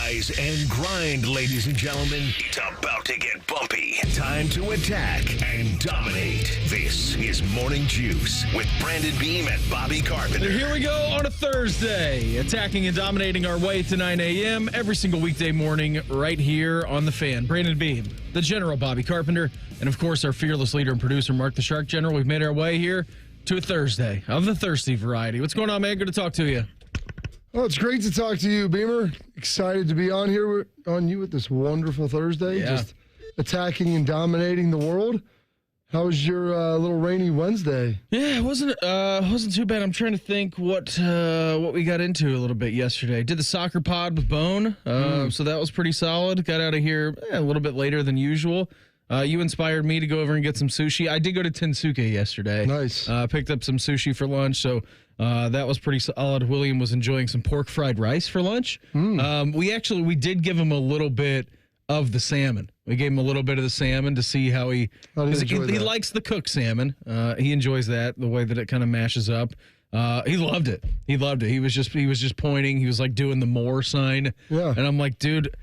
Rise and grind, ladies and gentlemen. It's about to get bumpy. Time to attack and dominate. This is Morning Juice with Brandon Beam and Bobby Carpenter. Here we go on a Thursday, attacking and dominating our way to 9 a.m. every single weekday morning right here on The Fan. Brandon Beam, the General Bobby Carpenter, and of course our fearless leader and producer Mark the Shark General. We've made our way here to a Thursday of the thirsty variety. What's going on, man? Good to talk to you. Well, it's great to talk to you, Beamer. Excited to be on here on you with this wonderful Thursday. Yeah. Just attacking and dominating the world. How was your little rainy Wednesday? Yeah, it wasn't too bad. I'm trying to think what we got into a little bit yesterday. Did the soccer pod with Bone, so that was pretty solid. Got out of here a little bit later than usual. You inspired me to go over and get some sushi. I did go to Tensuke yesterday. Nice. Picked up some sushi for lunch, so that was pretty solid. William was enjoying some pork fried rice for lunch. We did give him a little bit of the salmon. We gave him a little bit of the salmon to see how he likes the cooked salmon. He enjoys that, the way that it kind of mashes up. He loved it. He was just pointing. He was like doing the more sign. Yeah. And I'm like, dude,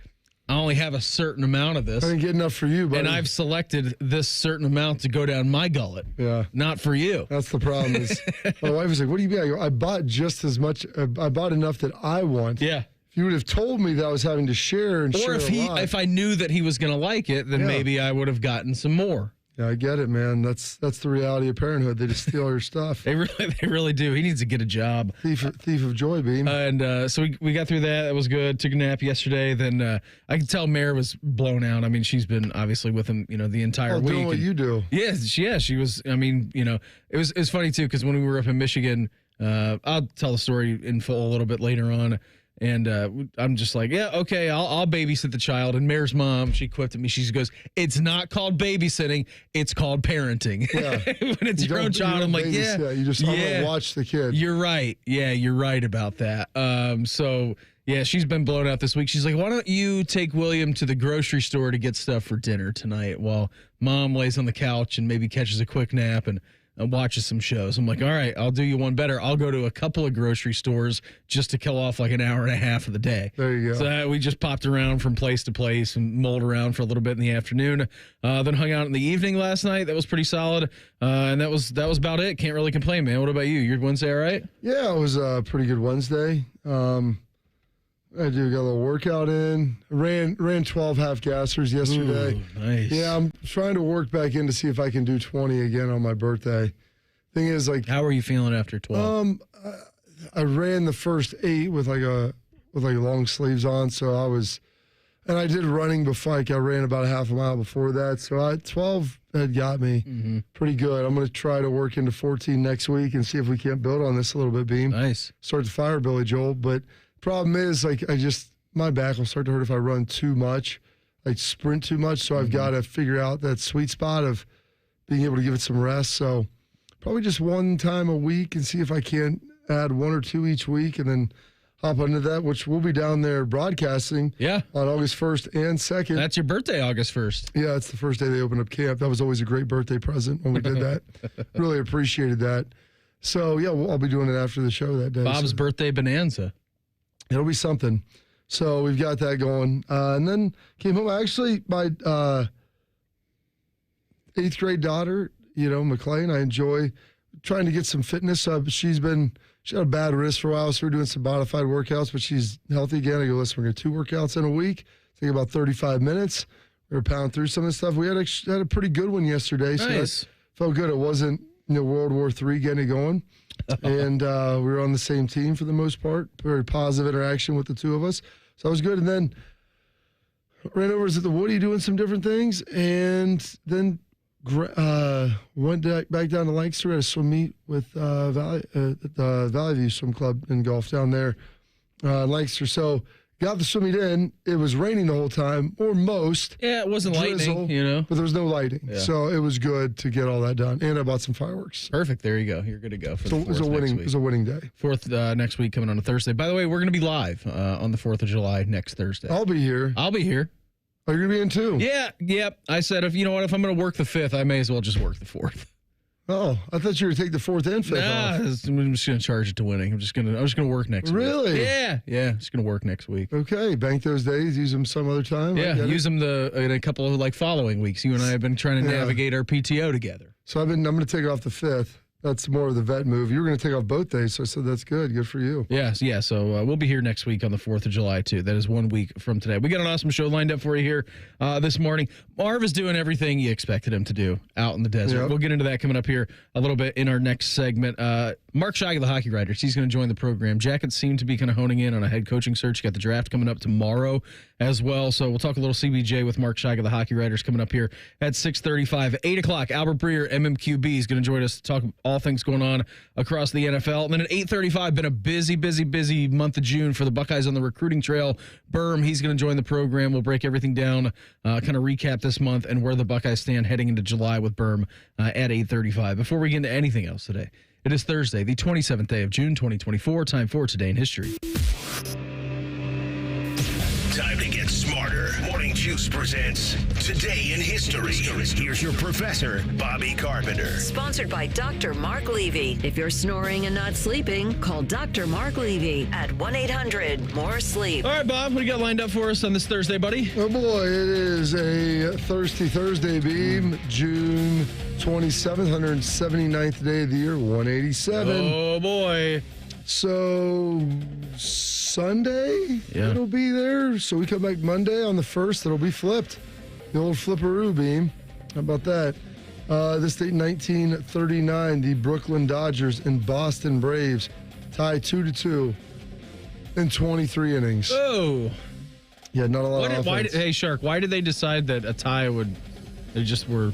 I only have a certain amount of this. I didn't get enough for you, buddy. And I've selected this certain amount to go down my gullet. Yeah. Not for you. That's the problem. Is my wife was like, what do you mean? I go, I bought just as much. I bought enough that I want. Yeah. If you would have told me that I was having to share and share if I knew that he was going to like it, then maybe I would have gotten some more. Yeah, I get it, man. That's the reality of parenthood. They just steal your stuff. They really do. He needs to get a job. Thief of joy, Beam. And so we got through that. That was good. Took a nap yesterday. Then I could tell Mare was blown out. I mean, she's been obviously with him, the entire week. Doing what you do. Yeah, she was. I mean, it was funny too because when we were up in Michigan, I'll tell the story in full a little bit later on. And I'm just like, yeah, okay, I'll babysit the child. And Mare's mom, she quipped at me. She goes, it's not called babysitting, it's called parenting. Yeah. When it's your own child, I'm like, yeah. You just watch the kid. You're right. Yeah, you're right about that. So, yeah, she's been blown out this week. She's like, why don't you take William to the grocery store to get stuff for dinner tonight while mom lays on the couch and maybe catches a quick nap and watches some shows. I'm like, all right, I'll do you one better. I'll go to a couple of grocery stores just to kill off like an hour and a half of the day. There you go. So we just popped around from place to place and mulled around for a little bit in the afternoon. Then hung out in the evening last night. That was pretty solid. And that was about it. Can't really complain, man. What about you? Your Wednesday all right? Yeah, it was a pretty good Wednesday. I got a little workout in. Ran 12 half gassers yesterday. Ooh, nice. Yeah, I'm trying to work back in to see if I can do 20 again on my birthday. Thing is, like, how are you feeling after 12? I ran the first 8 with long sleeves on, so I did running before. Like, I ran about a half a mile before that, so 12 had got me pretty good. I'm going to try to work into 14 next week and see if we can't build on this a little bit, Beam. Nice. Start to fire Billy Joel, but problem is, like, my back will start to hurt if I run too much, like sprint too much. So I've got to figure out that sweet spot of being able to give it some rest. So probably just one time a week and see if I can add 1 or 2 each week and then hop into that, which we'll be down there broadcasting on August 1st and 2nd. That's your birthday, August 1st. Yeah, it's the first day they opened up camp. That was always a great birthday present when we did that. Really appreciated that. So, yeah, I'll be doing it after the show that day. Bob's birthday bonanza. It'll be something. So we've got that going. And then came home. Actually, my 8th grade daughter, McLean, I enjoy trying to get some fitness. She had a bad wrist for a while, so we're doing some modified workouts, but she's healthy again. I go, listen, we're going to do 2 workouts in a week. Take about 35 minutes. We're going to pound through some of the stuff. We had a pretty good one yesterday. So nice. Felt good. It wasn't World War III getting it going. And we were on the same team for the most part. Very positive interaction with the two of us. So that was good. And then ran over to the Woody doing some different things. And then went back down to Lancaster at a swim meet with the Valley View Swim Club and golf down there in Lancaster. So got the swim meet in. It was raining the whole time, or most. Yeah, it wasn't drizzle, lightning, but there was no lighting. Yeah. So it was good to get all that done. And I bought some fireworks. Perfect. There you go. You're good to go for the 4th it was a winning day. 4th next week coming on a Thursday. By the way, we're going to be live on the 4th of July next Thursday. I'll be here. Oh, you're going to be in too? Yeah. Yep. I said, if I'm going to work the 5th, I may as well just work the 4th. Oh, I thought you were going to take the 4th and 5th off. I'm just going to charge it to winning. I'm just going to work next week. Really? Yeah. Just going to work next week. Okay, bank those days, use them some other time. Yeah, use them in a couple of following weeks. You and I have been trying to navigate our PTO together. So I'm going to take off the 5th. That's more of the vet move. You were going to take off both days, so I said that's good. Good for you. Yes, yeah. So we'll be here next week on the 4th of July, too. That is 1 week from today. We got an awesome show lined up for you here this morning. Marv is doing everything you expected him to do out in the desert. Yep. We'll get into that coming up here a little bit in our next segment. Mark Scheig of the Hockey Writers, he's going to join the program. Jackets seem to be kind of honing in on a head coaching search. You got the draft coming up tomorrow as well. So we'll talk a little CBJ with Mark Scheig of the Hockey Writers coming up here at 6:35. 8 o'clock, Albert Breer, MMQB, is going to join us to talk all things going on across the NFL. And then at 8:35, been a busy month of June for the Buckeyes on the recruiting trail. Birm, he's going to join the program. We'll break everything down, kind of recap this month and where the Buckeyes stand heading into July with Birm at 8:35. Before we get into anything else today, it is Thursday, the 27th day of June, 2024. Time for Today in History. Time to get smarter. Morning Juice presents Today in History. Here's your professor, Bobby Carpenter. Sponsored by Dr. Mark Levy. If you're snoring and not sleeping, call Dr. Mark Levy at 1-800-MORE-SLEEP. All right, Bob, what do you got lined up for us on this Thursday, buddy? Oh, boy, it is a thirsty Thursday, Beam. June 27th, 179th day of the year, 187. Oh, boy. So Sunday, it'll be there. So we come back Monday on the 1st, it'll be flipped. The old flipperoo, Beam. How about that? This date, 1939, the Brooklyn Dodgers and Boston Braves tie 2-2 in 23 innings. Oh. Yeah, not a lot of offense. Hey, Shark, why did they decide that a tie they just were...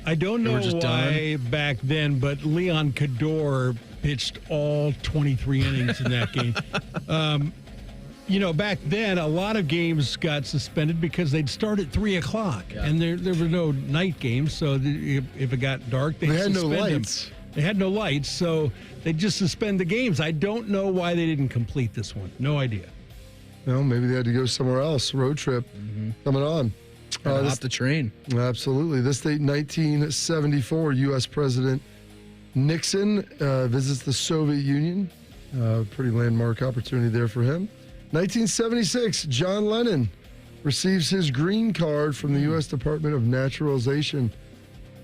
I don't know just why back then, but Leon Cador pitched all 23 innings in that game. Back then, a lot of games got suspended because they'd start at 3 o'clock, and there were no night games, so if it got dark, they had no suspend lights. them. They had no lights, so they just suspend the games. I don't know why they didn't complete this one. No idea. Well, maybe they had to go somewhere else. Road trip coming on. Off the train. Absolutely. This date, 1974, U.S. President Nixon visits the Soviet Union. Pretty landmark opportunity there for him. 1976, John Lennon receives his green card from the U.S. Department of Naturalization.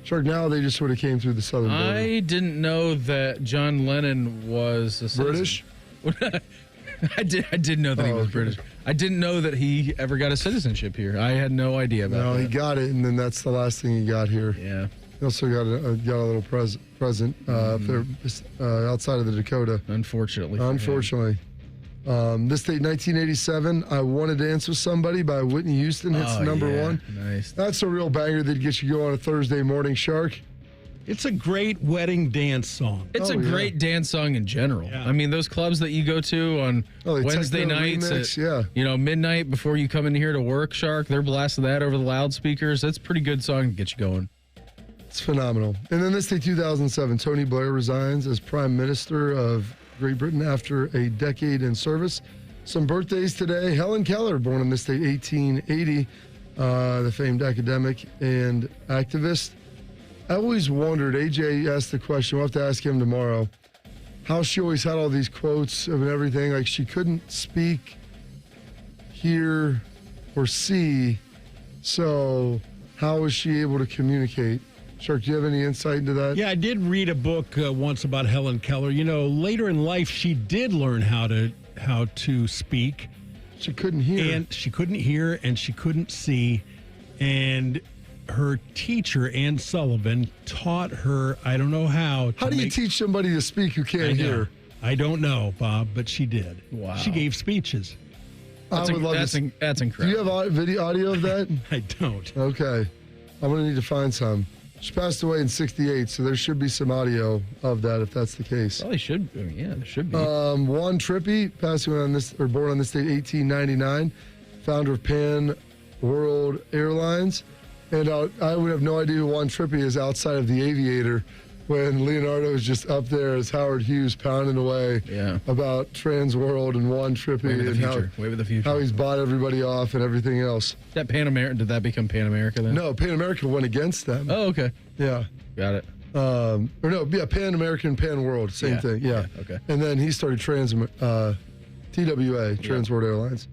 Shark, now they just sort of came through the southern border. I didn't know that John Lennon was a British? I did know that he was British. I didn't know that he ever got a citizenship here. I had no idea about that. No, he got it, and then that's the last thing he got here. Yeah. He also got a little present up there outside of the Dakota. Unfortunately. This date, 1987, I Want to Dance with Somebody by Whitney Houston hits number one. Nice. That's a real banger that gets you going on a Thursday morning, Shark. It's a great wedding dance song. It's a great dance song in general. Yeah. I mean, those clubs that you go to on Wednesday nights at midnight before you come in here to work, Shark, they're blasting that over the loudspeakers. That's a pretty good song to get you going. It's phenomenal. And then this day, 2007, Tony Blair resigns as Prime Minister of Great Britain after a decade in service. Some birthdays today. Helen Keller, born on this day, 1880, the famed academic and activist. I always wondered, AJ asked the question, we'll have to ask him tomorrow, how she always had all these quotes and everything. Like she couldn't speak, hear, or see. So how was she able to communicate? Shark, do you have any insight into that? Yeah, I did read a book once about Helen Keller. You know, later in life, she did learn how to speak. She couldn't hear. And she couldn't hear, and she couldn't see. And her teacher, Ann Sullivan, taught her, I don't know how. How do you teach somebody to speak who can't hear? I don't know, Bob, but she did. Wow. She gave speeches. That's incredible. Do you have audio of that? I don't. Okay. I'm going to need to find some. She passed away in 1968, so there should be some audio of that if that's the case. Probably should. Yeah, there should be. Juan Trippi, born on this date, 1899, founder of Pan World Airlines. And I would have no idea who Juan Trippi is outside of The Aviator when Leonardo is just up there as Howard Hughes pounding away about Trans World and Juan Trippi and how he's bought everybody off and everything else. That Pan America, did that become Pan America then? No, Pan America went against them. Oh, okay. Yeah. Got it. Pan American, Pan World, same thing. Yeah. Okay. And then he started TWA, Trans World Airlines.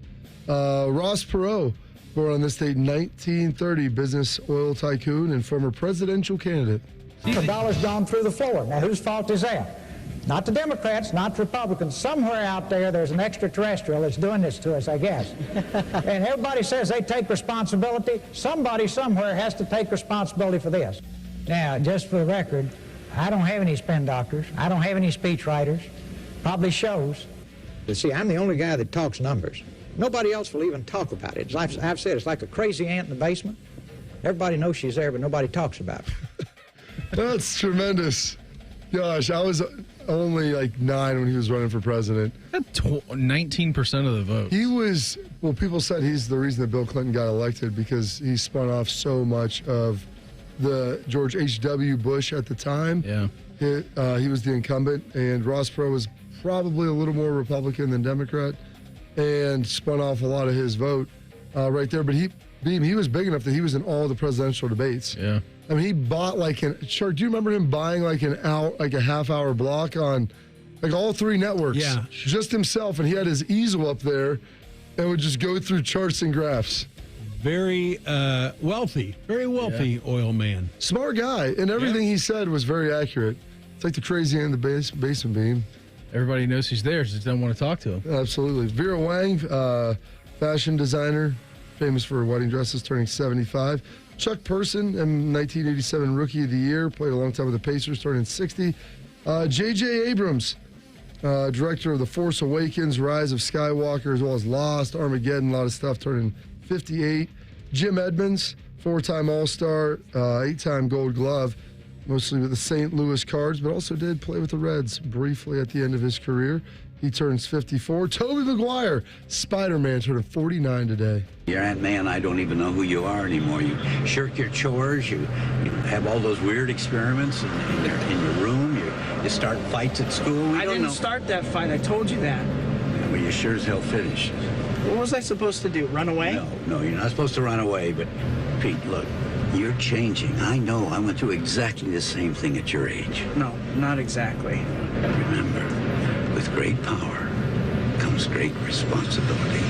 Ross Perot, born on this date, 1930, business oil tycoon and former presidential candidate. The dollar's gone through the floor. Now, whose fault is that? Not the Democrats, not the Republicans. Somewhere out there, there's an extraterrestrial that's doing this to us, I guess. And everybody says they take responsibility. Somebody somewhere has to take responsibility for this. Now, just for the record, I don't have any spin doctors. I don't have any speech writers. Probably shows. You see, I'm the only guy that talks numbers. Nobody else will even talk about it. As I've said, it's like a crazy ant in the basement. Everybody knows she's there, but nobody talks about it. That's tremendous. Gosh, I was only like 9 when he was running for president. 19% of the vote. He was, people said he's the reason that Bill Clinton got elected because he spun off so much of the George H.W. Bush at the time. Yeah. He was the incumbent, and Ross Perot was probably a little more Republican than Democrat and spun off a lot of his vote right there. But he was big enough that he was in all the presidential debates. Yeah. I mean, he bought Shark, do you remember him buying like a half-hour block on like all 3 networks? Yeah. Just himself, and he had his easel up there and would just go through charts and graphs. Very wealthy oil man. Smart guy, and everything he said was very accurate. It's like the crazy ant in the basement beam. Everybody knows he's there, just don't want to talk to him. Absolutely. Vera Wang, fashion designer, famous for wedding dresses, turning 75. Chuck Person, 1987 Rookie of the Year, played a long time with the Pacers, turning 60. J.J. Abrams, director of The Force Awakens, Rise of Skywalker, as well as Lost, Armageddon, a lot of stuff, turning 58. Jim Edmonds, 4-time All-Star, 8-time Gold Glove, mostly with the St. Louis Cards, but also did play with the Reds briefly at the end of his career. He turns 54. Tobey Maguire, Spider-Man, turning 49 today. Your Aunt May and I don't even know who you are anymore. You shirk your chores. You have all those weird experiments in your room. You start fights at school. I didn't start that fight. I told you that. Well, you sure as hell finished. What was I supposed to do? Run away? No, you're not supposed to run away. But, Pete, look, you're changing. I know. I went through exactly the same thing at your age. No, not exactly. Remember, with great power comes great responsibility.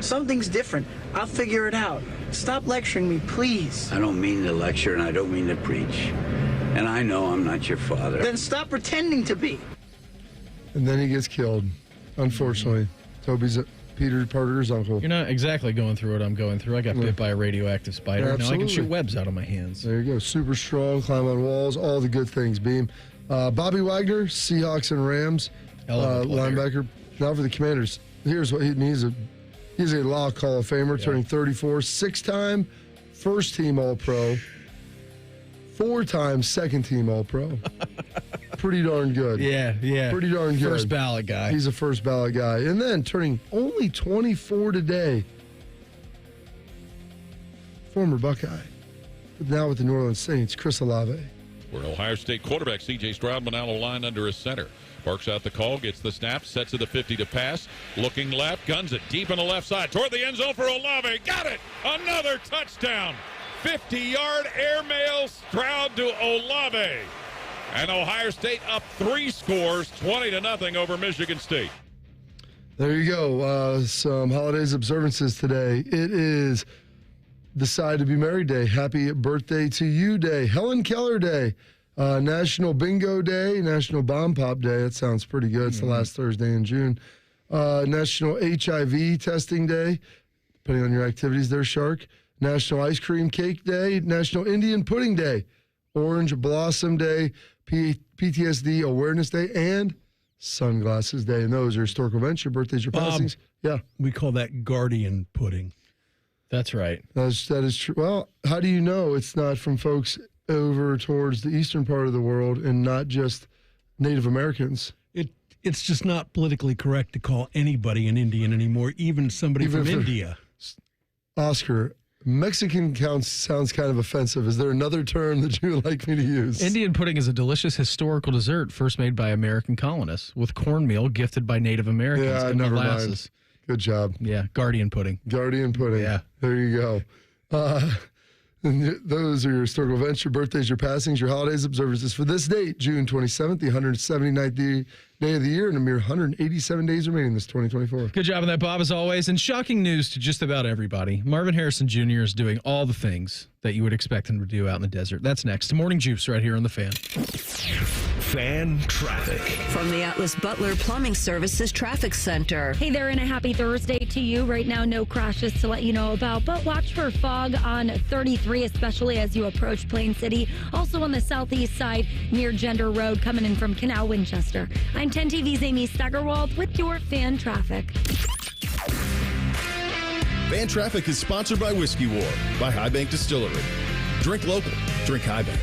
Something's different. I'll figure it out. Stop lecturing me, please. I don't mean to lecture, and I don't mean to preach. And I know I'm not your father. Then stop pretending to be. And then he gets killed, unfortunately. Toby's Peter Parker's uncle. You're not exactly going through what I'm going through. I got bit by a radioactive spider. Now I can shoot webs out of my hands. There you go. Super strong, climb on walls, all the good things, Beam. Bobby Wagner, Seahawks and Rams, linebacker. Now for the Commanders. Here's what he needs. He's a Lock Hall of Famer, turning 34, 6-time first-team All-Pro, 4-time second-team All-Pro. Pretty darn good. Yeah. Pretty darn good. First ballot guy. He's a first ballot guy. And then turning only 24 today, former Buckeye, but now with the New Orleans Saints, Chris Olave. Where Ohio State quarterback C.J. Stroud went out of line under his center. Barks out the call, gets the snap, sets to the 50 to pass. Looking left, guns it deep on the left side. Toward the end zone for Olave. Got it! Another touchdown. 50-yard airmail Stroud to Olave. And Ohio State up 3 scores, 20-0 over Michigan State. There you go. Some holidays observances today. It is Decide to Be Married Day. Happy birthday to you day. Helen Keller Day. National Bingo Day. National Bomb Pop Day. That sounds pretty good. It's the last Thursday in June. National HIV Testing Day. Depending on your activities there, Shark. National Ice Cream Cake Day. National Indian Pudding Day. Orange Blossom Day. PTSD Awareness Day. And Sunglasses Day. And those are historical events. Your birthdays, your passings. Yeah. We call that guardian pudding. That's right. That is true. Well, how do you know it's not from folks over towards the eastern part of the world and not just Native Americans? It's just not politically correct to call anybody an Indian anymore, even somebody from India. Oscar, Mexican sounds kind of offensive. Is there another term that you would like me to use? Indian pudding is a delicious historical dessert first made by American colonists with cornmeal gifted by Native Americans and never molasses. mind. Good job. Yeah, guardian pudding. Guardian pudding. Yeah. There you go. And those are your historical events, your birthdays, your passings, your holidays, observances for this date, June 27th, the 179th day of the year, and a mere 187 days remaining this 2024. Good job on that, Bob, as always. And shocking news to just about everybody. Marvin Harrison Jr. is doing all the things that you would expect him to do out in the desert. That's next. Morning Juice right here on The Fan. Fan traffic. From the Atlas Butler Plumbing Services Traffic Center. Hey there, and a happy Thursday to you. Right now, no crashes to let you know about, but watch for fog on 33, especially as you approach Plain City. Also on the southeast side near Gender Road, coming in from Canal Winchester. I'm 10 TV's Amy Steigerwald with your Fan Traffic. Fan Traffic is sponsored by Whiskey War by High Bank Distillery. Drink local. Drink High Bank.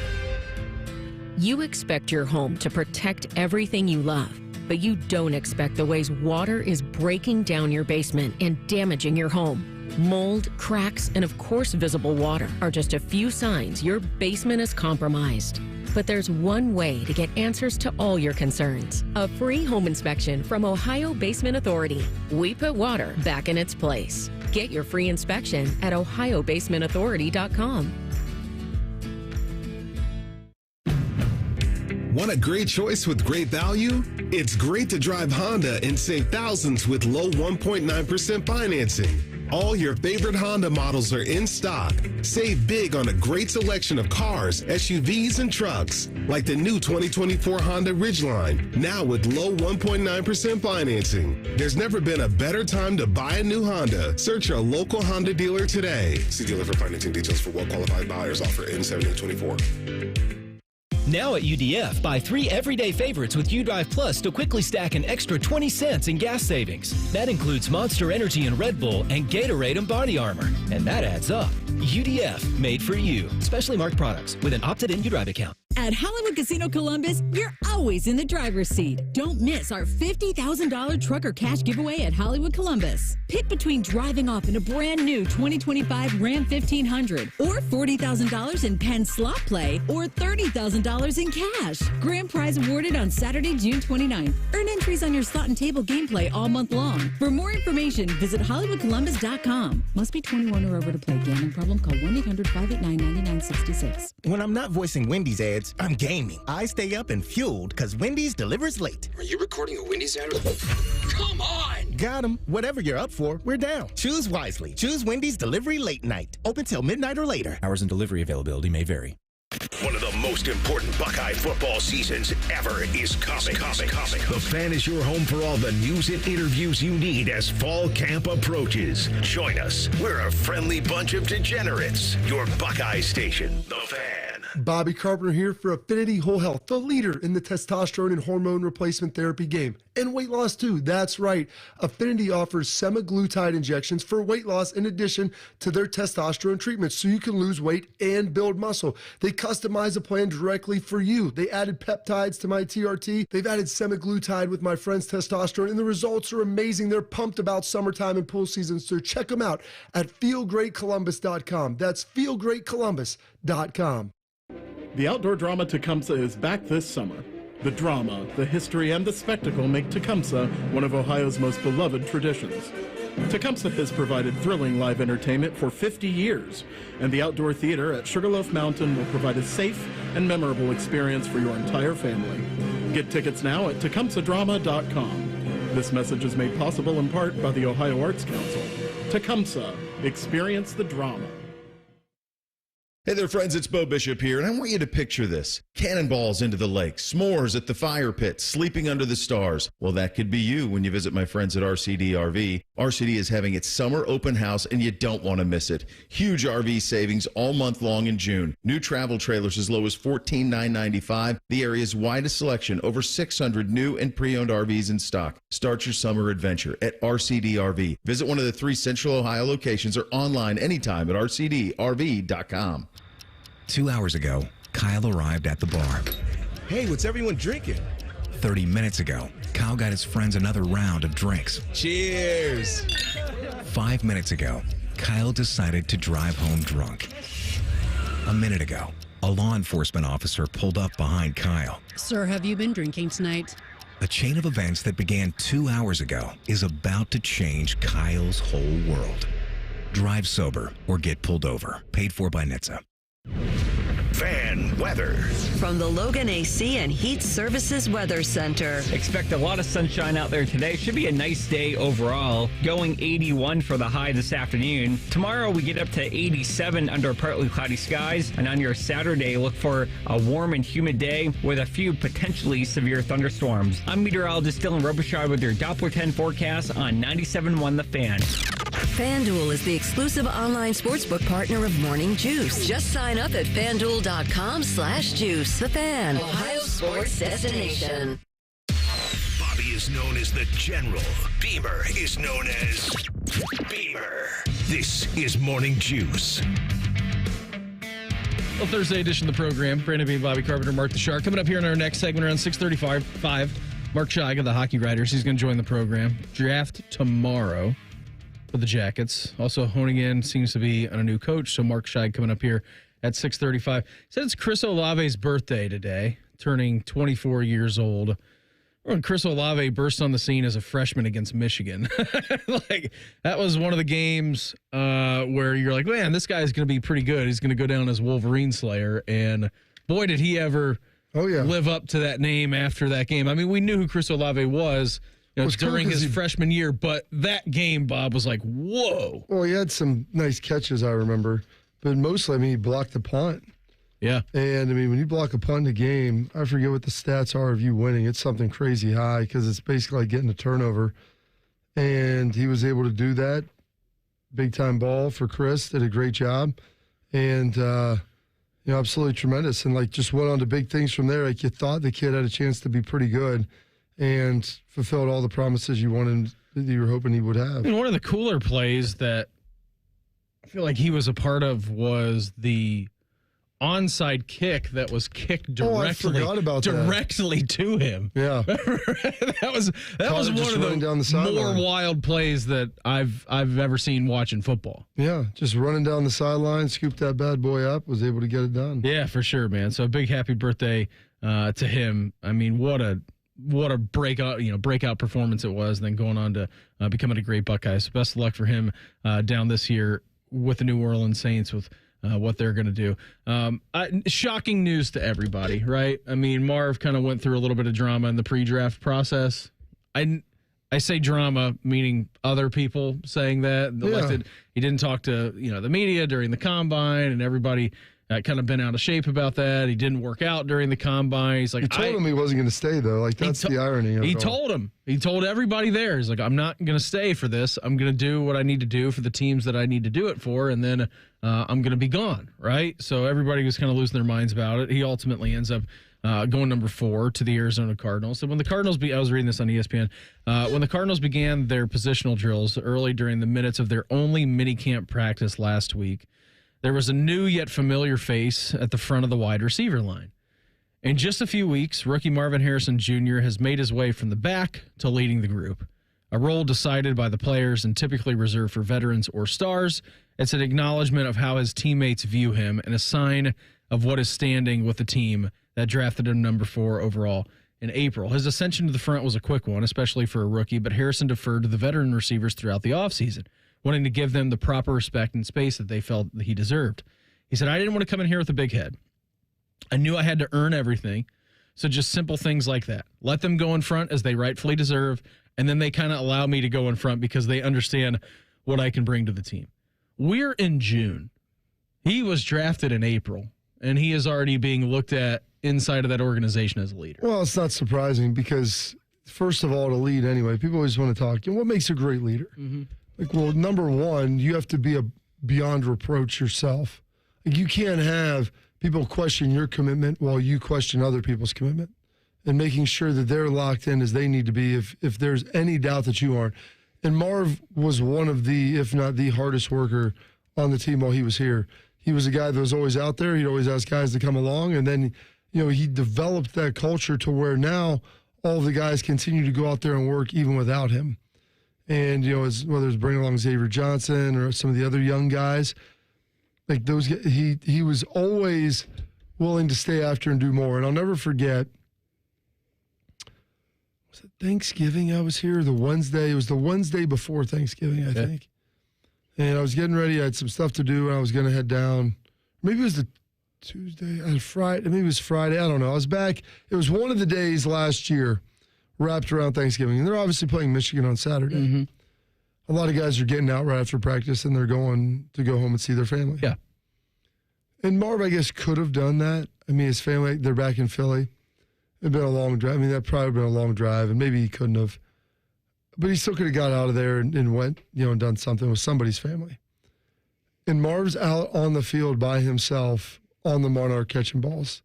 You expect your home to protect everything you love, but you don't expect the ways water is breaking down your basement and damaging your home. Mold, cracks, and of course visible water are just a few signs your basement is compromised. But there's one way to get answers to all your concerns. A free home inspection from Ohio Basement Authority. We put water back in its place. Get your free inspection at ohiobasementauthority.com. Want a great choice with great value? It's great to drive Honda and save thousands with low 1.9% financing. All your favorite Honda models are in stock. Save big on a great selection of cars, SUVs, and trucks, like the new 2024 Honda Ridgeline, now with low 1.9% financing. There's never been a better time to buy a new Honda. Search your local Honda dealer today. See dealer for financing details for well-qualified buyers. Offer ends 7/8/24. Now at UDF, buy 3 everyday favorites with UDrive Plus to quickly stack an extra 20 cents in gas savings. That includes Monster Energy and Red Bull and Gatorade and Body Armor. And that adds up. UDF, made for you. Specially marked products with an opted-in UDrive account. At Hollywood Casino Columbus, you're always in the driver's seat. Don't miss our $50,000 trucker cash giveaway at Hollywood Columbus. Pick between driving off in a brand new 2025 Ram 1500 or $40,000 in Penn slot play or $30,000 in cash. Grand prize awarded on Saturday, June 29th. Earn entries on your slot and table gameplay all month long. For more information, visit HollywoodColumbus.com. Must be 21 or over to play. Gambling problem? Call 1-800-589-9966. When I'm not voicing Wendy's ads, I'm gaming. I stay up and fueled because Wendy's delivers late. Are you recording a Wendy's ad? Come on! Got 'em. Whatever you're up for, we're down. Choose wisely. Choose Wendy's Delivery Late Night. Open till midnight or later. Hours and delivery availability may vary. One of the most important Buckeye football seasons ever is coming. The Fan is your home for all the news and interviews you need as fall camp approaches. Join us. We're a friendly bunch of degenerates. Your Buckeye station, The Fan. Bobby Carpenter here for Affinity Whole Health, the leader in the testosterone and hormone replacement therapy game. And weight loss too, that's right. Affinity offers semaglutide injections for weight loss in addition to their testosterone treatments so you can lose weight and build muscle. They customize a plan directly for you. They added peptides to my TRT. They've added semaglutide with my friend's testosterone, and the results are amazing. They're pumped about summertime and pool season, so check them out at feelgreatcolumbus.com. That's feelgreatcolumbus.com. The outdoor drama Tecumseh is back this summer. The drama, the history, and the spectacle make Tecumseh one of Ohio's most beloved traditions. Tecumseh has provided thrilling live entertainment for 50 years, and the outdoor theater at Sugarloaf Mountain will provide a safe and memorable experience for your entire family. Get tickets now at tecumsehdrama.com. This message is made possible in part by the Ohio Arts Council. Tecumseh, experience the drama. Hey there, friends, it's Bo Bishop here, and I want you to picture this. Cannonballs into the lake, s'mores at the fire pit, sleeping under the stars. Well, that could be you when you visit my friends at RCD RV. RCD is having its summer open house, and you don't want to miss it. Huge RV savings all month long in June. New travel trailers as low as $14,995. The area's widest selection, over 600 new and pre-owned RVs in stock. Start your summer adventure at RCD RV. Visit one of the 3 Central Ohio locations or online anytime at rcdrv.com. 2 hours ago, Kyle arrived at the bar. Hey, what's everyone drinking? 30 minutes ago, Kyle got his friends another round of drinks. Cheers! 5 minutes ago, Kyle decided to drive home drunk. A minute ago, a law enforcement officer pulled up behind Kyle. Sir, have you been drinking tonight? A chain of events that began 2 hours ago is about to change Kyle's whole world. Drive sober or get pulled over. Paid for by NHTSA. Fan weather. From the Logan AC and Heat Services Weather Center. Expect a lot of sunshine out there today. Should be a nice day overall. Going 81 for the high this afternoon. Tomorrow we get up to 87 under partly cloudy skies. And on your Saturday, look for a warm and humid day with a few potentially severe thunderstorms. I'm meteorologist Dylan Robichaud with your Doppler 10 forecast on 97.1 The Fan. FanDuel is the exclusive online sportsbook partner of Morning Juice. Just sign up at FanDuel.com/juice. The Fan, Ohio sports destination. Bobby is known as the General. Beamer is known as Beamer. This is Morning Juice. Well, Thursday edition of the program. Brandon Beam, Bobby Carpenter, Mark the Shark. Coming up here in our next segment around 6:35, Mark Scheig of the Hockey Writers. He's going to join the program. Draft tomorrow for the Jackets. Also honing in seems to be on a new coach. So Mark Scheig coming up here at 6:35. Said it's Chris Olave's birthday today, turning 24 years old. When Chris Olave burst on the scene as a freshman against Michigan. Like, that was one of the games where you're like, man, this guy's going to be pretty good. He's going to go down as Wolverine Slayer. And boy, did he ever live up to that name after that game. I mean, we knew who Chris Olave was, during his freshman year, but that game, Bob, was like, whoa. Well, he had some nice catches, I remember. But mostly, I mean, he blocked the punt. Yeah. And, I mean, when you block a punt in a game, I forget what the stats are of you winning. It's something crazy high because it's basically like getting a turnover. And he was able to do that. Big-time ball for Chris. Did a great job. And, absolutely tremendous. And, just went on to big things from there. Like, you thought the kid had a chance to be pretty good and fulfilled all the promises you wanted, that you were hoping he would have. I mean, one of the cooler plays that I feel like he was a part of was the onside kick that was kicked directly to him. Yeah. that was one of the more wild plays that I've ever seen watching football. Yeah, just running down the sideline, scooped that bad boy up, was able to get it done. Yeah, for sure, man. So a big happy birthday to him. I mean, what a breakout performance it was, and then going on to becoming a great Buckeye. So best of luck for him down this year with the New Orleans Saints with what they're going to do. Shocking news to everybody, right? I mean, Marv kind of went through a little bit of drama in the pre-draft process. I say drama, meaning other people saying that. He didn't talk to the media during the combine, and everybody kind of been out of shape about that. He didn't work out during the combine. He's like, he told him he wasn't going to stay, though. Like, that's the irony of it. He told him. He told everybody there. He's like, I'm not going to stay for this. I'm going to do what I need to do for the teams that I need to do it for, and then I'm going to be gone, right? So everybody was kind of losing their minds about it. He ultimately ends up going number 4 to the Arizona Cardinals. So when the Cardinals, I was reading this on ESPN, when the Cardinals began their positional drills early during the minutes of their only minicamp practice last week, there was a new yet familiar face at the front of the wide receiver line. In just a few weeks, rookie Marvin Harrison Jr. has made his way from the back to leading the group, a role decided by the players and typically reserved for veterans or stars. It's an acknowledgement of how his teammates view him and a sign of what is standing with the team that drafted him number 4 overall in April. His ascension to the front was a quick one, especially for a rookie, but Harrison deferred to the veteran receivers throughout the offseason, wanting to give them the proper respect and space that they felt that he deserved. He said, I didn't want to come in here with a big head. I knew I had to earn everything. So just simple things like that. Let them go in front as they rightfully deserve, and then they kind of allow me to go in front because they understand what I can bring to the team. We're in June. He was drafted in April, and he is already being looked at inside of that organization as a leader. Well, it's not surprising because, first of all, to lead anyway, people always want to talk, what makes a great leader? Mm-hmm. Like, well, number one, you have to be beyond reproach yourself. Like, you can't have people question your commitment while you question other people's commitment, and making sure that they're locked in as they need to be if there's any doubt that you aren't. And Marv was one of the, if not the hardest worker on the team while he was here. He was a guy that was always out there. He'd always ask guys to come along. And then, he developed that culture to where now all the guys continue to go out there and work even whether it's bringing along Xavier Johnson or some of the other young guys, like those, he was always willing to stay after and do more. And I'll never forget, was it Thanksgiving I was here? The Wednesday, it was the Wednesday before Thanksgiving, I think. And I was getting ready. I had some stuff to do, and I was going to head down. Maybe it was the Tuesday, Friday. Maybe it was Friday. I don't know. I was back. It was one of the days last year wrapped around Thanksgiving. And they're obviously playing Michigan on Saturday. Mm-hmm. A lot of guys are getting out right after practice, and they're going to go home and see their family. Yeah. And Marv, I guess, could have done that. I mean, his family, they're back in Philly. It'd been a long drive. I mean, that probably been a long drive, and maybe he couldn't have. But he still could have got out of there and went, and done something with somebody's family. And Marv's out on the field by himself on the Monarch catching balls.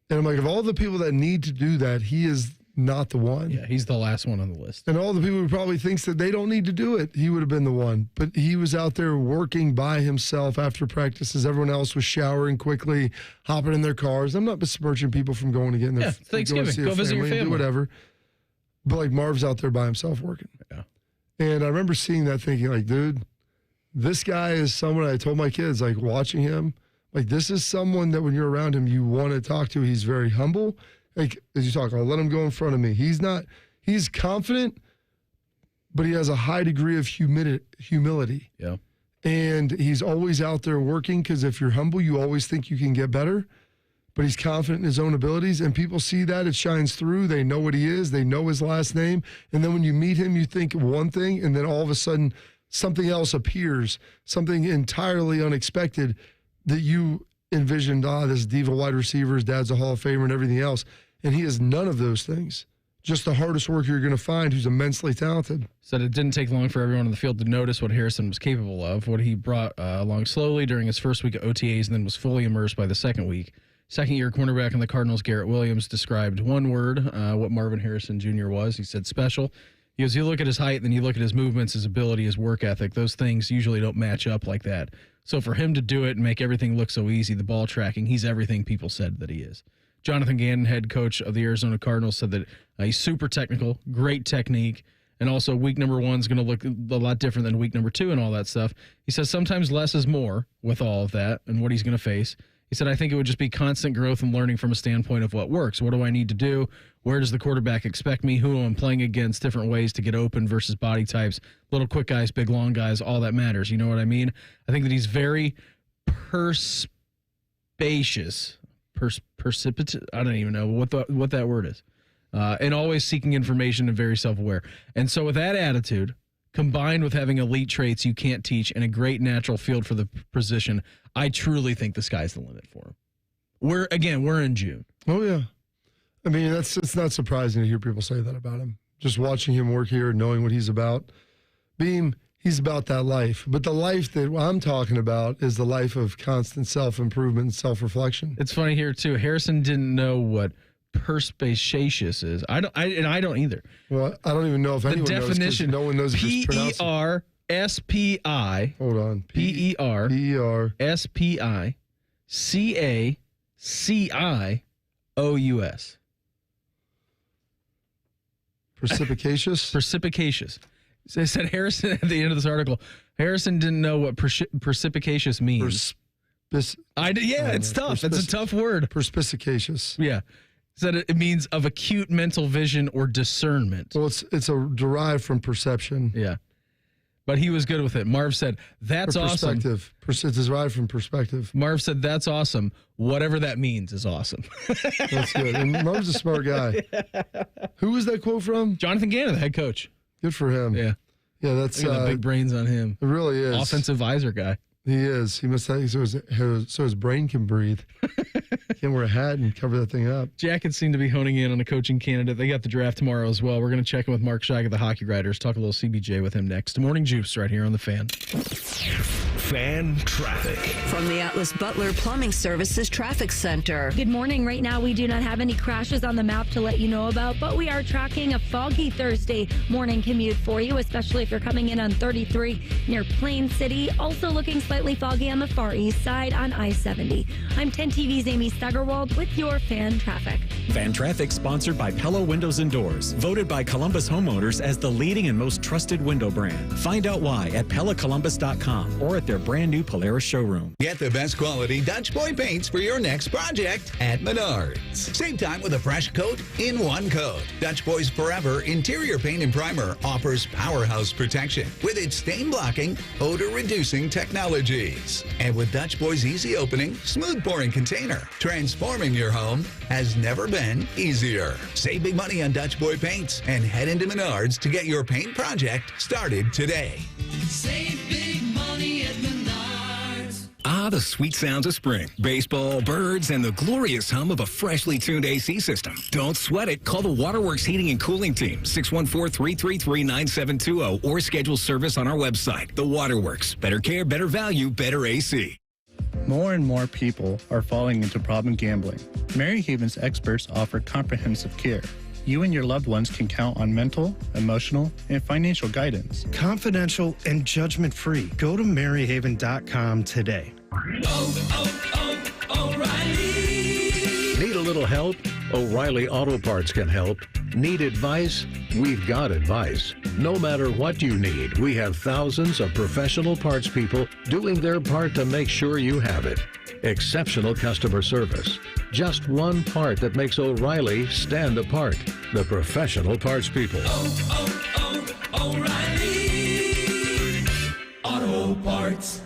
And I'm like, of all the people that need to do that, he is not the one. Yeah, he's the last one on the list. And all the people who probably thinks that they don't need to do it, he would have been the one. But he was out there working by himself after practice as everyone else was showering quickly, hopping in their cars. I'm not besmirching people from going to get in their Thanksgiving. Go visit your family. Do whatever. But like Marv's out there by himself working. Yeah. And I remember seeing that thinking like, dude, this guy is someone I told my kids, like watching him, like this is someone that when you're around him, you want to talk to. He's very humble. Like, as you talk, I'll let him go in front of me. He's confident, but he has a high degree of humility. Yeah. And he's always out there working because if you're humble, you always think you can get better. But he's confident in his own abilities, and people see that. It shines through. They know what he is. They know his last name. And then when you meet him, you think one thing, and then all of a sudden something else appears, something entirely unexpected that you envisioned, this diva wide receiver, his dad's a Hall of Famer and everything else. And he is none of those things. Just the hardest worker you're going to find who's immensely talented. Said it didn't take long for everyone on the field to notice what Harrison was capable of, what he brought along slowly during his first week of OTAs and then was fully immersed by the second week. Second-year cornerback in the Cardinals, Garrett Williams, described one word, what Marvin Harrison Jr. was. He said special. He goes, you look at his height, then you look at his movements, his ability, his work ethic. Those things usually don't match up like that. So for him to do it and make everything look so easy, the ball tracking, he's everything people said that he is. Jonathan Gannon, head coach of the Arizona Cardinals, said that he's super technical, great technique, and also week number 1 is going to look a lot different than week number 2 and all that stuff. He says sometimes less is more with all of that and what he's going to face. He said, I think it would just be constant growth and learning from a standpoint of what works. What do I need to do? Where does the quarterback expect me? Who am I playing against? Different ways to get open versus body types. Little quick guys, big long guys, all that matters. You know what I mean? I think that he's very perspicacious. Precipitate? I don't even know what that word is. And always seeking information and very self-aware. And so with that attitude, combined with having elite traits you can't teach and a great natural field for the position, I truly think the sky's the limit for him. We're in June. Oh, yeah. I mean, it's not surprising to hear people say that about him. Just watching him work here, knowing what he's about. Beam, he's about that life. But the life that I'm talking about is the life of constant self-improvement and self-reflection. It's funny here, too. Harrison didn't know what perspicacious is. I don't either. Well, I don't even know if anyone knows. The definition. No one knows if it's pronounced. P-E-R-S-P-I. Hold on. P-E-R-S-P-I-C-A-C-I-O-U-S. Perspicacious? Perspicacious. So they said Harrison at the end of this article, Harrison didn't know what perspicacious means. It's tough. It's a tough word. Perspicacious. Yeah. Said it means of acute mental vision or discernment. Well, it's derived from perception. Yeah. But he was good with it. Marv said, that's awesome. Perspective. It's derived from perspective. Marv said, that's awesome. Whatever that means is awesome. That's good. And Marv's a smart guy. Who was that quote from? Jonathan Gannon, the head coach. Good for him. Yeah. Yeah, that's big brains on him. It really is. Offensive visor guy. He is. He must have so his brain can breathe. Can't wear a hat and cover that thing up. Jackets seem to be honing in on a coaching candidate. They got the draft tomorrow as well. We're going to check in with Mark Scheig of the Hockey Writers, talk a little CBJ with him next. Morning Juice right here on The Fan. Fan traffic. From the Atlas Butler Plumbing Services Traffic Center. Good morning. Right now, we do not have any crashes on the map to let you know about, but we are tracking a foggy Thursday morning commute for you, especially if you're coming in on 33 near Plain City. Also looking slightly foggy on the far east side on I-70. I'm 10 TV's Amy Steigerwald with your Fan Traffic. Fan Traffic sponsored by Pella Windows and Doors, voted by Columbus homeowners as the leading and most trusted window brand. Find out why at PellaColumbus.com or at their brand new Polaris showroom. Get the best quality Dutch Boy paints for your next project at Menards. Save time with a fresh coat in one coat. Dutch Boys Forever Interior Paint and Primer offers powerhouse protection with its stain-blocking, odor-reducing technologies. And with Dutch Boys Easy Opening, Smooth Pouring Container, transforming your home has never been easier. Save big money on Dutch Boy paints and head into Menards to get your paint project started today. Save big money at Menards. Ah, the sweet sounds of spring. Baseball, birds, and the glorious hum of a freshly tuned AC system. Don't sweat it. Call the Waterworks Heating and Cooling Team, 614-333-9720, or schedule service on our website. The Waterworks. Better care, better value, better AC. More and more people are falling into problem gambling. Mary Haven's experts offer comprehensive care. You and your loved ones can count on mental, emotional, and financial guidance. Confidential and judgment-free. Go to maryhaven.com today. O'Reilly. Need a little help? O'Reilly Auto Parts can help. Need advice? We've got advice. No matter what you need, we have thousands of professional parts people doing their part to make sure you have it. Exceptional customer service. Just one part that makes O'Reilly stand apart. The professional parts people. O'Reilly Auto Parts.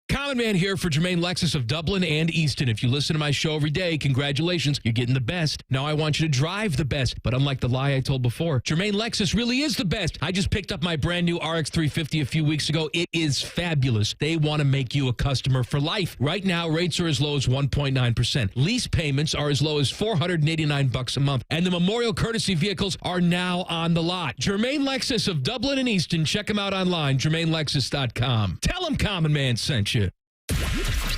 Common Man here for Jermaine Lexus of Dublin and Easton. If you listen to my show every day, congratulations, you're getting the best. Now I want you to drive the best. But unlike the lie I told before, Jermaine Lexus really is the best. I just picked up my brand new RX 350 a few weeks ago. It is fabulous. They want to make you a customer for life. Right now, rates are as low as 1.9%. Lease payments are as low as $489 a month. And the Memorial Courtesy vehicles are now on the lot. Jermaine Lexus of Dublin and Easton. Check them out online, JermaineLexus.com. Tell them Common Man sent you.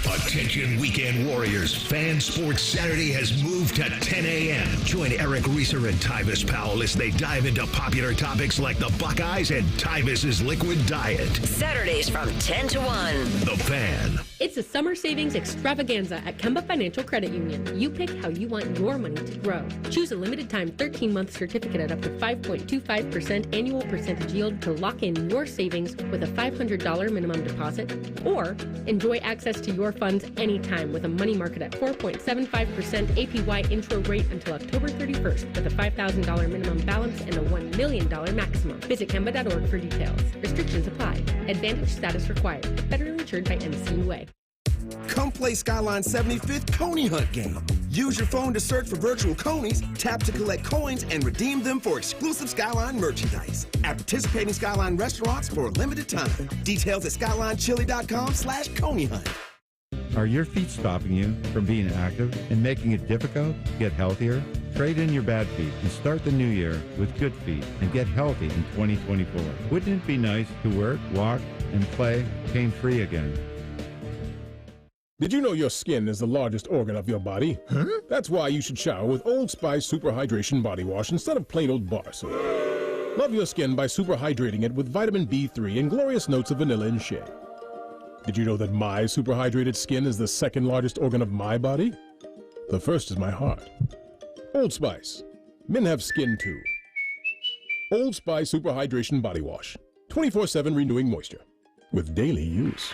Attention weekend warriors. Fan Sports Saturday has moved to 10 a.m. Join Eric Reeser and Tyvis Powell as they dive into popular topics like the Buckeyes and Tyvis's liquid diet. Saturdays from 10 to 1. The Fan. It's a summer savings extravaganza at Kemba Financial Credit Union. You pick how you want your money to grow. Choose a limited time 13-month certificate at up to 5.25% annual percentage yield to lock in your savings with a $500 minimum deposit. Or enjoy access to your funds anytime with a money market at 4.75% APY intro rate until October 31st with a $5,000 minimum balance and a $1 million maximum. Visit Kemba.org for details. Restrictions apply. Advantage status required. Federally insured by NCUA. Come play Skyline 75th Coney Hunt game. Use your phone to search for virtual conies, tap to collect coins, and redeem them for exclusive Skyline merchandise at participating Skyline restaurants for a limited time. Details at skylinechili.com/Coney Hunt. Are your feet stopping you from being active and making it difficult to get healthier? Trade in your bad feet and start the new year with good feet and get healthy in 2024. Wouldn't it be nice to work, walk, and play pain-free again? Did you know your skin is the largest organ of your body? Huh? That's why you should shower with Old Spice Super Hydration Body Wash instead of plain old bar soap. Love your skin by super hydrating it with vitamin B3 and glorious notes of vanilla and shea. Did you know that my super hydrated skin is the second largest organ of my body? The first is my heart. Old Spice. Men have skin too. Old Spice Super Hydration Body Wash. 24/7 renewing moisture. With daily use.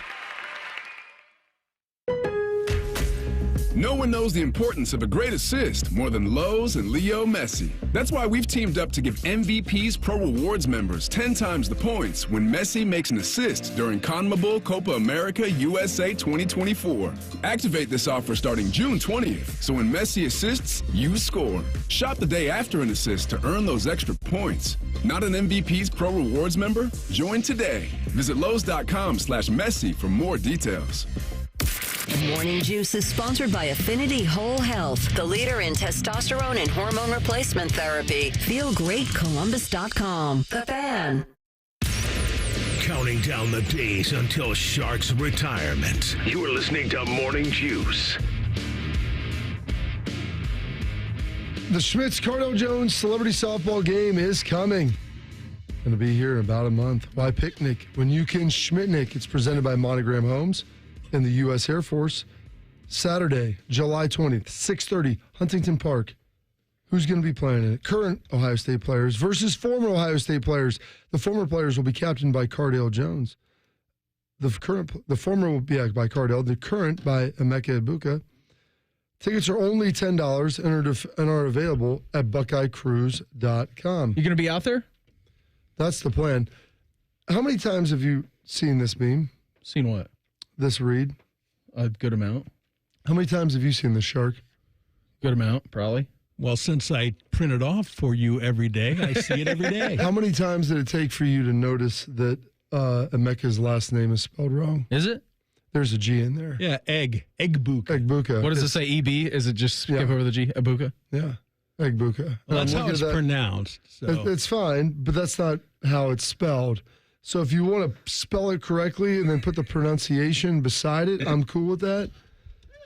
No one knows the importance of a great assist more than Lowe's and Leo Messi. That's why we've teamed up to give MVP's Pro Rewards members 10 times the points when Messi makes an assist during CONMEBOL Copa America USA 2024. Activate this offer starting June 20th, so when Messi assists, you score. Shop the day after an assist to earn those extra points. Not an MVP's Pro Rewards member? Join today. Visit Lowe's.com/Messi for more details. Morning Juice is sponsored by Affinity Whole Health, the leader in testosterone and hormone replacement therapy. FeelGreatColumbus.com. The Fan. Counting down the days until Shark's retirement. You are listening to Morning Juice. The Schmitz-Cardell Jones Celebrity Softball game is coming. Going to be here in about a month. Why picnic when you can Schmitnick? It's presented by Monogram Homes in the U.S. Air Force. Saturday, July 20th, 6:30, Huntington Park. Who's going to be playing in it? Current Ohio State players versus former Ohio State players. The former players will be captained by Cardale Jones. the former will be by Cardell, the current by Emeka Ibuka. Tickets are only $10 and are available at BuckeyeCruise.com. You going to be out there? That's the plan. How many times have you seen this meme? Seen what? This read? A good amount. How many times have you seen this, Shark? Good amount, probably. Well, since I print it off for you every day, I see it every day. How many times did it take for you to notice that Emeka's last name is spelled wrong? Is it? There's a G in there. Yeah, Egbuka. Egbuka. What does it say, EB? Is it just skip over the G? Ibuka? Yeah, Egbuka. Well, that's how it's pronounced. So. It's fine, but that's not how it's spelled. So if you want to spell it correctly and then put the pronunciation beside it, I'm cool with that.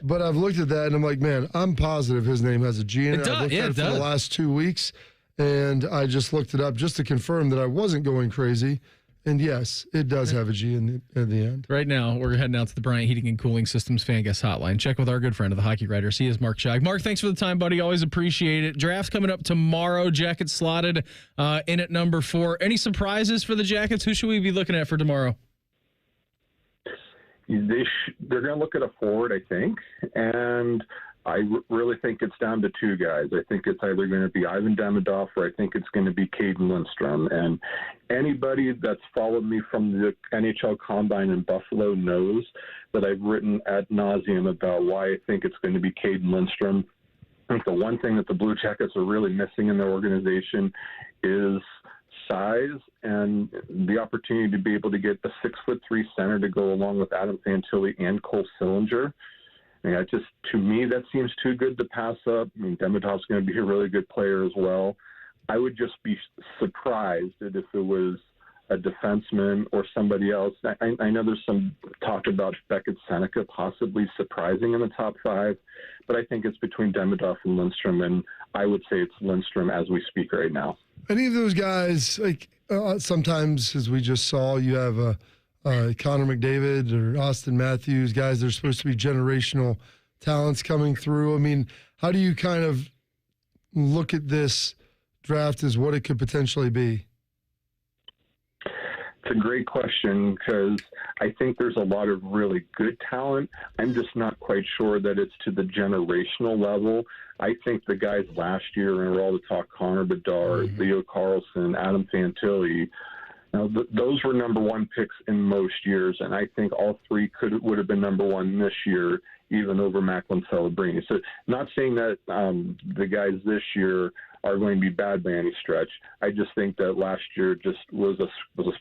But I've looked at that and I'm like, man, I'm positive his name has a G in it. I've looked at it for the last 2 weeks, and I just looked it up just to confirm that I wasn't going crazy. And yes, it does have a G in the end. Right now, we're heading out to the Bryant Heating and Cooling Systems fan guest hotline. Check with our good friend of the Hockey Writers. He is Mark Scheig. Mark, thanks for the time, buddy. Always appreciate it. Draft's coming up tomorrow. Jackets slotted in at number 4. Any surprises for the Jackets? Who should we be looking at for tomorrow? They're going to look at a forward, I think, and I really think it's down to 2 guys. I think it's either going to be Ivan Demidov or I think it's going to be Caden Lindstrom. And anybody that's followed me from the NHL Combine in Buffalo knows that I've written ad nauseum about why I think it's going to be Caden Lindstrom. I think the one thing that the Blue Jackets are really missing in their organization is size and the opportunity to be able to get a 6'3" center to go along with Adam Fantilli and Cole Sillinger. I mean, to me, that seems too good to pass up. I mean, Demidov's going to be a really good player as well. I would just be surprised if it was a defenseman or somebody else. I know there's some talk about Beckett Seneca possibly surprising in the top 5, but I think it's between Demidov and Lindstrom, and I would say it's Lindstrom as we speak right now. Any of those guys, like sometimes, as we just saw, you have Connor McDavid or Austin Matthews, guys that are supposed to be generational talents coming through. I mean, how do you kind of look at this draft as what it could potentially be? It's a great question because I think there's a lot of really good talent. I'm just not quite sure that it's to the generational level. I think the guys last year, and we're all to talk Connor Bedard, Leo Carlson, Adam Fantilli, those were number 1 picks in most years, and I think all 3 would have been number 1 this year, even over Macklin Celebrini. So not saying that the guys this year are going to be bad by any stretch. I just think that last year just was a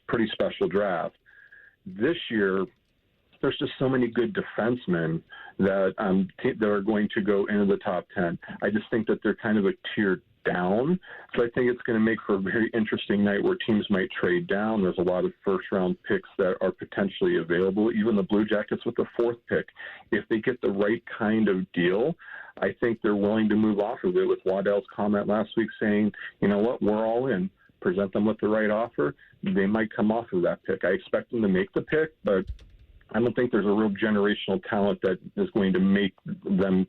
pretty special draft. This year, there's just so many good defensemen that are going to go into the top 10. I just think that they're kind of a tier down. So I think it's going to make for a very interesting night where teams might trade down. There's a lot of first-round picks that are potentially available. Even the Blue Jackets with the 4th pick, if they get the right kind of deal, I think they're willing to move off of it, with Waddell's comment last week saying, you know what, we're all in. Present them with the right offer. They might come off of that pick. I expect them to make the pick, but I don't think there's a real generational talent that is going to make them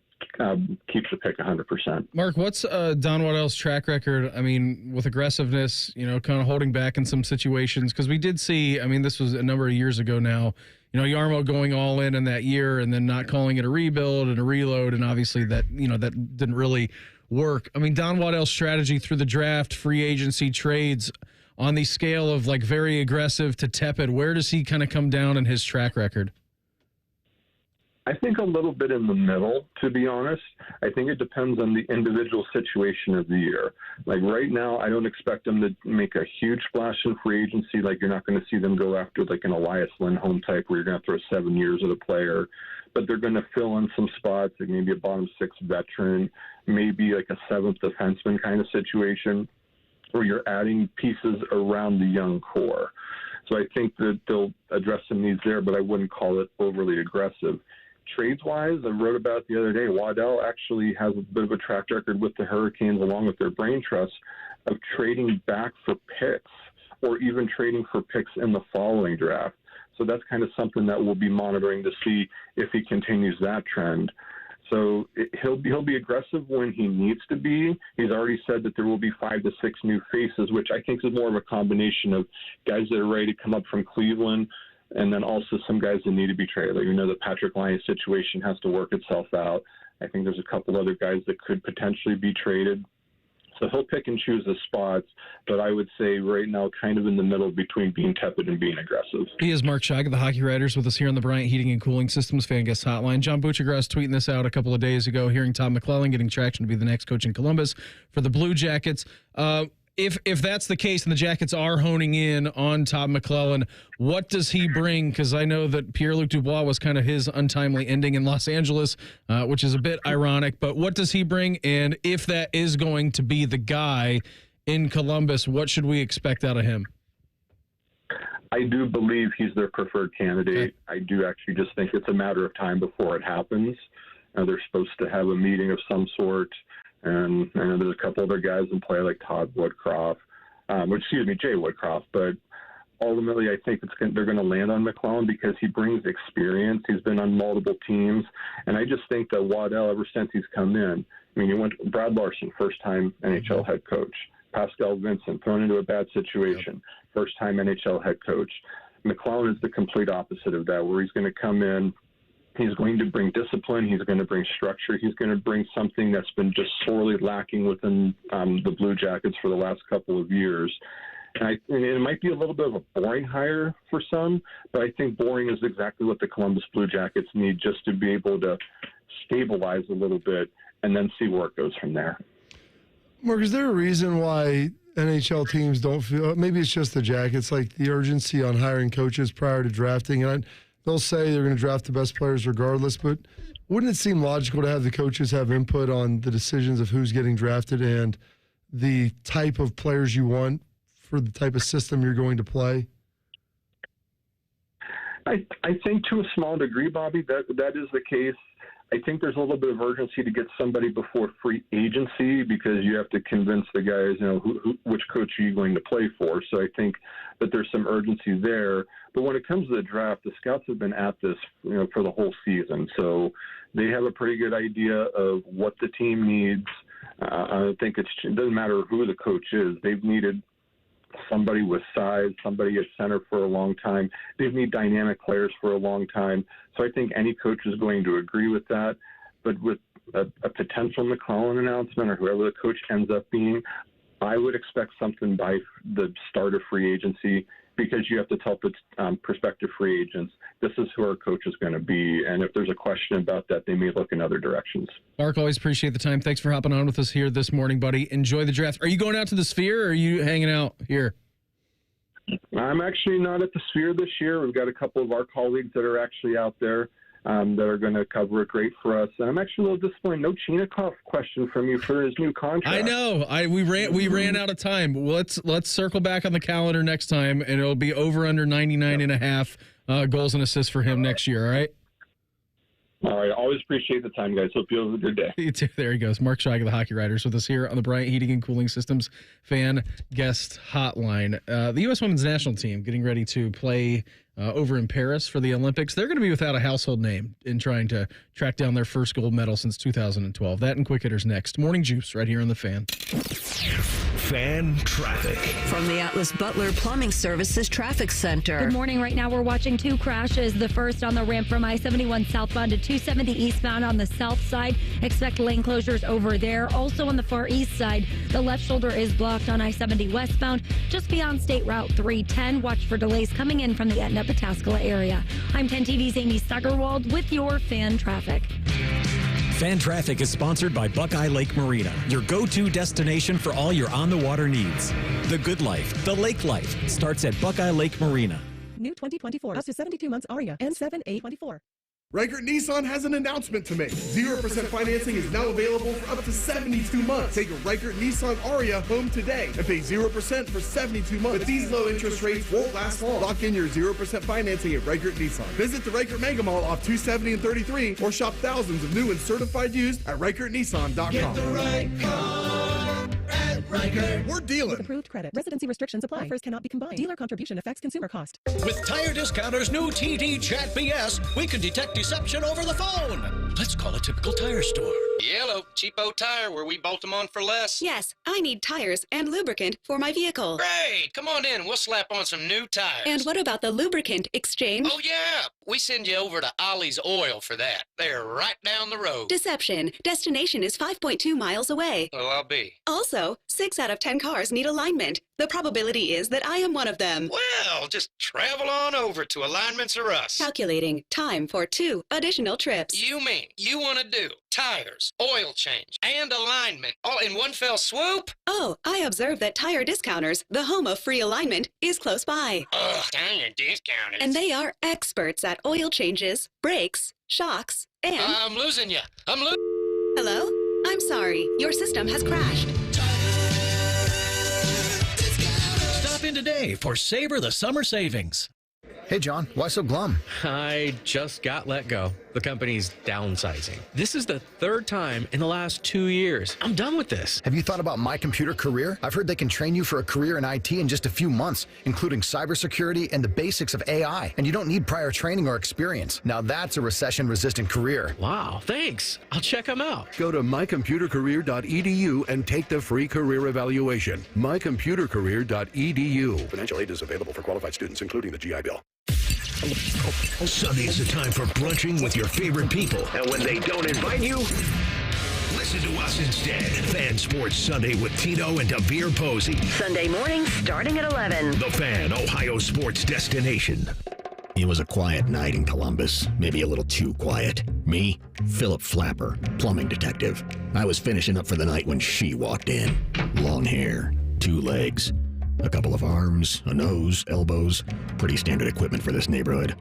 keep the pick 100%. Mark, what's Don Waddell's track record? I mean, with aggressiveness, kind of holding back in some situations, because we did see, this was a number of years ago now, Yarmo going all in that year and then not calling it a rebuild and a reload, and obviously that, that didn't really work. Don Waddell's strategy through the draft, free agency, trades, on the scale of like very aggressive to tepid, where does he kind of come down in his track record? I think a little bit in the middle, to be honest. I think it depends on the individual situation of the year. Like right now, I don't expect them to make a huge splash in free agency. Like you're not going to see them go after like an Elias Lindholm type where you're going to throw 7 years at a player. But they're going to fill in some spots, like maybe a bottom 6 veteran, maybe like a 7th defenseman kind of situation where you're adding pieces around the young core. So I think that they'll address some needs there, but I wouldn't call it overly aggressive. Trades-wise, I wrote about the other day, Waddell actually has a bit of a track record with the Hurricanes along with their brain trust of trading back for picks or even trading for picks in the following draft. So that's kind of something that we'll be monitoring to see if he continues that trend. So he'll be aggressive when he needs to be. He's already said that there will be 5 to 6 new faces, which I think is more of a combination of guys that are ready to come up from Cleveland, and then also some guys that need to be traded. Like, the Patrick Lyons situation has to work itself out. I think there's a couple other guys that could potentially be traded. So he'll pick and choose the spots, but I would say right now kind of in the middle between being tepid and being aggressive. He is Mark Scheig of the Hockey Writers with us here on the Bryant Heating and Cooling Systems Fan Guest Hotline. John Buccigross tweeting this out a couple of days ago, hearing Todd McClellan getting traction to be the next coach in Columbus for the Blue Jackets. If that's the case and the Jackets are honing in on Todd McClellan, what does he bring? Because I know that Pierre-Luc Dubois was kind of his untimely ending in Los Angeles, which is a bit ironic. But what does he bring? And if that is going to be the guy in Columbus, what should we expect out of him? I do believe he's their preferred candidate. I do actually just think it's a matter of time before it happens. They're supposed to have a meeting of some sort. And there's a couple other guys in play like Jay Woodcroft. But ultimately, I think they're going to land on McClellan because he brings experience. He's been on multiple teams. And I just think that Waddell, ever since he's come in, you went Brad Larson, first-time NHL head coach. Pascal Vincent, thrown into a bad situation, first-time NHL head coach. McClellan is the complete opposite of that, where he's going to come in. He's going to bring discipline. He's going to bring structure. He's going to bring something that's been just sorely lacking within the Blue Jackets for the last couple of years. And it might be a little bit of a boring hire for some, but I think boring is exactly what the Columbus Blue Jackets need, just to be able to stabilize a little bit and then see where it goes from there. Mark, is there a reason why NHL teams don't feel, maybe it's just the Jackets, like the urgency on hiring coaches prior to drafting? And they'll say they're going to draft the best players regardless, but wouldn't it seem logical to have the coaches have input on the decisions of who's getting drafted and the type of players you want for the type of system you're going to play? I think to a small degree, Bobby, that is the case. I think there's a little bit of urgency to get somebody before free agency because you have to convince the guys, which coach are you going to play for. So I think that there's some urgency there. But when it comes to the draft, the scouts have been at this, for the whole season. So they have a pretty good idea of what the team needs. I think it doesn't matter who the coach is. They've needed somebody with size, somebody at center for a long time. They've needed dynamic players for a long time. So I think any coach is going to agree with that. But with a potential McClellan announcement or whoever the coach ends up being, I would expect something by the start of free agency because you have to tell prospective free agents, this is who our coach is going to be. And if there's a question about that, they may look in other directions. Mark, always appreciate the time. Thanks for hopping on with us here this morning, buddy. Enjoy the draft. Are you going out to the Sphere or are you hanging out here? I'm actually not at the Sphere this year. We've got a couple of our colleagues that are actually out there that are going to cover it great for us. And I'm actually a little disappointed. No Chinakhov question from you for his new contract. I know. We ran out of time. Let's circle back on the calendar next time, and it'll be over under 99.5 goals and assists for him next year. All right. All right. Always appreciate the time, guys. Hope you have a good day. You too. There he goes. Mark Scheig of the Hockey Writers with us here on the Bryant Heating and Cooling Systems Fan Guest Hotline. The U.S. Women's National Team getting ready to play over in Paris for the Olympics. They're going to be without a household name in trying to track down their first gold medal since 2012. That and Quick Hitters next. Morning Juice right here on The Fan. Fan traffic. From the Atlas Butler Plumbing Services Traffic Center. Good morning. Right now we're watching two crashes. The first on the ramp from I-71 southbound to 270 eastbound on the south side. Expect lane closures over there. Also on the far east side, the left shoulder is blocked on I-70 westbound just beyond State Route 310. Watch for delays coming in from the Etna-Pataskala area. I'm 10 TV's Amy Steigerwald with your fan traffic. Fan Traffic is sponsored by Buckeye Lake Marina, your go-to destination for all your on-the-water needs. The good life, the lake life, starts at Buckeye Lake Marina. New 2024, up to 72 months Aria, N7A24. Reichert Nissan has an announcement to make. 0% financing is now available for up to 72 months. Take a Reichert Nissan Aria home today and pay 0% for 72 months. But these low interest rates won't last long. Lock in your 0% financing at Reichert Nissan. Visit the Reichert Mega Mall off 270 and 33 or shop thousands of new and certified used at ReichertNissan.com. Get the right car at Reichert. We're dealing. With approved credit. Residency restrictions apply. Offers cannot be combined. Dealer contribution affects consumer cost. With Tire Discounter's new TD Chat BS, we can detect deception over the phone. Let's call a typical tire store. Yellow, cheapo tire where we bolt them on for less. Yes, I need tires and lubricant for my vehicle. Great! Come on in. We'll slap on some new tires. And what about the lubricant exchange? Oh, yeah. We send you over to Ollie's Oil for that. They're right down the road. Deception. Destination is 5.2 miles away. Well, I'll be. Also, 6 out of 10 cars need alignment. The probability is that I am one of them. Well, just travel on over to Alignments or Us. Calculating. Time for 2 additional trips. You mean you want to do tires, oil change, and alignment all in one fell swoop? Oh, I observe that Tire Discounters, the home of free alignment, is close by. Ugh, Tire Discounters. And they are experts at oil changes, brakes, shocks, and... I'm losing you. Hello? I'm sorry. Your system has crashed. Stop in today for Savor the Summer Savings. Hey, John, why so glum? I just got let go. The company's downsizing. This is the third time in the last 2 years. I'm done with this. Have you thought about My Computer Career? I've heard they can train you for a career in IT in just a few months, including cybersecurity and the basics of AI. And you don't need prior training or experience. Now that's a recession-resistant career. Wow, thanks. I'll check them out. Go to mycomputercareer.edu and take the free career evaluation. mycomputercareer.edu. Financial aid is available for qualified students, including the GI Bill. Sunday is the time for brunching with your favorite people. And when they don't invite you, listen to us instead. Fan Sports Sunday with Tito and Devere Posey. Sunday morning starting at 11. The Fan, Ohio sports destination. It was a quiet night in Columbus, maybe a little too quiet. Me, Philip Flapper, plumbing detective. I was finishing up for the night when she walked in. Long hair, 2 legs, a couple of arms, a nose, elbows. Pretty standard equipment for this neighborhood.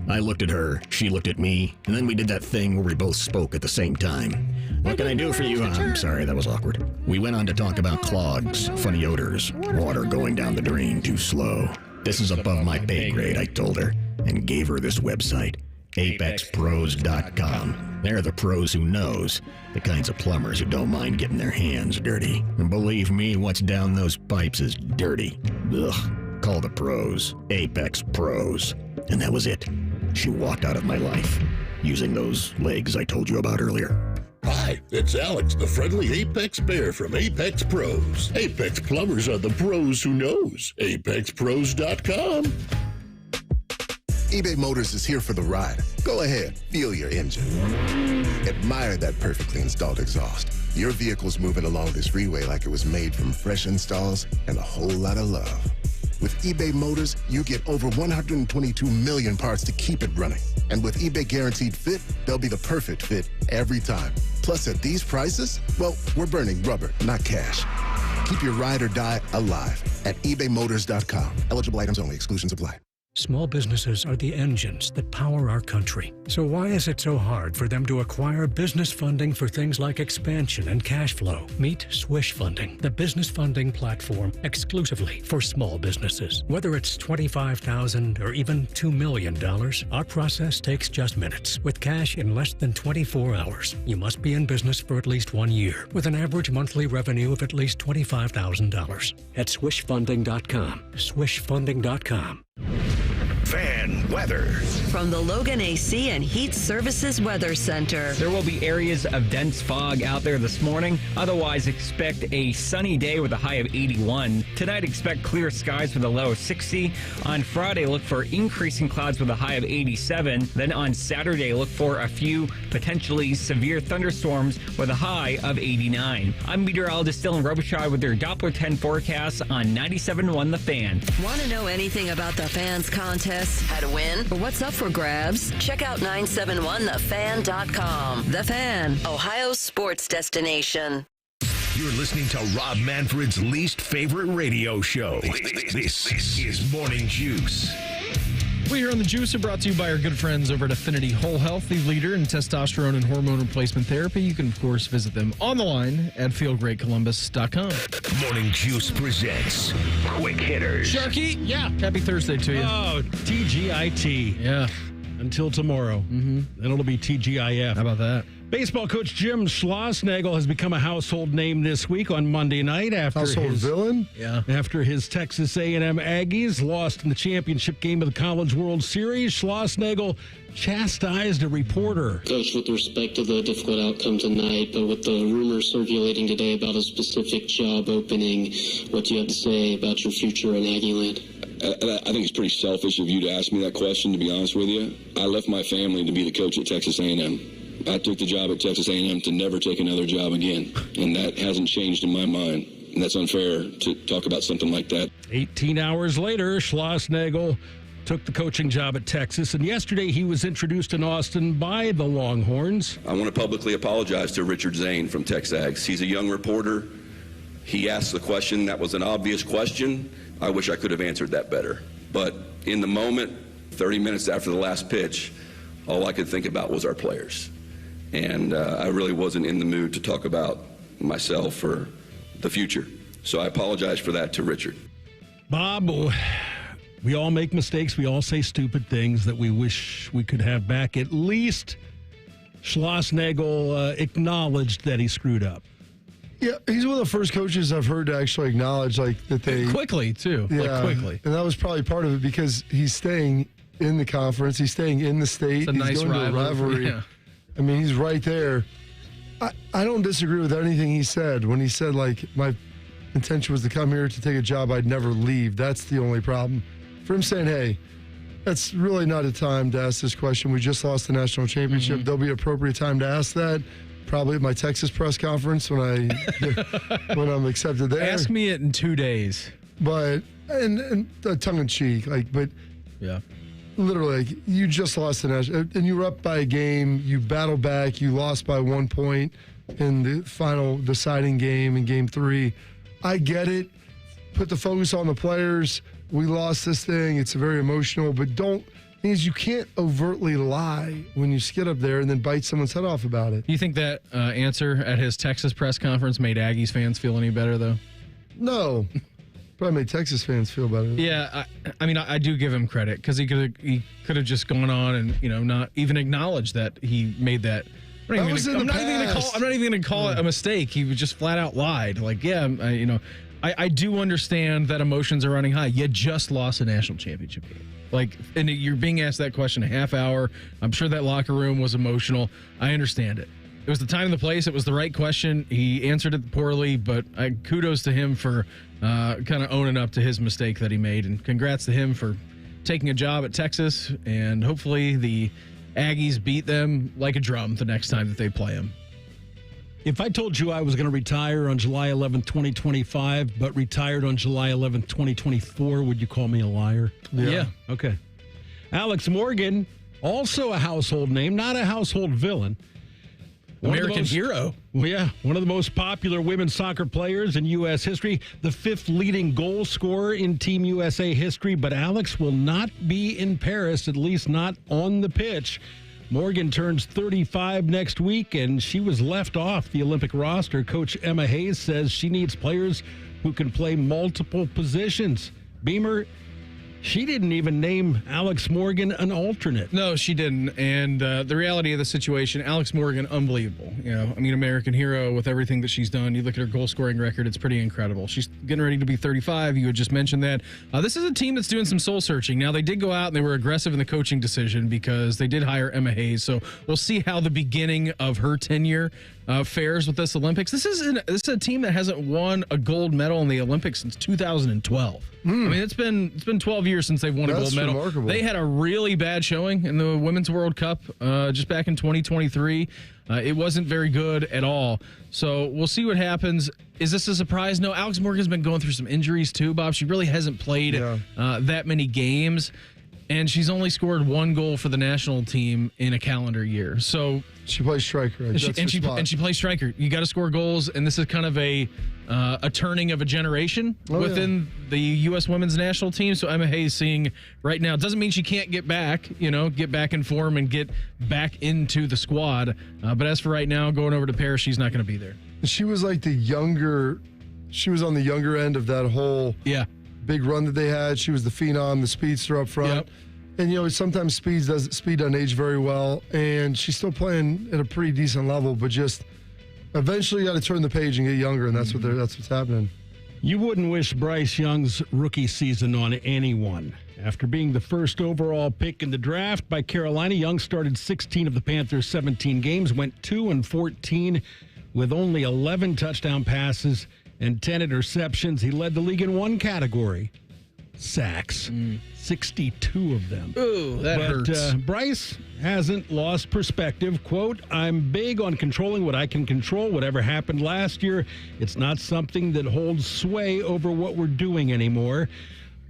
I looked at her, she looked at me, and then we did that thing where we both spoke at the same time. What can I do for you? I'm sorry, that was awkward. We went on to talk about clogs, funny odors, water going down the drain too slow. This is above my pay grade, I told her, and gave her this website, apexpros.com. They're the pros who knows, the kinds of plumbers who don't mind getting their hands dirty. And believe me, what's down those pipes is dirty. Ugh. Call the pros, Apex Pros. And that was it. She walked out of my life, using those legs I told you about earlier. Hi, it's Alex, the friendly Apex Bear from Apex Pros. Apex plumbers are the pros who knows. ApexPros.com. eBay Motors is here for the ride. Go ahead, feel your engine. Admire that perfectly installed exhaust. Your vehicle's moving along this freeway like it was made from fresh installs and a whole lot of love. With eBay Motors, you get over 122 million parts to keep it running. And with eBay Guaranteed Fit, they'll be the perfect fit every time. Plus, at these prices, well, we're burning rubber, not cash. Keep your ride or die alive at ebaymotors.com. Eligible items only. Exclusions apply. Small businesses are the engines that power our country. So why is it so hard for them to acquire business funding for things like expansion and cash flow? Meet Swish Funding, the business funding platform exclusively for small businesses. Whether it's $25,000 or even $2 million, our process takes just minutes with cash in less than 24 hours. You must be in business for at least 1 year with an average monthly revenue of at least $25,000. At swishfunding.com. Swishfunding.com. Fan weather. From the Logan AC and Heat Services Weather Center. There will be areas of dense fog out there this morning. Otherwise, expect a sunny day with a high of 81. Tonight, expect clear skies with a low of 60. On Friday, look for increasing clouds with a high of 87. Then on Saturday, look for a few potentially severe thunderstorms with a high of 89. I'm meteorologist Dylan Robichaud with your Doppler 10 forecast on 97.1 The Fan. Want to know anything about the Fans contest? How to win? Or what's up for grabs? Check out 971thefan.com. The Fan, Ohio sports destination. You're listening to Rob Manfred's least favorite radio show. This is Morning Juice. We here on The Juice are brought to you by our good friends over at Affinity Whole Health, the leader in testosterone and hormone replacement therapy. You can, of course, visit them on the line at feelgreatcolumbus.com. Morning Juice presents Quick Hitters. Sharky, yeah. Happy Thursday to you. Oh, TGIT. Yeah. Until tomorrow. Mm-hmm. Then it'll be TGIF. How about that? Baseball coach Jim Schlossnagle has become a household name this week on Monday night after villain? Yeah. After his Texas A&M Aggies lost in the championship game of the College World Series, Schlossnagle chastised a reporter. Coach, with respect to the difficult outcome tonight, but with the rumors circulating today about a specific job opening, what do you have to say about your future in Aggieland? I think it's pretty selfish of you to ask me that question, to be honest with you. I left my family to be the coach at Texas A&M. I took the job at Texas A&M to never take another job again, and that hasn't changed in my mind. And that's unfair to talk about something like that. 18 hours later, Schlossnagle took the coaching job at Texas, and yesterday he was introduced in Austin by the Longhorns. I want to publicly apologize to Richard Zane from TexAgs. He's a young reporter. He asked the question. That was an obvious question. I wish I could have answered that better. But in the moment, 30 minutes after the last pitch, all I could think about was our players. And I really wasn't in the mood to talk about myself or the future. So I apologize for that to Richard. Bob, we all make mistakes. We all say stupid things that we wish we could have back. At least Schlossnagle acknowledged that he screwed up. Yeah, he's one of the first coaches I've heard to actually acknowledge that they... Quickly, too. Yeah, quickly. And that was probably part of it because he's staying in the conference. He's staying in the state. It's a nice rivalry. Yeah. I mean, he's right there. I don't disagree with anything he said. When he said, my intention was to come here to take a job I'd never leave. That's the only problem. For him saying, hey, that's really not a time to ask this question. We just lost the national championship. Mm-hmm. There'll be an appropriate time to ask that. Probably at my Texas press conference when I'm accepted there. Ask me it in 2 days. But, and tongue in cheek, but yeah. Literally, you just lost the national, and you were up by a game. You battled back. You lost by 1 point in the final deciding game in Game 3. I get it. Put the focus on the players. We lost this thing. It's very emotional, but you can't overtly lie when you skid up there and then bite someone's head off about it. You think that answer at his Texas press conference made Aggies fans feel any better, though? No. Probably made Texas fans feel better. Yeah, I mean, I do give him credit because he could have just gone on and not even acknowledged that he made that. I'm not even going to call it a mistake. He just flat out lied. I do understand that emotions are running high. You just lost a national championship game. And you're being asked that question a half hour. I'm sure that locker room was emotional. I understand it. It was the time and the place. It was the right question. He answered it poorly, but kudos to him for kind of owning up to his mistake that he made. And congrats to him for taking a job at Texas. And hopefully the Aggies beat them like a drum the next time that they play them. If I told you I was going to retire on July 11th, 2025, but retired on July 11th, 2024, would you call me a liar? Yeah. Okay. Alex Morgan, also a household name, not a household villain. American hero. Well, yeah, one of the most popular women's soccer players in U.S. history, the 5th leading goal scorer in Team USA history, but Alex will not be in Paris, at least not on the pitch. Morgan turns 35 next week, and she was left off the Olympic roster. Coach Emma Hayes says she needs players who can play multiple positions. Beamer, she didn't even name Alex Morgan an alternate. No, she didn't. And the reality of the situation, Alex Morgan, unbelievable. American hero with everything that she's done. You look at her goal scoring record, it's pretty incredible. She's getting ready to be 35. You had just mentioned that. This is a team that's doing some soul searching. Now, they did go out and they were aggressive in the coaching decision because they did hire Emma Hayes. So we'll see how the beginning of her tenure fares with this Olympics. This is a team that hasn't won a gold medal in the Olympics since 2012. I mean, it's been 12 years since they've won a gold medal. Remarkable. They had a really bad showing in the Women's World Cup just back in 2023. It wasn't very good at all. So we'll see what happens. Is this a surprise? No, Alex Morgan's been going through some injuries too, Bob. She really hasn't played that many games. And she's only scored 1 goal for the national team in a calendar year. So she plays striker. Right? She plays striker. You got to score goals, and this is kind of a turning of a generation within the U.S. women's national team. So Emma Hayes seeing right now doesn't mean she can't get back in form and get back into the squad. But as for right now, going over to Paris, she's not going to be there. She was like she was on the younger end of that whole big run that they had. She was the phenom, the speedster up front. Yep. And, sometimes speed doesn't age very well, and she's still playing at a pretty decent level, but just eventually you got to turn the page and get younger, and that's what's happening. You wouldn't wish Bryce Young's rookie season on anyone. After being the first overall pick in the draft by Carolina, Young started 16 of the Panthers' 17 games, went 2-14 with only 11 touchdown passes and 10 interceptions. He led the league in one category, sacks, 62 of them. Ooh, that hurts. Bryce hasn't lost perspective. Quote, I'm big on controlling what I can control. Whatever happened last year, it's not something that holds sway over what we're doing anymore.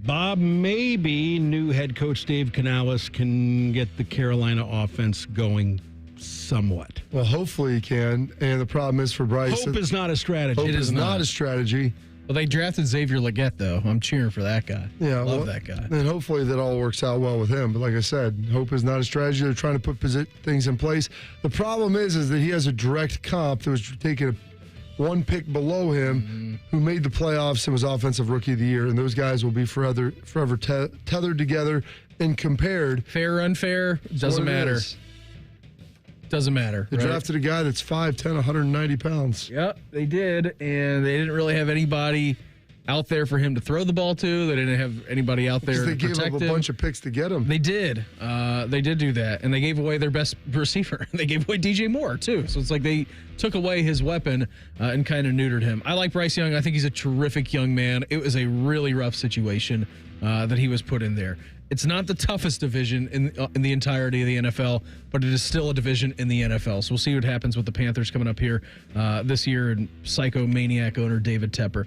Bob, maybe new head coach Dave Canales can get the Carolina offense going somewhat. Well, hopefully he can. And the problem is for Bryce. Hope is not a strategy. Hope is not a strategy. Well, they drafted Xavier Legette, though. I'm cheering for that guy. Yeah, Love that guy. And hopefully that all works out well with him. But like I said, hope is not a strategy. They're trying to put things in place. The problem is that he has a direct comp that was taking one pick below him who made the playoffs and was Offensive Rookie of the Year. And those guys will be forever tethered together and compared. Fair or unfair, doesn't matter. Doesn't matter. They drafted a guy that's 5'10", 190 pounds. Yep, they did. And they didn't really have anybody out there for him to throw the ball to. They didn't have anybody out there to protect him. They gave up a bunch of picks to get him. They did. They did do that. And they gave away their best receiver. They gave away DJ Moore, too. So it's like they took away his weapon and kind of neutered him. I like Bryce Young. I think he's a terrific young man. It was a really rough situation that he was put in there. It's not the toughest division in the entirety of the NFL, but it is still a division in the NFL. So we'll see what happens with the Panthers coming up here this year and psychomaniac owner David Tepper.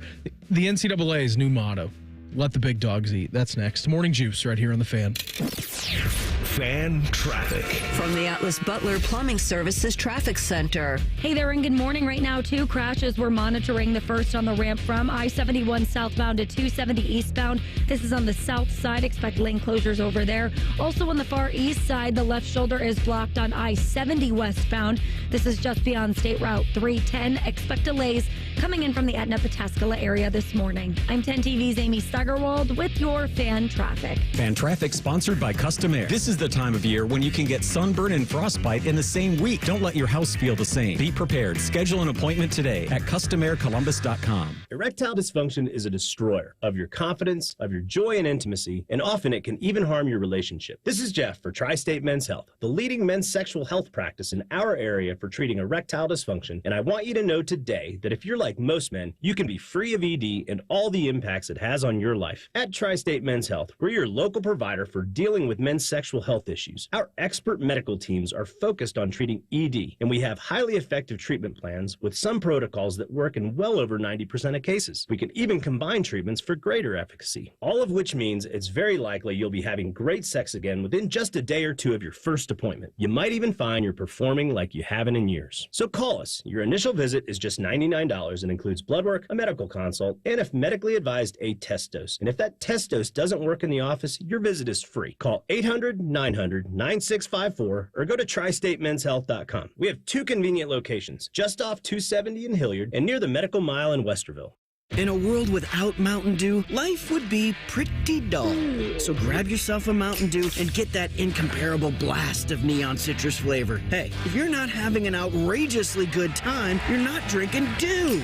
The NCAA's new motto, let the big dogs eat. That's next. Morning Juice right here on The Fan. Fan traffic. From the Atlas Butler Plumbing Services Traffic Center. Hey there, and good morning. Right now, 2 crashes we're monitoring. The first on the ramp from I-71 southbound to 270 eastbound. This is on the south side. Expect lane closures over there. Also on the far east side, the left shoulder is blocked on I-70 westbound. This is just beyond State Route 310. Expect delays coming in from the Etna-Pataskala area this morning. I'm 10 TV's Amy Steigerwald with your Fan Traffic. Fan Traffic sponsored by Custom Air. This is the time of year when you can get sunburn and frostbite in the same week. Don't let your house feel the same. Be prepared. Schedule an appointment today at CustomAirColumbus.com. Erectile dysfunction is a destroyer of your confidence, of your joy and intimacy, and often it can even harm your relationship. This is Jeff for Tri-State Men's Health, the leading men's sexual health practice in our area for treating erectile dysfunction. And I want you to know today that if you're like most men, you can be free of ED and all the impacts it has on your life. At Tri-State Men's Health, we're your local provider for dealing with men's sexual health issues. Our expert medical teams are focused on treating ED, and we have highly effective treatment plans with some protocols that work in well over 90% of cases. We can even combine treatments for greater efficacy, all of which means it's very likely you'll be having great sex again within just a day or two of your first appointment. You might even find you're performing like you haven't in years. So call us. Your initial visit is just $99 and includes blood work, a medical consult, and if medically advised, a test dose. And if that test dose doesn't work in the office, your visit is free. Call 800-900-9654 or go to tristatemenshealth.com. We have 2 convenient locations, just off 270 in Hilliard and near the Medical Mile in Westerville. In a world without Mountain Dew, life would be pretty dull. So grab yourself a Mountain Dew and get that incomparable blast of neon citrus flavor. Hey, if you're not having an outrageously good time, you're not drinking Dew.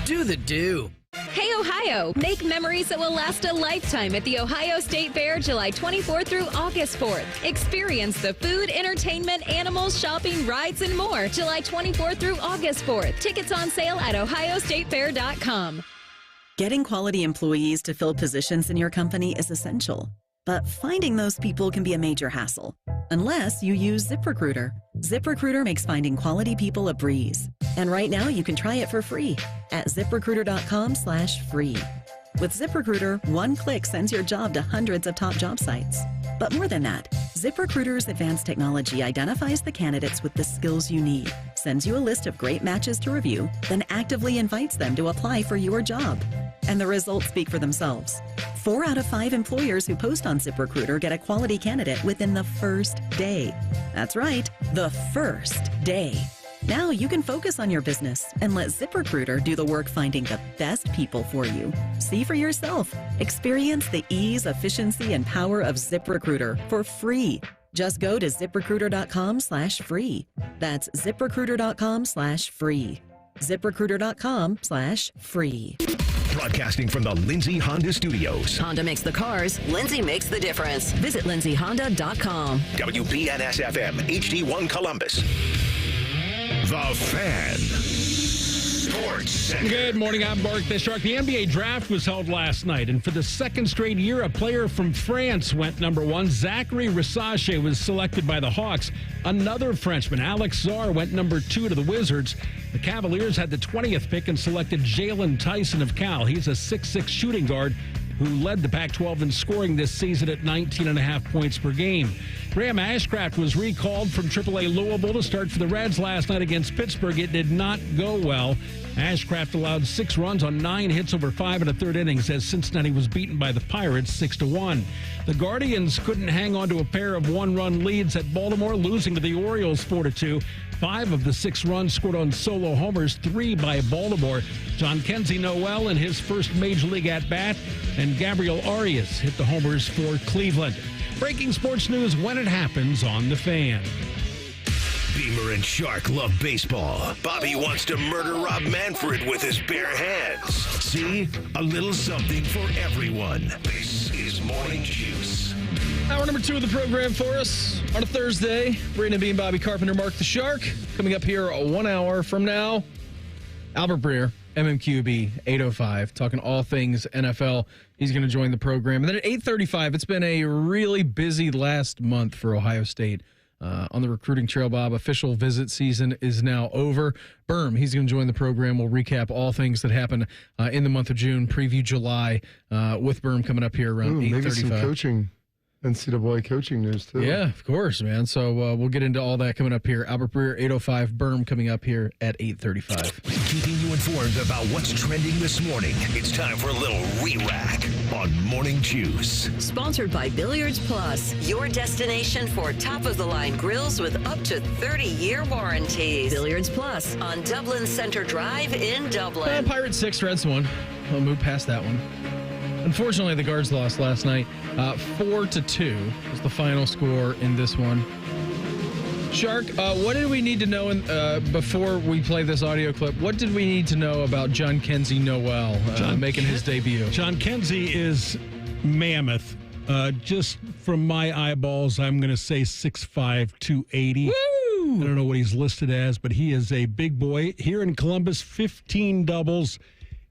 Do the Dew. Hey, Ohio! Make memories that will last a lifetime at the Ohio State Fair, July 24th through August 4th. Experience the food, entertainment, animals, shopping, rides, and more. July 24th through August 4th. Tickets on sale at ohiostatefair.com. Getting quality employees to fill positions in your company is essential. But finding those people can be a major hassle, unless you use ZipRecruiter. ZipRecruiter makes finding quality people a breeze. And right now you can try it for free at ZipRecruiter.com/free. With ZipRecruiter, one click sends your job to hundreds of top job sites. But more than that, ZipRecruiter's advanced technology identifies the candidates with the skills you need, sends you a list of great matches to review, then actively invites them to apply for your job. And the results speak for themselves. 4 out of 5 employers who post on ZipRecruiter get a quality candidate within the first day. That's right, the first day. Now you can focus on your business and let ZipRecruiter do the work finding the best people for you. See for yourself. Experience the ease, efficiency, and power of ZipRecruiter for free. Just go to ZipRecruiter.com/free. That's ZipRecruiter.com/free. ZipRecruiter.com/free. Broadcasting from the Lindsay Honda Studios. Honda makes the cars. Lindsay makes the difference. Visit lindsayhonda.com. WBNS-FM, HD1 Columbus. The Fan. Sports Center. Good morning, I'm Mark the Shark. The NBA draft was held last night, and for the second straight year, a player from France went number one. Zachary Rissache was selected by the Hawks. Another Frenchman, Alex Zarr, went number two to the Wizards. The Cavaliers had the 20th pick and selected Jalen Tyson of Cal. He's a 6'6" shooting guard who led the Pac-12 in scoring this season at 19.5 points per game. Graham Ashcraft was recalled from AAA Louisville to start for the Reds last night against Pittsburgh. It did not go well. Ashcraft allowed 6 runs on 9 hits over 5 1/3 innings as Cincinnati was beaten by the Pirates 6-1. The Guardians couldn't hang on to a pair of 1-run leads at Baltimore, losing to the Orioles 4-2. 5 of the 6 runs scored on solo homers, 3 by Baltimore. John Kenzie Noel in his first Major League at-bat, and Gabriel Arias hit the homers for Cleveland. Breaking sports news when it happens on The Fan. Beamer and Shark love baseball. Bobby wants to murder Rob Manfred with his bare hands. See? A little something for everyone. This is Morning Juice. Hour number 2 of the program for us on a Thursday. Brandon Beam, Bobby Carpenter, Mark the Shark. Coming up here 1 hour from now, Albert Breer, MMQB, 8:05, talking all things NFL. He's going to join the program. And then at 8:35, it's been a really busy last month for Ohio State. On the recruiting trail, Bob, official visit season is now over. Birm, he's going to join the program. We'll recap all things that happened in the month of June, preview July with Birm coming up here around 8:35. Maybe some coaching. NCAA coaching news, too. Yeah, of course, man. So we'll get into all that coming up here. Albert Breer, 8:05, Birm coming up here at 8:35. Keeping you informed about what's trending this morning. It's time for a little re-rack on Morning Juice. Sponsored by Billiards Plus, your destination for top-of-the-line grills with up to 30-year warranties. Billiards Plus on Dublin Center Drive in Dublin. Pirates 6, Reds 1. I'll move past that one. Unfortunately, the Guards lost last night. 4-2 was the final score in this one. Shark, what did we need to know before we play this audio clip? What did we need to know about John Kenzie Noel making his debut? John Kenzie is mammoth. Just from my eyeballs, I'm going to say 6'5", 280. Woo! I don't know what he's listed as, but he is a big boy. Here in Columbus, 15 doubles.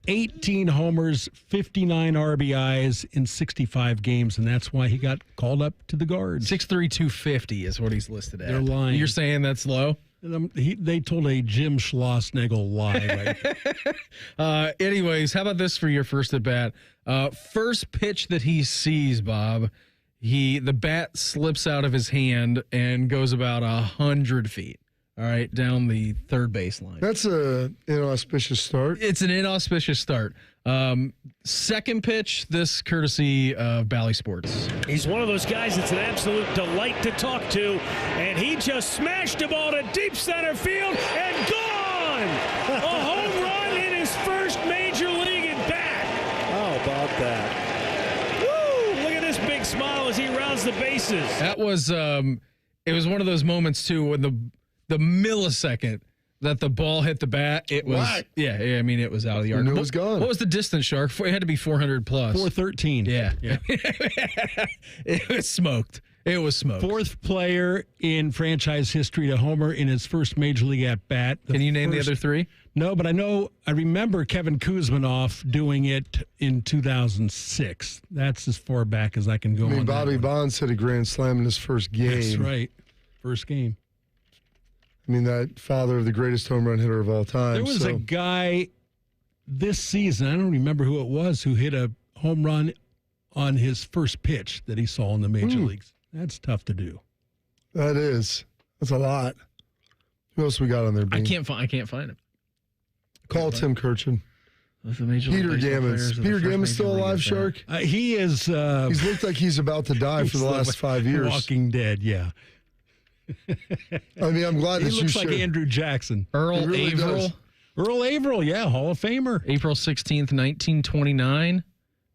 18 homers, 59 RBIs in 65 games, and that's why he got called up to the Guards. 6'3", 250 is what he's listed at. They're lying. You're saying that's low? They told a Jim Schlossnagel lie. Right? Anyways, how about this for your first at bat? First pitch that he sees, Bob, the bat slips out of his hand and goes about 100 feet. All right, down the third baseline. That's an inauspicious start. It's an inauspicious start. Second pitch, this courtesy of Bally Sports. He's one of those guys that's an absolute delight to talk to, and he just smashed the ball to deep center field and gone! A home run in his first major league at bat. How about that? Woo! Look at this big smile as he rounds the bases. That was, it was one of those moments, too, when the millisecond that the ball hit the bat, it was, I mean, it was out of the yard. It was gone. What was the distance, Shark? It had to be 400 plus. 413. Yeah. It was smoked. It was smoked. Fourth player in franchise history to homer in his first major league at bat. Can you name the other three? No, but I remember Kevin Kuzminoff doing it in 2006. That's as far back as I can go. Bobby Bonds hit a grand slam in his first game. That's right. First game. I mean, that father of the greatest home run hitter of all time. There was a guy this season, I don't remember who it was, who hit a home run on his first pitch that he saw in the major leagues. That's tough to do. That is. That's a lot. Who else we got on there, Bing? I can't find him. Call Tim Kirchin. Peter Gammons. Peter Gammons still alive, Shark? He is. He's looked like he's about to die for the last 5 years. Walking Dead, yeah. I mean, I'm glad He that looks you like shared. Andrew Jackson. Earl really Averill. does. Earl Averill, yeah, Hall of Famer. April 16th, 1929.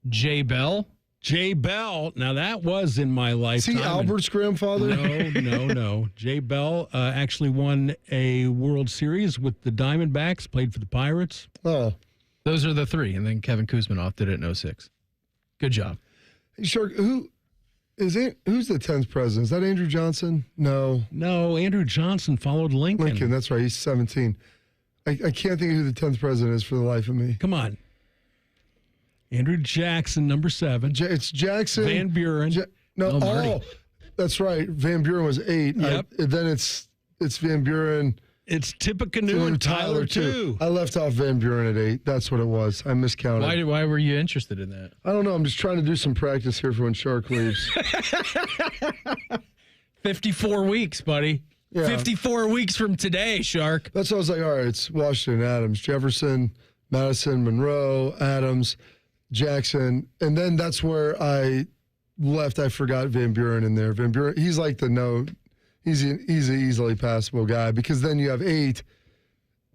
Jay Bell. Jay Bell. Now, that was in my Is lifetime. he Albert's grandfather? No. Jay Bell actually won a World Series with the Diamondbacks, played for the Pirates. Oh. Those are the three. And then Kevin Kuzminoff did it in 06. Good job. Hey, Shark, who's the 10th president? Is that Andrew Johnson? No. No, Andrew Johnson followed Lincoln. Lincoln, that's right. He's 17. I can't think of who the 10th president is for the life of me. Come on. Andrew Jackson, number 7. It's Jackson. Van Buren. That's right. Van Buren was 8. Yep. Then it's Van Buren. It's Tippecanoe and Tyler, too. I left off Van Buren at 8. That's what it was. I miscounted. Why were you interested in that? I don't know. I'm just trying to do some practice here for when Shark leaves. 54 weeks, buddy. Yeah. 54 weeks from today, Shark. That's what I was like, all right, it's Washington, Adams, Jefferson, Madison, Monroe, Adams, Jackson. And then that's where I left. I forgot Van Buren in there. Van Buren, he's like he's an easily passable guy because then you have 8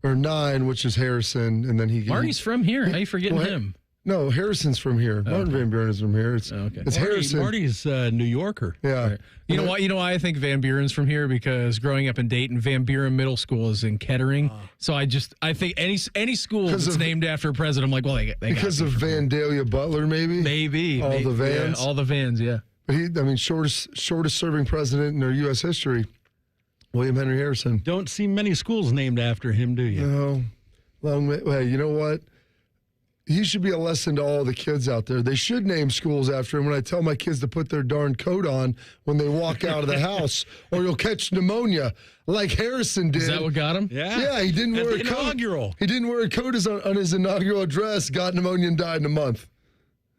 or 9, which is Harrison. And then Marty's from here. How you forgetting him? No, Harrison's from here. Martin Van Buren is from here. It's Harrison. Marty's a New Yorker. Yeah. Right. You know why? You know why I think Van Buren's from here? Because growing up in Dayton, Van Buren Middle School is in Kettering. So I think any school that's named after a president, I'm like, well, they because of Vandalia Butler, maybe. Maybe the Vans. Yeah, all the Vans, yeah. But shortest serving president in our U.S. history, William Henry Harrison. Don't see many schools named after him, do you? No. Well, you know what? He should be a lesson to all the kids out there. They should name schools after him when I tell my kids to put their darn coat on when they walk out of the house, or you'll catch pneumonia like Harrison did. Is that what got him? Yeah, he didn't wear a coat. Inaugural. He didn't wear a coat on his inaugural address, got pneumonia and died in a month.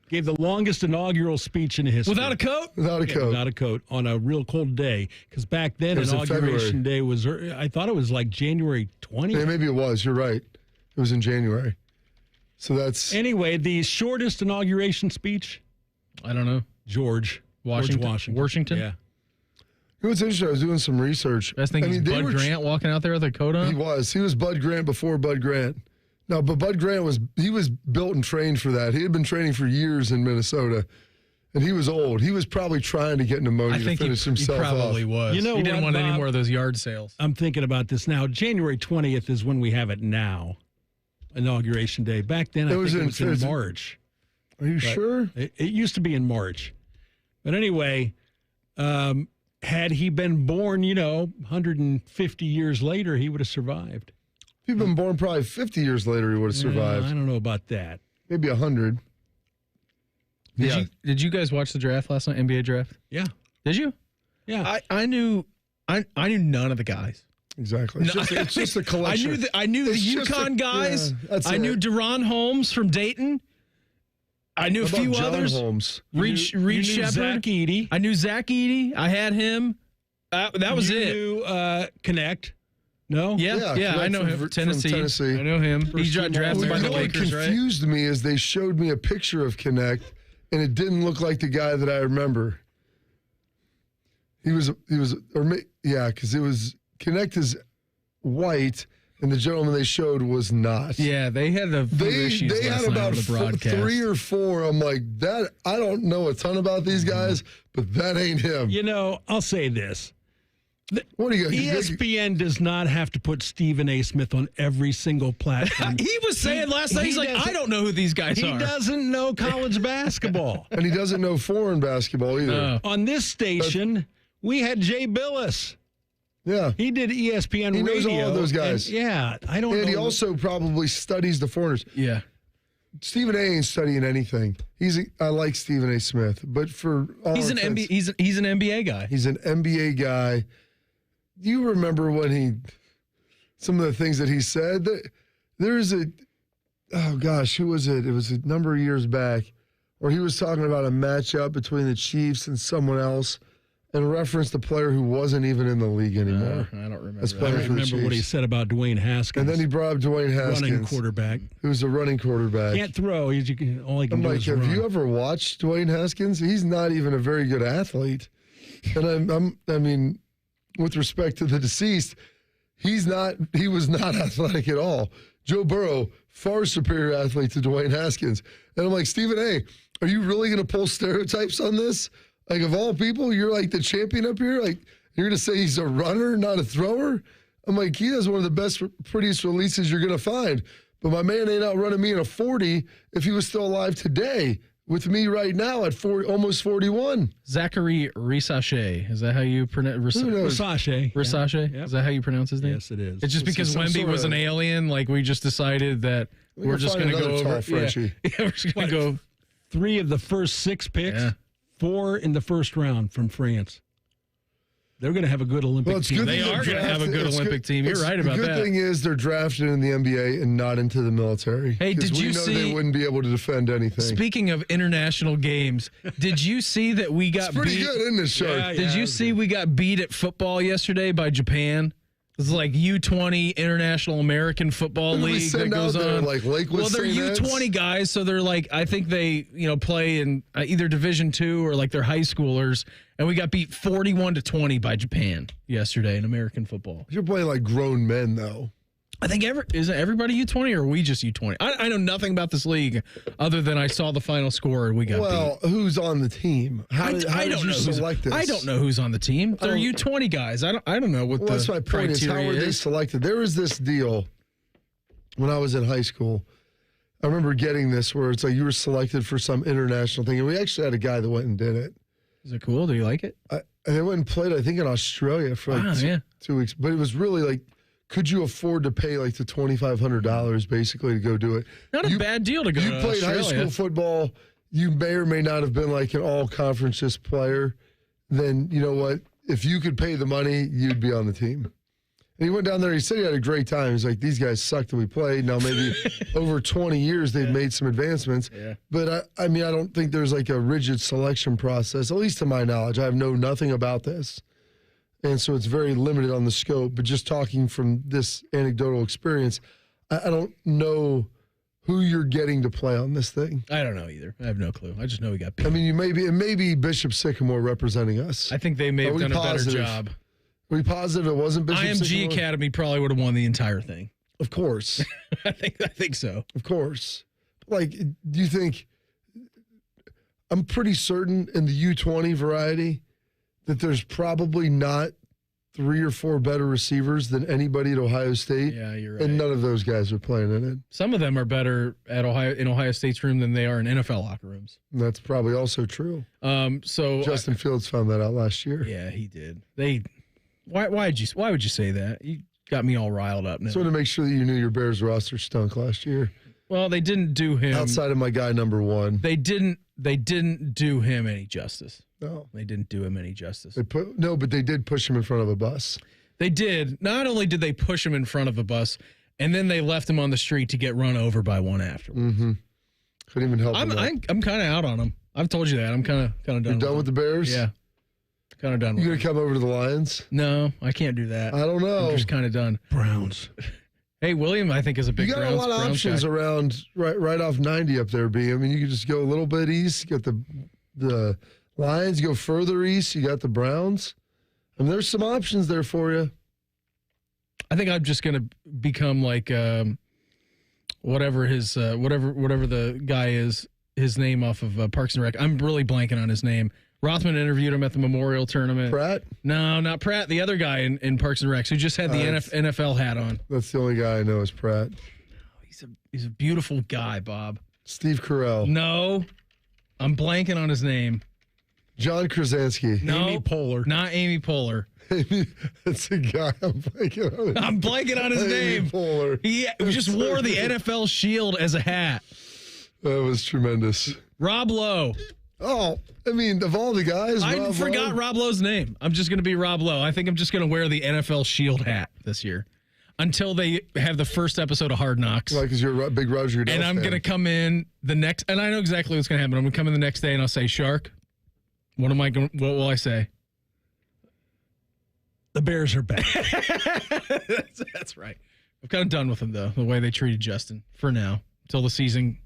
Gave the longest inaugural speech in history. Without a coat? Without a coat. Without a coat on a real cold day. Because back then, Inauguration Day was, I thought it was like January 20th. Yeah, maybe it was. You're right. It was in January. So that's... Anyway, the shortest inauguration speech? I don't know. George Washington. Washington? Yeah. You know what's interesting? I was doing some research. Best thing is Bud Grant walking out there with a coat on? He was Bud Grant before Bud Grant. No, but Bud Grant was built and trained for that. He had been training for years in Minnesota. And he was old. He was probably trying to get pneumonia to finish himself off. He probably was. You know he didn't what, want any Bob? more of those yard sales. I'm thinking about this now. January 20th is when we have it now. Inauguration Day. Back then, I think it was in March. Are you sure? It used to be in March. But anyway, had he been born, 150 years later, he would have survived. If he'd been born probably 50 years later, he would have survived. I don't know about that. Maybe 100. Did you guys watch the draft last night, NBA draft? Yeah. Did you? Yeah. I knew none of the guys. Exactly. It's just a collection. I knew the UConn guys. I knew Deron Holmes from Dayton. I knew a few John others. Holmes. Reed Shepard. Zach Edey. I knew Zach Edey. I had him. That was it. You knew Connect. No? Yeah, I know him. Tennessee. I know him. He got drafted by the Lakers, What confused me is they showed me a picture of Connect, and it didn't look like the guy that I remember. Because it was Connect is white, and the gentleman they showed was not. Yeah, they had a few issues They had last night about on the broadcast. 3 or 4. I'm like, that. I don't know a ton about these guys, but that ain't him. I'll say this. What do you? ESPN does not have to put Stephen A. Smith on every single platform. He was saying last night, he's like, I don't know who these guys are. He doesn't know college basketball. And he doesn't know foreign basketball either. On this station, we had Jay Billis. Yeah. He did ESPN He knows radio. all of those guys. I don't know. And he also probably studies the foreigners. Yeah. Stephen A. ain't studying anything. I like Stephen A. Smith, but for all he's an NBA. He's an NBA guy. He's an NBA guy. Do you remember when some of the things that he said? There's who was it? It was a number of years back where he was talking about a matchup between the Chiefs and someone else and referenced a player who wasn't even in the league anymore. I don't remember. I remember what he said about Dwayne Haskins. And then he brought up Dwayne Haskins. Running quarterback. He was a running quarterback. Can't throw. All he can do is run. Have you ever watched Dwayne Haskins? He's not even a very good athlete. And with respect to the deceased, he was not athletic at all. Joe Burrow, far superior athlete to Dwayne Haskins. And I'm like, Stephen A., are you really going to pull stereotypes on this? Like, of all people, you're like the champion up here? Like, you're going to say he's a runner, not a thrower? I'm like, he has one of the best, prettiest releases you're going to find. But my man ain't outrunning me in a 40 if he was still alive today with me right now at almost 41. Zachary Risache. Is that how you pronounce Risache. Risache? Yep. Is that how you pronounce his name? Yes, it is. It's just because Wemby was an alien, like we just decided that we're just going to go over. Frenchie. Yeah, we're just going to go. 3 of the first 6 picks, 4 in the first round from France. They're going to have a good Olympic team. They are going to have a good Olympic team. You're right about that. The good thing is they're drafted in the NBA and not into the military. Hey, did you see? They wouldn't be able to defend anything. Speaking of international games, did you see that we got beat? It's pretty good, isn't it, Shark? Did you see we got beat at football yesterday by Japan? It's like U20 International American Football League that goes on. Like Lakewood, well, they're U20 guys, so they're like, I think they play in either Division II or like they're high schoolers, and we got beat 41-20 by Japan yesterday in American football. You're playing like grown men, though. I think isn't everybody U20 or are we just U20? I know nothing about this league other than I saw the final score and we got beat. Well, who's on the team? How did you select this? I don't know who's on the team. They're U20 guys. I don't know what that's my point is. How were they selected? There was this deal when I was in high school. I remember getting this where it's like you were selected for some international thing, and we actually had a guy that went and did it. Is it cool? Do you like it? And they went and played, I think, in Australia for like 2 weeks. But it was really like, could you afford to pay like the $2,500 basically to go do it? Not a bad deal to go to Australia. You played high school football. You may or may not have been like an all-conferences player. Then, you know what? If you could pay the money, you'd be on the team. And he went down there. He said he had a great time. He's like, these guys sucked and we played. Now maybe over 20 years they've made some advancements. Yeah. But, I mean, I don't think there's like a rigid selection process, at least to my knowledge. I know nothing about this. And so it's very limited on the scope. But just talking from this anecdotal experience, I don't know who you're getting to play on this thing. I don't know either. I have no clue. I just know we got beat. I mean, it may be Bishop Sycamore representing us. I think they may have done a better job. Are we positive it wasn't Bishop Sycamore? IMG Academy probably would have won the entire thing. Of course. I think so. Of course. Like, do you think – I'm pretty certain in the U20 variety that there's probably not 3 or 4 better receivers than anybody at Ohio State. Yeah, you're right. And none of those guys are playing in it. Some of them are better in Ohio State's room than they are in NFL locker rooms. And that's probably also true. So Justin Fields found that out last year. Yeah, he did. Why would you say that? You got me all riled up now. So to make sure that you knew your Bears roster stunk last year. Well, they didn't do him outside of my guy number 1. They didn't do him any justice. No. They didn't do him any justice. But they did push him in front of a bus. They did. Not only did they push him in front of a bus, and then they left him on the street to get run over by one afterwards. Mm-hmm. Couldn't even help him. I'm kind of out on him. I've told you that. I'm kind of done. You're done with the Bears? Yeah. Kind of done. You gonna come over to the Lions? No, I can't do that. I don't know. I'm just kind of done. Browns. Hey, William, I think is a big. You got a lot of options around right off 90 up there, B. I mean, you could just go a little bit east. You got the Lions. You go further east. You got the Browns. I mean, there's some options there for you. I think I'm just gonna become like whatever the guy is, his name off of Parks and Rec. I'm really blanking on his name. Rothman interviewed him at the Memorial Tournament. Pratt? No, not Pratt. The other guy in Parks and Rec who just had the NFL hat on. That's the only guy I know is Pratt. He's a beautiful guy, Bob. Steve Carell. No, I'm blanking on his name. John Krasinski. No, Amy Poehler. Not Amy Poehler. That's a guy I'm blanking on. I'm blanking on his name. Poehler. He just wore the NFL shield as a hat. That was tremendous. Rob Lowe. Oh, I mean, of all the guys, I forgot Rob Lowe's name. I'm just going to be Rob Lowe. I think I'm just going to wear the NFL shield hat this year until they have the first episode of Hard Knocks. Right, because you're a big Roger Goodell And I'm going to come in the next, and I know exactly what's going to happen. I'm going to come in the next day and I'll say, Shark, what will I say? The Bears are back. That's right. I'm kind of done with them, though, the way they treated Justin for now, until the season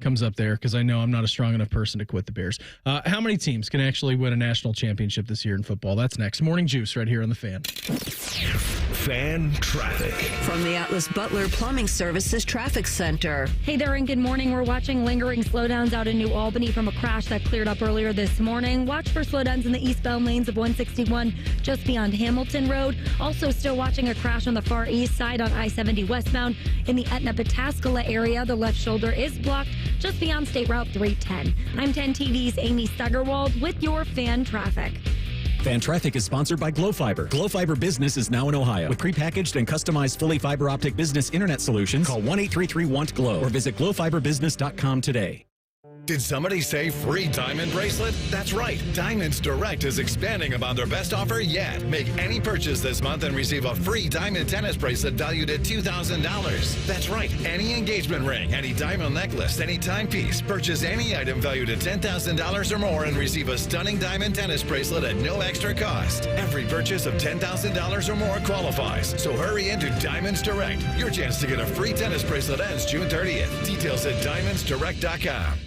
comes up there because I know I'm not a strong enough person to quit the Bears. How many teams can actually win a national championship this year in football? That's next. Morning Juice right here on The Fan. Fan traffic. From the Atlas Butler Plumbing Services Traffic Center. Hey there, and good morning. We're watching lingering slowdowns out in New Albany from a crash that cleared up earlier this morning. Watch for slowdowns in the eastbound lanes of 161 just beyond Hamilton Road. Also still watching a crash on the far east side on I-70 westbound in the Etna-Pataskala area. The left shoulder is blocked just beyond State Route 310. I'm 10 TV's Amy Steigerwald with your fan traffic. Fan Traffic is sponsored by Glow Fiber. Glow Fiber Business is now in Ohio. With prepackaged and customized fully fiber optic business internet solutions, call 1-833-WANT-GLOW or visit glowfiberbusiness.com today. Did somebody say free diamond bracelet? That's right. Diamonds Direct is expanding upon their best offer yet. Make any purchase this month and receive a free diamond tennis bracelet valued at $2,000. That's right. Any engagement ring, any diamond necklace, any timepiece. Purchase any item valued at $10,000 or more and receive a stunning diamond tennis bracelet at no extra cost. Every purchase of $10,000 or more qualifies. So hurry into Diamonds Direct. Your chance to get a free tennis bracelet ends June 30th. Details at diamondsdirect.com.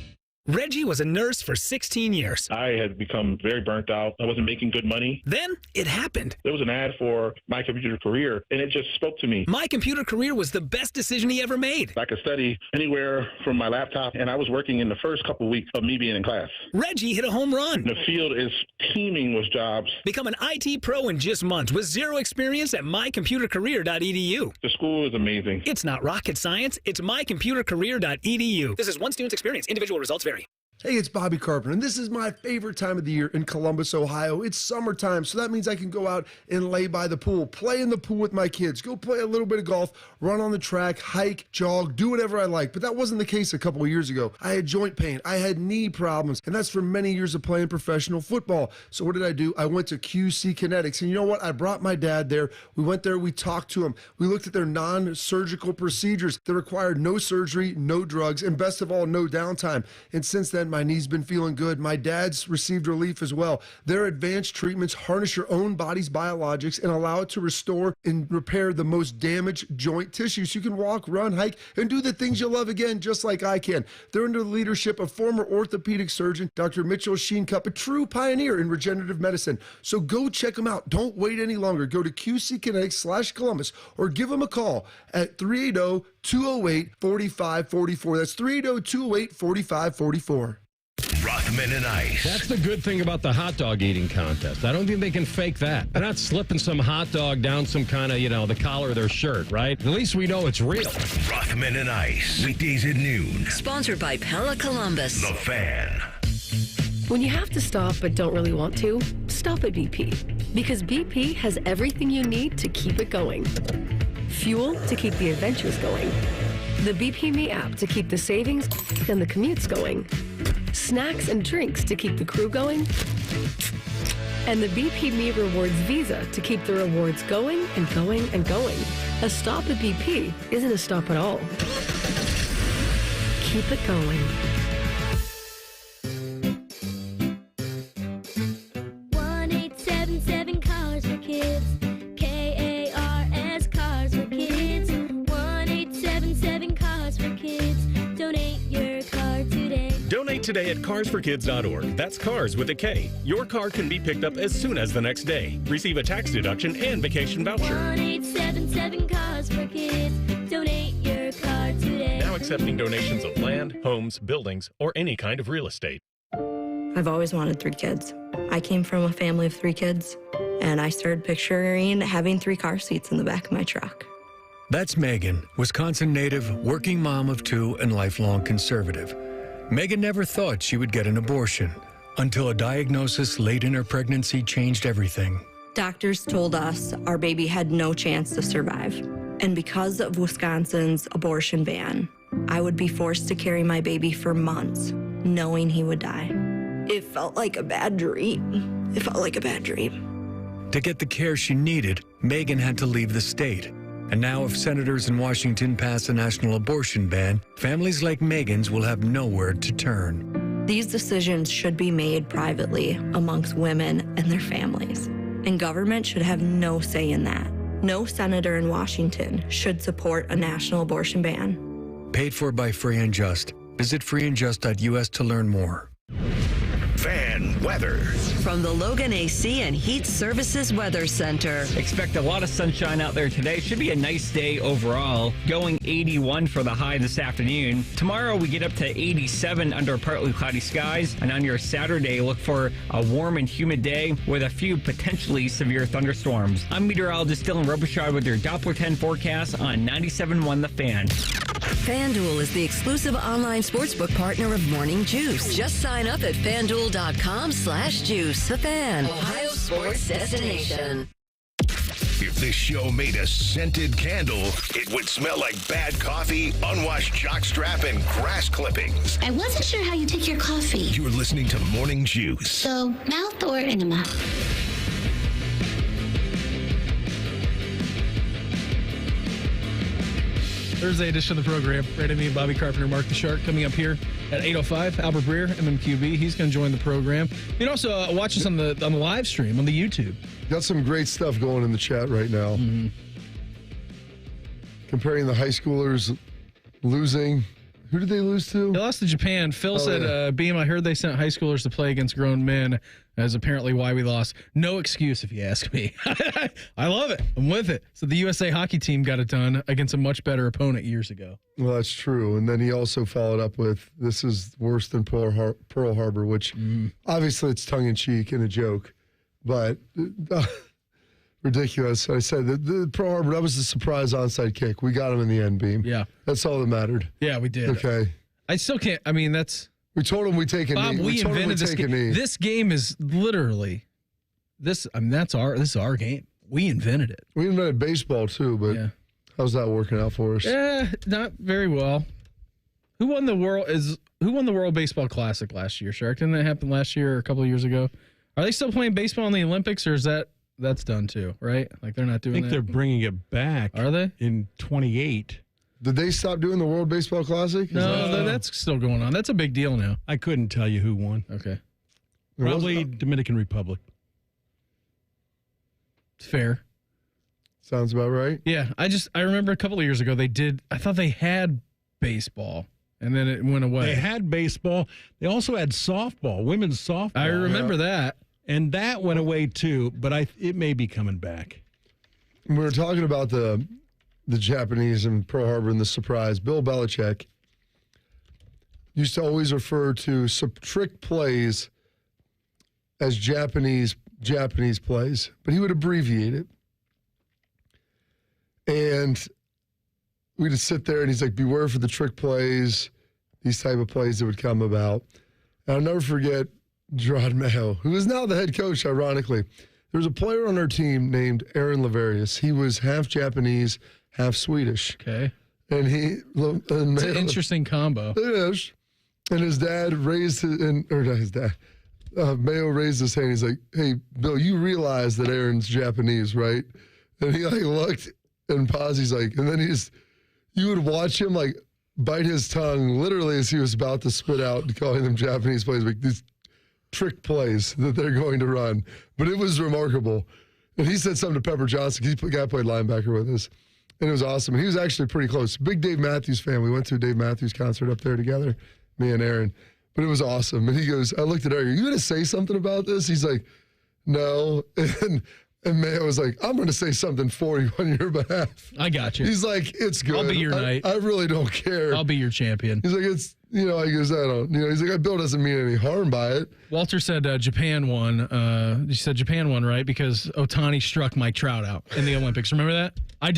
Reggie was a nurse for 16 years. I had become very burnt out. I wasn't making good money. Then it happened. There was an ad for My Computer Career, and it just spoke to me. My Computer Career was the best decision he ever made. I could study anywhere from my laptop, and I was working in the first couple of weeks of me being in class. Reggie hit a home run. The field is teeming with jobs. Become an IT pro in just months with zero experience at mycomputercareer.edu. The school is amazing. It's not rocket science. It's mycomputercareer.edu. This is one student's experience. Individual results vary. Hey, it's Bobby Carpenter, and this is my favorite time of the year in Columbus, Ohio. It's summertime, so that means I can go out and lay by the pool, play in the pool with my kids, go play a little bit of golf, run on the track, hike, jog, do whatever I like. But that wasn't the case a couple of years ago. I had joint pain, I had knee problems, and that's from many years of playing professional football. So what did I do? I went to QC Kinetics, and you know what? I brought my dad there. We went there, we talked to him. We looked at their non-surgical procedures that required no surgery, no drugs, and best of all, no downtime. And since then, my knee's been feeling good. My dad's received relief as well. Their advanced treatments harness your own body's biologics and allow it to restore and repair the most damaged joint tissue so you can walk, run, hike, and do the things you love again, just like I can. They're under the leadership of former orthopedic surgeon Dr. Mitchell Sheencup, a true pioneer in regenerative medicine. So go check them out. Don't wait any longer. Go to QCKinetics/Columbus or give them a call at 380-208-4544. That's 380-208-4544. Rothman and Ice. That's the good thing about the hot dog eating contest. I don't think they can fake that. They're not slipping some hot dog down some kind of, the collar of their shirt, right? At least we know it's real. Rothman and Ice. Weekdays at noon. Sponsored by Pella Columbus. The Fan. When you have to stop but don't really want to, stop at BP. Because BP has everything you need to keep it going. Fuel to keep the adventures going. The BP Me app to keep the savings and the commutes going. Snacks and drinks to keep the crew going. And the BP Me Rewards Visa to keep the rewards going and going and going. A stop at BP isn't a stop at all. Keep it going. 1-877 Cars for Kids. KARS Cars for Kids. 1-877 Cars for Kids. Donate your car today. Donate today at carsforkids.org. That's cars with a K. Your car can be picked up as soon as the next day. Receive a tax deduction and vacation voucher. 1-877 Cars for Kids. Donate your car today. Now accepting donations of land, homes, buildings, or any kind of real estate. I've always wanted 3 kids. I came from a family of 3 kids, and I started picturing having 3 car seats in the back of my truck. That's Megan, Wisconsin native, working mom of 2 and lifelong conservative. Megan never thought she would get an abortion until a diagnosis late in her pregnancy changed everything. Doctors told us our baby had no chance to survive. And because of Wisconsin's abortion ban, I would be forced to carry my baby for months, knowing he would die. It felt like a bad dream. To get the care she needed, Megan had to leave the state. And now if senators in Washington pass a national abortion ban, families like Megan's will have nowhere to turn. These decisions should be made privately amongst women and their families. And government should have no say in that. No senator in Washington should support a national abortion ban. Paid for by Free and Just. Visit freeandjust.us to learn more. Fan weather. From the Logan AC and Heat Services Weather Center. Expect a lot of sunshine out there today. Should be a nice day overall. Going 81 for the high this afternoon. Tomorrow we get up to 87 under partly cloudy skies. And on your Saturday, look for a warm and humid day with a few potentially severe thunderstorms. I'm meteorologist Dylan Robichaud with your Doppler 10 forecast on 97.1 The Fan. FanDuel is the exclusive online sportsbook partner of Morning Juice. Just sign up at FanDuel.com/juice. The Fan, Ohio sports destination. If this show made a scented candle, it would smell like bad coffee, unwashed jockstrap, and grass clippings. I wasn't sure how you take your coffee. You're listening to Morning Juice. So, mouth or enema? Thursday edition of the program. Brandon, me, and Bobby Carpenter, Mark the Shark. Coming up here at 8:05. Albert Breer, MMQB. He's going to join the program. You can also watch us on the live stream on the YouTube. Got some great stuff going in the chat right now. Mm-hmm. Comparing the high schoolers losing. Who did they lose to? They lost to Japan. Phil said, Beam, I heard they sent high schoolers to play against grown men. As apparently why we lost. No excuse if you ask me. I love it. I'm with it. So the USA hockey team got it done against a much better opponent years ago. Well, that's true. And then he also followed up with, this is worse than Pearl Harbor, which obviously it's tongue-in-cheek and a joke. But ridiculous. I said the Pearl Harbor, that was the surprise onside kick. We got him in the end, Beam. Yeah. That's all that mattered. Yeah, we did. Okay. I still can't. I mean, that's... We told him we take a Bob, knee. we invented this game. This game is literally this. I mean, this is our game. We invented it. We invented baseball too, but how's that working out for us? Yeah, not very well. Who won the World Baseball Classic last year? Shark, didn't that happen last year or a couple of years ago? Are they still playing baseball in the Olympics, or is that's done too? Right? Like they're not doing. I think they're bringing it back. Are they in 28? Did they stop doing the World Baseball Classic? No, that's still going on. That's a big deal now. I couldn't tell you who won. Okay. Probably Dominican Republic. Fair. Sounds about right. Yeah, I remember a couple of years ago I thought they had baseball, and then it went away. They had baseball. They also had softball, women's softball. I remember that. And that went away too, but it may be coming back. We were talking about the Japanese and Pearl Harbor and the surprise. Bill Belichick used to always refer to trick plays as Japanese plays, but he would abbreviate it. And we'd just sit there and he's like, beware for the trick plays, these type of plays that would come about. And I'll never forget Gerard Mayo, who is now the head coach, ironically. There was a player on our team named Aaron Laverius. He was half Japanese, half Swedish. Okay. And it's an interesting combo. It is. And his dad raised Mayo raised his hand. He's like, hey, Bill, you realize that Aaron's Japanese, right? And he looked and paused. He's like, and then you would watch him bite his tongue literally as he was about to spit out and calling them Japanese plays, like these trick plays that they're going to run. But it was remarkable. And he said something to Pepper Johnson. The guy played linebacker with us. And it was awesome. And he was actually pretty close. Big Dave Matthews fan. We went to a Dave Matthews concert up there together, me and Aaron. But it was awesome. And he goes, I looked at Aaron, are you going to say something about this? He's like, no. And Mayo was like, I'm going to say something for you on your behalf. I got you. He's like, it's good. I'll be your knight. I really don't care. I'll be your champion. He's like, it's, I guess I don't. He's like, Bill doesn't mean any harm by it. Walter said Japan won. You said Japan won, right? Because Ohtani struck Mike Trout out in the Olympics. Remember that? I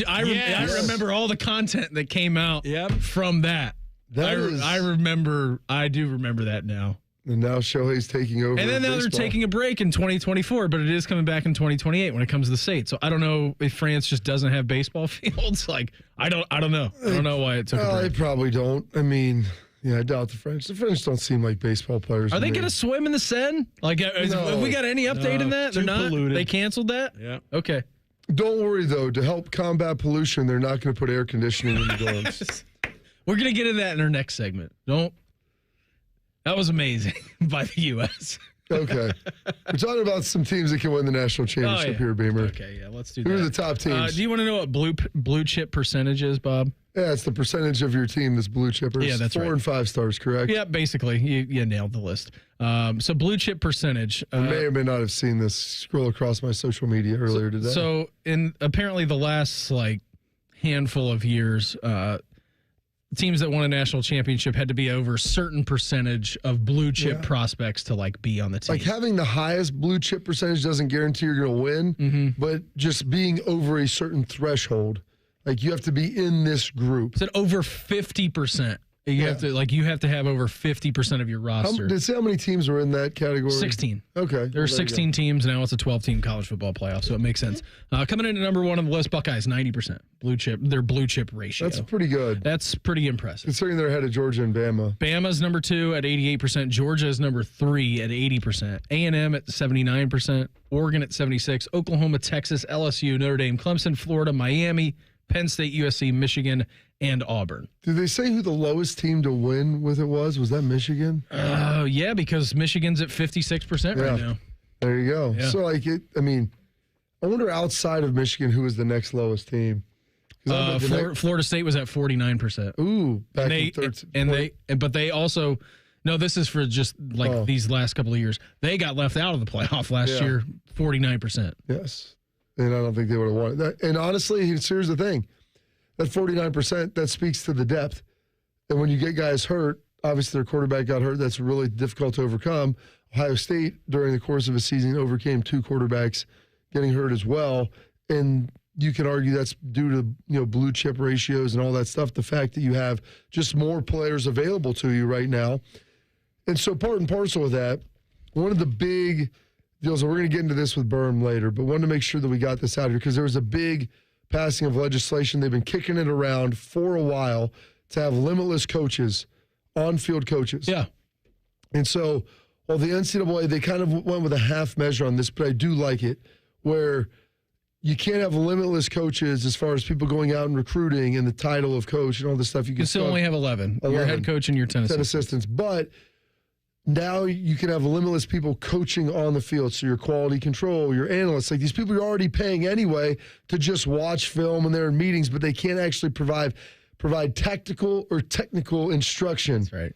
remember all the content that came out from that. I do remember that now. And now Shohei's taking over. And then now they're taking a break in 2024, but it is coming back in 2028 when it comes to the state. So I don't know if France just doesn't have baseball fields. I don't know. I don't know why it took a break. They probably don't. I mean, yeah, I doubt the French. The French don't seem like baseball players. Are they going to swim in the Seine? Have we got any update in that? They're not. Polluted. They canceled that? Yeah. Okay. Don't worry, though. To help combat pollution, they're not going to put air conditioning in the dorms. We're going to get into that in our next segment. That was amazing by the U.S. Okay. We're talking about some teams that can win the national championship here, Beamer. Okay, yeah, let's do that. Who are the top teams? Do you want to know what blue chip percentage is, Bob? Yeah, it's the percentage of your team that's blue chippers. Yeah, that's 4 right. and 5 stars, correct? Yeah, basically. You nailed the list. So blue chip percentage. I may or may not have seen this scroll across my social media earlier today. So in apparently the last handful of years, teams that won a national championship had to be over a certain percentage of blue chip prospects to be on the team. Like having the highest blue chip percentage doesn't guarantee you're going to win, but just being over a certain threshold, you have to be in this group. Is it over 50%? You have to have over 50% of your roster. Did it say how many teams were in that category? 16. Okay. There are 16 teams now. It's a 12-team college football playoff, so it makes sense. Coming in at number 1 on the list, Buckeyes, 90% blue chip. Their blue chip ratio. That's pretty good. That's pretty impressive. Considering they're ahead of Georgia and Bama. Bama's number 2 at 88%. Georgia is number 3 at 80%. A&M at 79%. Oregon at 76%. Oklahoma, Texas, LSU, Notre Dame, Clemson, Florida, Miami, Penn State, USC, Michigan, and Auburn. Did they say who the lowest team to win with it was? Was that Michigan? Yeah, because Michigan's at 56% right now. There you go. Yeah. So, I wonder outside of Michigan who was the next lowest team. Florida State was at 49%. Ooh, back but they also, no, this is for just these last couple of years. They got left out of the playoff last year, 49%. Yes. And I don't think they would have won it. And honestly, here's the thing. That 49%, that speaks to the depth. And when you get guys hurt, obviously their quarterback got hurt. That's really difficult to overcome. Ohio State, during the course of a season, overcame 2 quarterbacks getting hurt as well. And you can argue that's due to blue chip ratios and all that stuff. The fact that you have just more players available to you right now. And so part and parcel with that, one of the big deals, and we're going to get into this with Birm later, but wanted to make sure that we got this out here because there was a big passing of legislation. They've been kicking it around for a while to have limitless coaches, on-field coaches. Yeah. And so, the NCAA, they kind of went with a half measure on this, but I do like it, where you can't have limitless coaches as far as people going out and recruiting and the title of coach and all this stuff. You can still only have 11. Your head coach and your 10 assistants. But now you can have limitless people coaching on the field. So your quality control, your analysts, these people you're already paying anyway to just watch film and they're in meetings, but they can't actually provide tactical or technical instruction. That's right.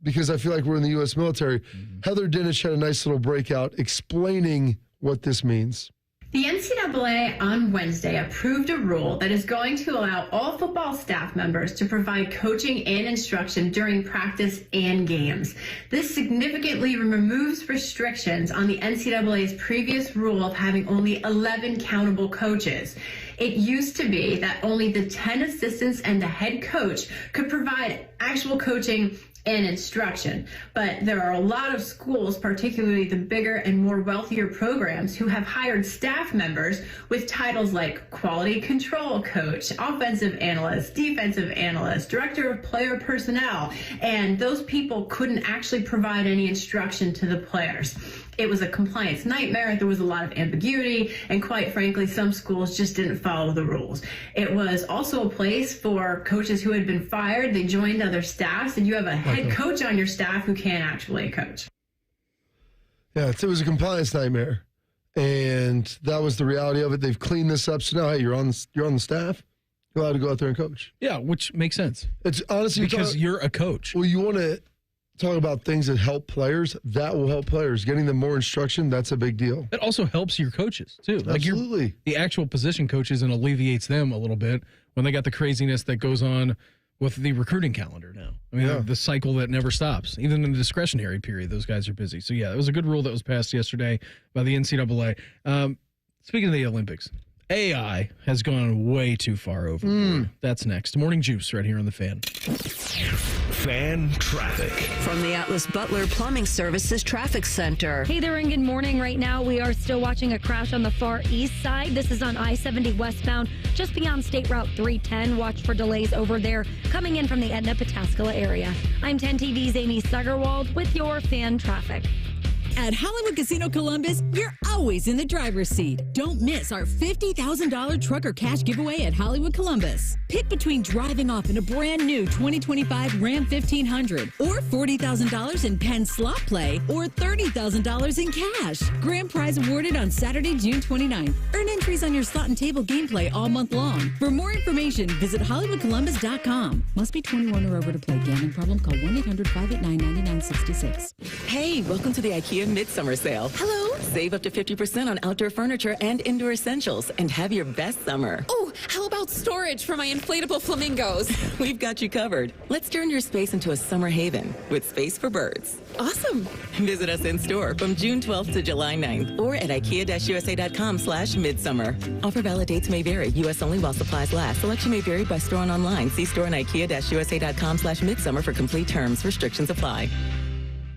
Because I feel like we're in the U.S. military. Heather Dinich had a nice little breakout explaining what this means. The NCAA on Wednesday approved a rule that is going to allow all football staff members to provide coaching and instruction during practice and games. This significantly removes restrictions on the NCAA's previous rule of having only 11 countable coaches. It used to be that only the 10 assistants and the head coach could provide actual coaching and instruction. But there are a lot of schools, particularly the bigger and more wealthier programs, who have hired staff members with titles like quality control coach, offensive analyst, defensive analyst, director of player personnel, and those people couldn't actually provide any instruction to the players. It was a compliance nightmare. There was a lot of ambiguity, and quite frankly, some schools just didn't follow the rules. It was also a place for coaches who had been fired. They joined other staffs, and you have a head coach on your staff who can't actually coach. Yeah, it was a compliance nightmare, and that was the reality of it. They've cleaned this up, so now you're on the staff. You're allowed to go out there and coach. Yeah, which makes sense. It's honestly because you're a coach. Well, you want to talk about things that help players. That will help players. Getting them more instruction, that's a big deal. It also helps your coaches too. Absolutely. The actual position coaches, and alleviates them a little bit when they got the craziness that goes on with the recruiting calendar now. I mean, the cycle that never stops. Even in the discretionary period, those guys are busy. So yeah, it was a good rule that was passed yesterday by the NCAA. Speaking of the Olympics, AI has gone way too far overboard. That's next. Morning Juice right here on The Fan. Fan traffic. From the Atlas Butler Plumbing Services Traffic Center. Hey there, and good morning. Right now, we are still watching a crash on the far east side. This is on I-70 westbound, just beyond State Route 310. Watch for delays over there coming in from the Etna-Pataskala area. I'm 10 TV's Amy Suggerwald with your Fan traffic. At Hollywood Casino Columbus, you're always in the driver's seat. Don't miss our $50,000 trucker cash giveaway at Hollywood Columbus. Pick between driving off in a brand new 2025 Ram 1500 or $40,000 in Penn slot play or $30,000 in cash. Grand prize awarded on Saturday, June 29th. Earn entries on your slot and table gameplay all month long. For more information, visit HollywoodColumbus.com. Must be 21 or over to play. Gambling problem? Call 1-800-589-9966. Hey, welcome to the IKEA Midsummer Sale. Hello. Save up to 50% on outdoor furniture and indoor essentials and have your best summer. Oh, how about storage for my inflatable flamingos? We've got you covered. Let's turn your space into a summer haven with space for birds. Awesome. Visit us in store from June 12th to July 9th or at IKEA-USA.com/midsummer. Offer valid dates may vary. U.S. only while supplies last. Selection may vary by store and online. See store and IKEA-USA.com/midsummer for complete terms. Restrictions apply.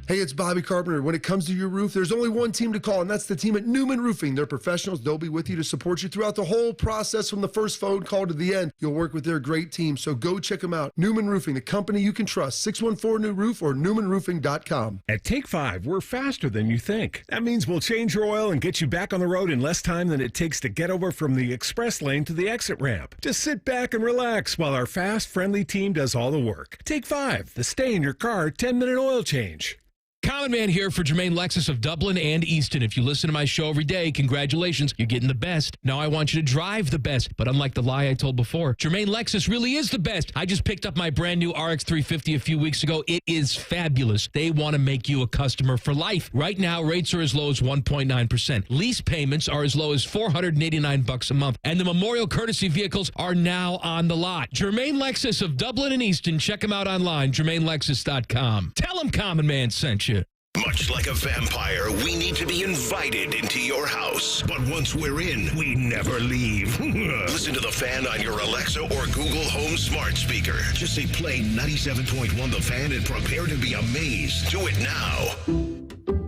Hey, it's Bobby Carpenter. When it comes to your roof, there's only one team to call, and that's the team at Newman Roofing. They're professionals. They'll be with you to support you throughout the whole process from the first phone call to the end. You'll work with their great team, so go check them out. Newman Roofing, the company you can trust. 614-NEW-ROOF or newmanroofing.com. At Take 5, we're faster than you think. That means we'll change your oil and get you back on the road in less time than it takes to get over from the express lane to the exit ramp. Just sit back and relax while our fast, friendly team does all the work. Take 5, the stay-in-your-car 10-minute oil change. Common Man here for Jermaine Lexus of Dublin and Easton. If you listen to my show every day, congratulations, you're getting the best. Now I want you to drive the best. But unlike the lie I told before, Jermaine Lexus really is the best. I just picked up my brand new RX 350 a few weeks ago. It is fabulous. They want to make you a customer for life. Right now, rates are as low as 1.9%. Lease payments are as low as $489 a month. And the Memorial Courtesy vehicles are now on the lot. Jermaine Lexus of Dublin and Easton. Check them out online, JermaineLexus.com. Tell them Common Man sent you. Much like a vampire, we need to be invited into your house. But once we're in, we never leave. Listen to The Fan on your Alexa or Google Home smart speaker. Just say play 97.1 The Fan and prepare to be amazed. Do it now.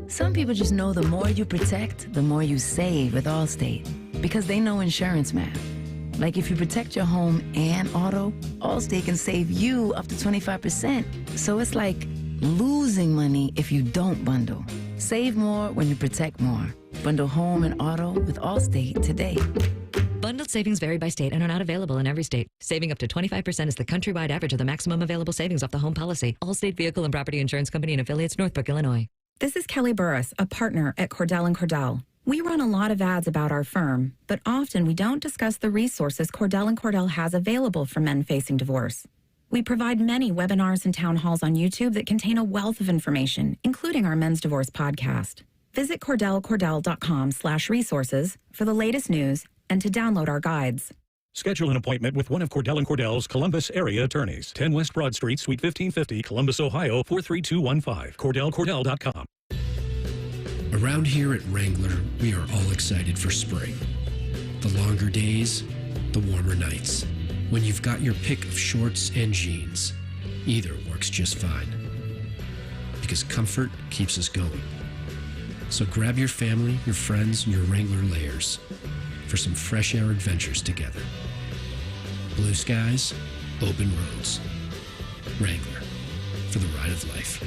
Some people just know the more you protect, the more you save with Allstate. Because they know insurance math. Like if you protect your home and auto, Allstate can save you up to 25%. So it's like losing money if you don't bundle. Save more when you protect more. Bundle home and auto with Allstate today. Bundled savings vary by state and are not available in every state. Saving up to 25% is the countrywide average of the maximum available savings off the home policy. Allstate Vehicle and Property Insurance Company and affiliates, Northbrook, Illinois. This is Kelly Burris, a partner at Cordell & Cordell. We run a lot of ads about our firm, but often we don't discuss the resources Cordell & Cordell has available for men facing divorce. We provide many webinars and town halls on YouTube that contain a wealth of information, including our Men's Divorce podcast. Visit CordellCordell.com/resources for the latest news and to download our guides. Schedule an appointment with one of Cordell & Cordell's Columbus area attorneys. 10 West Broad Street, Suite 1550, Columbus, Ohio, 43215. CordellCordell.com. Around here at Wrangler, we are all excited for spring. The longer days, the warmer nights. When you've got your pick of shorts and jeans, either works just fine. Because comfort keeps us going. So grab your family, your friends, and your Wrangler layers for some fresh air adventures together. Blue skies, open roads. Wrangler, for the ride of life.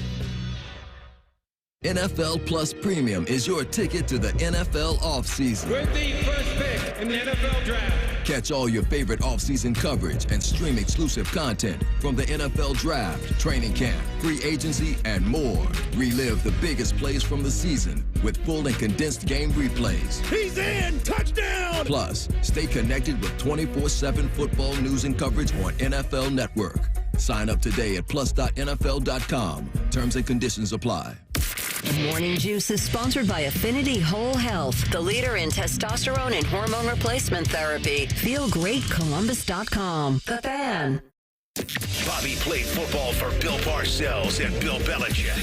NFL Plus Premium is your ticket to the NFL offseason. With the first pick in the NFL Draft. Catch all your favorite offseason coverage and stream exclusive content from the NFL Draft, training camp, free agency, and more. Relive the biggest plays from the season with full and condensed game replays. He's in! Touchdown! Plus, stay connected with 24/7 football news and coverage on NFL Network. Sign up today at plus.nfl.com. Terms and conditions apply. Morning Juice is sponsored by Affinity Whole Health, the leader in testosterone and hormone replacement therapy. FeelGreatColumbus.com. The Fan. Bobby played football for Bill Parcells and Bill Belichick.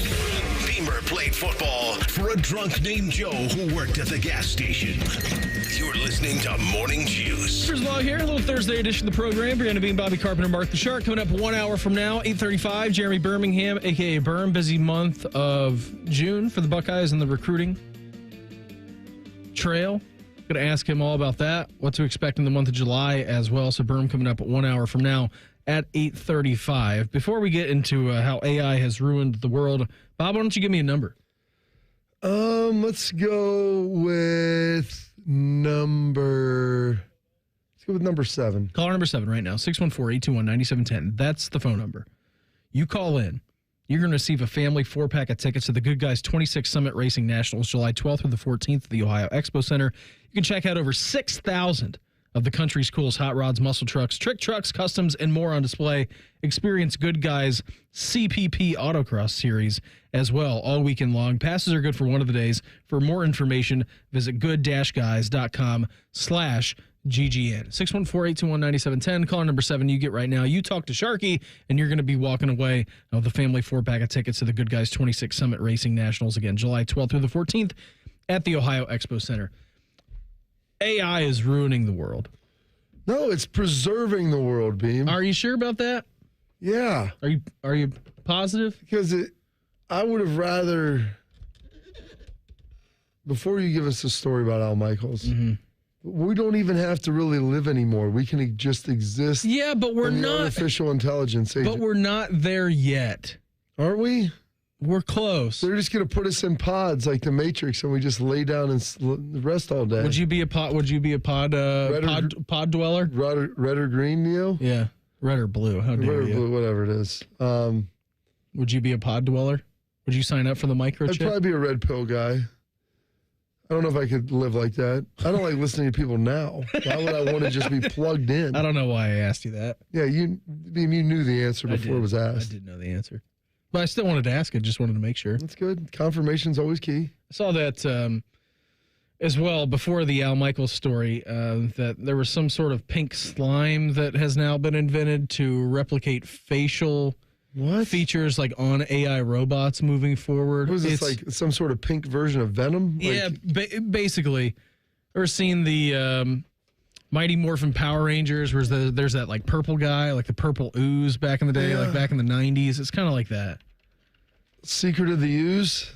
Beamer played football for a drunk named Joe who worked at the gas station. You're listening to Morning Juice. Here's Law here, a little Thursday edition of the program. Brianna Bean, Bobby Carpenter, Mark the Shark. Coming up 1 hour from now, 8:35, Jeremy Birmingham, a.k.a. Birm. Busy month of June for the Buckeyes and the recruiting trail. Going to ask him all about that, what to expect in the month of July as well. So Birm coming up 1 hour from now at 8:35. Before we get into how AI has ruined the world, Bob, why don't you give me a number? Let's go with number 7. Caller number 7 right now, 614-821-9710. That's the phone number. You call in. You're going to receive a family 4-pack of tickets to the Good Guys 26 Summit Racing Nationals, July 12th through the 14th at the Ohio Expo Center. You can check out over 6,000 of the country's coolest hot rods, muscle trucks, trick trucks, customs, and more on display. Experience Good Guys CPP Autocross Series as well all weekend long. Passes are good for one of the days. For more information, visit good-guys.com/GGN. 614-821-9710. Caller number 7 you get right now. You talk to Sharky, and you're going to be walking away with the family 4-pack of tickets to the Good Guys 26 Summit Racing Nationals, again, July 12th through the 14th at the Ohio Expo Center. AI is ruining the world. No, it's preserving the world, Beam. Are you sure about that? Yeah. Are you positive? Because I would have rather, before you give us a story about Al Michaels, we don't even have to really live anymore. We can just exist. Yeah, but we're not artificial intelligence age. But we're not there yet. Aren't we? We're close. They're just going to put us in pods like the Matrix, and we just lay down and rest all day. Would you be a pod dweller? Red or green, Neo? Yeah, red or blue. How dare you? Blue, whatever it is. Would you be a pod dweller? Would you sign up for the microchip? I'd probably be a red pill guy. I don't know if I could live like that. I don't like listening to people now. Why would I want to just be plugged in? I don't know why I asked you that. Yeah, you knew the answer before it was asked. I did know the answer. But I still wanted to ask it. Just wanted to make sure. That's good. Confirmation's always key. I saw that as well before the Al Michaels story, that there was some sort of pink slime that has now been invented to replicate facial features like on AI robots moving forward. Was this like some sort of pink version of Venom? Yeah, basically. Ever seen the Mighty Morphin Power Rangers, where there's that like purple guy, like the purple ooze back in the day, like back in the 90s. It's kind of like that. Secret of the Ooze.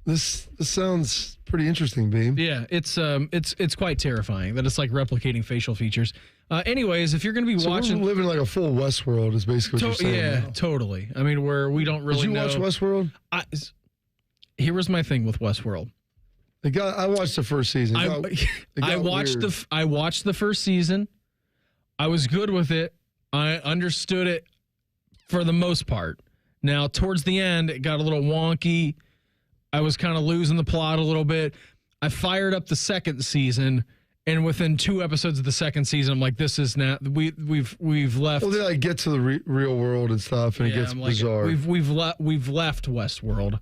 This sounds pretty interesting, Beam. Yeah, it's quite terrifying that it's like replicating facial features. Anyways, if you're going to be watching, we're living like a full Westworld is basically what you're saying. Yeah, now. Totally. I mean, where we don't really know. Did you watch Westworld? Here was my thing with Westworld. I watched the first season. I watched the first season. I was good with it. I understood it for the most part. Now, towards the end, it got a little wonky. I was kind of losing the plot a little bit. I fired up the second season, and within 2 episodes of the second season, I'm like, "This is not we've left." Well, they like get to the real world and stuff, and it gets bizarre. We've left Westworld.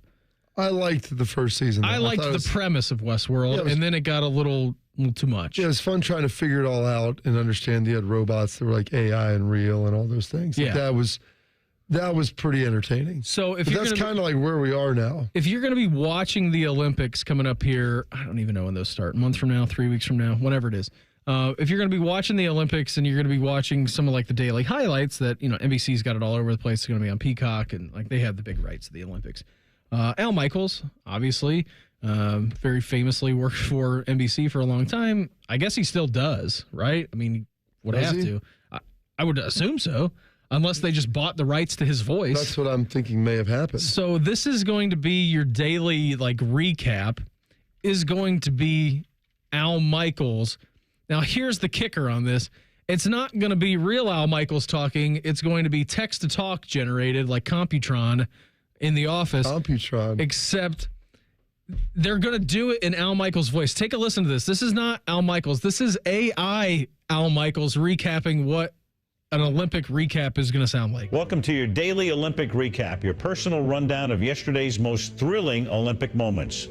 I liked the first season. Though. I liked the premise of Westworld, and then it got a little too much. Yeah, it was fun trying to figure it all out and understand you had robots that were like AI and real and all those things. Yeah. Like that was pretty entertaining. So that's kind of like where we are now. If you're going to be watching the Olympics coming up here, I don't even know when those start. A month from now, 3 weeks from now, whatever it is. If you're going to be watching the Olympics and you're going to be watching some of like the daily highlights that, NBC's got it all over the place. It's going to be on Peacock, and like they have the big rights to the Olympics. Al Michaels, obviously, very famously worked for NBC for a long time. I guess he still does, right? I mean, would have to. I would assume so. Unless they just bought the rights to his voice. That's what I'm thinking may have happened. So this is going to be your daily recap, is going to be Al Michaels. Now, here's the kicker on this. It's not going to be real Al Michaels talking. It's going to be text-to-talk generated like Computron in the office. Computron. Except they're going to do it in Al Michaels' voice. Take a listen to this. This is not Al Michaels. This is AI Al Michaels recapping what an Olympic recap is going to sound like. Welcome to your daily Olympic recap, your personal rundown of yesterday's most thrilling Olympic moments.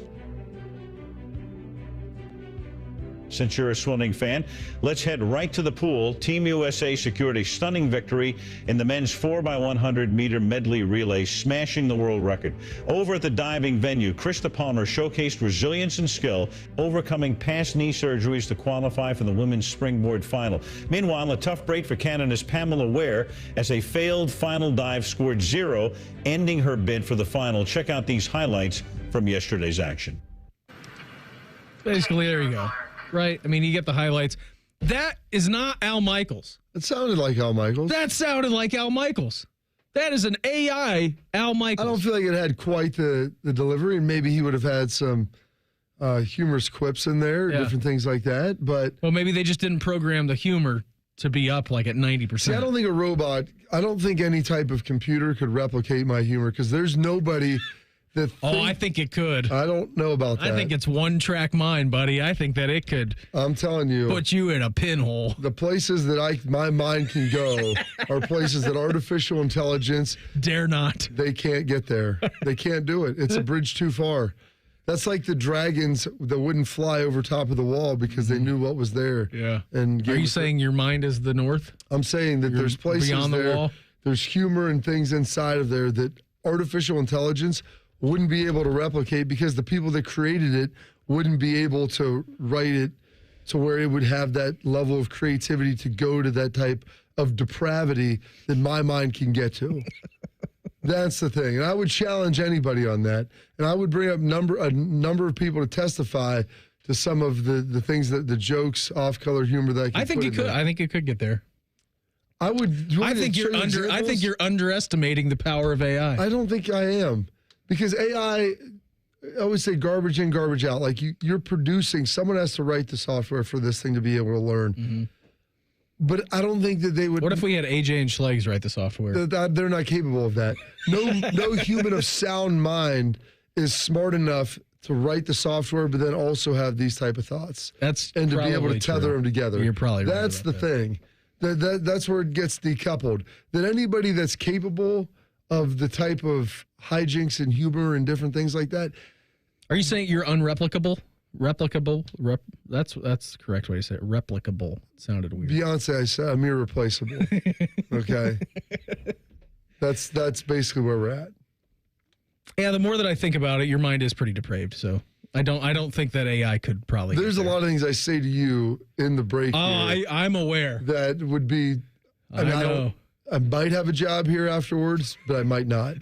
Since you're a swimming fan, let's head right to the pool. Team USA secured a stunning victory in the men's 4x100 medley relay, smashing the world record. Over at the diving venue, Krista Palmer showcased resilience and skill, overcoming past knee surgeries to qualify for the women's springboard final. Meanwhile, a tough break for Canada's Pamela Ware as a failed final dive scored 0, ending her bid for the final. Check out these highlights from yesterday's action. Basically, there you go. Right? I mean, you get the highlights. That is not Al Michaels. It sounded like Al Michaels. That sounded like Al Michaels. That is an AI Al Michaels. I don't feel like it had quite the delivery, and maybe he would have had some humorous quips in there, different things like that. But well, maybe they just didn't program the humor to be up like at 90%. See, I don't think any type of computer could replicate my humor because there's nobody that. I think it could. I don't know about that. I think it's one-track mind, buddy. I think that it could. I'm telling you, put you in a pinhole. The places that my mind can go are places that artificial intelligence dare not. They can't get there. They can't do it. It's a bridge too far. That's like the dragons that wouldn't fly over top of the wall because they knew what was there. Yeah. And are you saying your mind is the north? I'm saying that there's places beyond the there. wall? There's humor and things inside of there that artificial intelligence wouldn't be able to replicate because the people that created it wouldn't be able to write it to where it would have that level of creativity to go to that type of depravity that my mind can get to. That's the thing. And I would challenge anybody on that. And I would bring up a number of people to testify to some of the things that the jokes, off-color humor that I think it could. I think it could get there. I think you're underestimating the power of AI. I don't think I am. Because AI, I always say garbage in, garbage out. Like you're producing, someone has to write the software for this thing to be able to learn. Mm-hmm. But I don't think that they would. What if we had AJ and Schlegs write the software? They're not capable of that. No human of sound mind is smart enough to write the software, but then also have these type of thoughts. And to be able to tether them together. You're probably right. That's the thing. That's where it gets decoupled. That anybody that's capable of the type of hijinks and humor and different things like that. Are you saying you're unreplicable? Replicable? That's the correct way to say it. Replicable. Sounded weird. Beyonce, I said I'm irreplaceable. Okay. That's basically where we're at. Yeah, the more that I think about it, your mind is pretty depraved. So I don't think that AI could probably. There's a lot of things I say to you in the break. I'm aware. That would be. I know. I might have a job here afterwards, but I might not.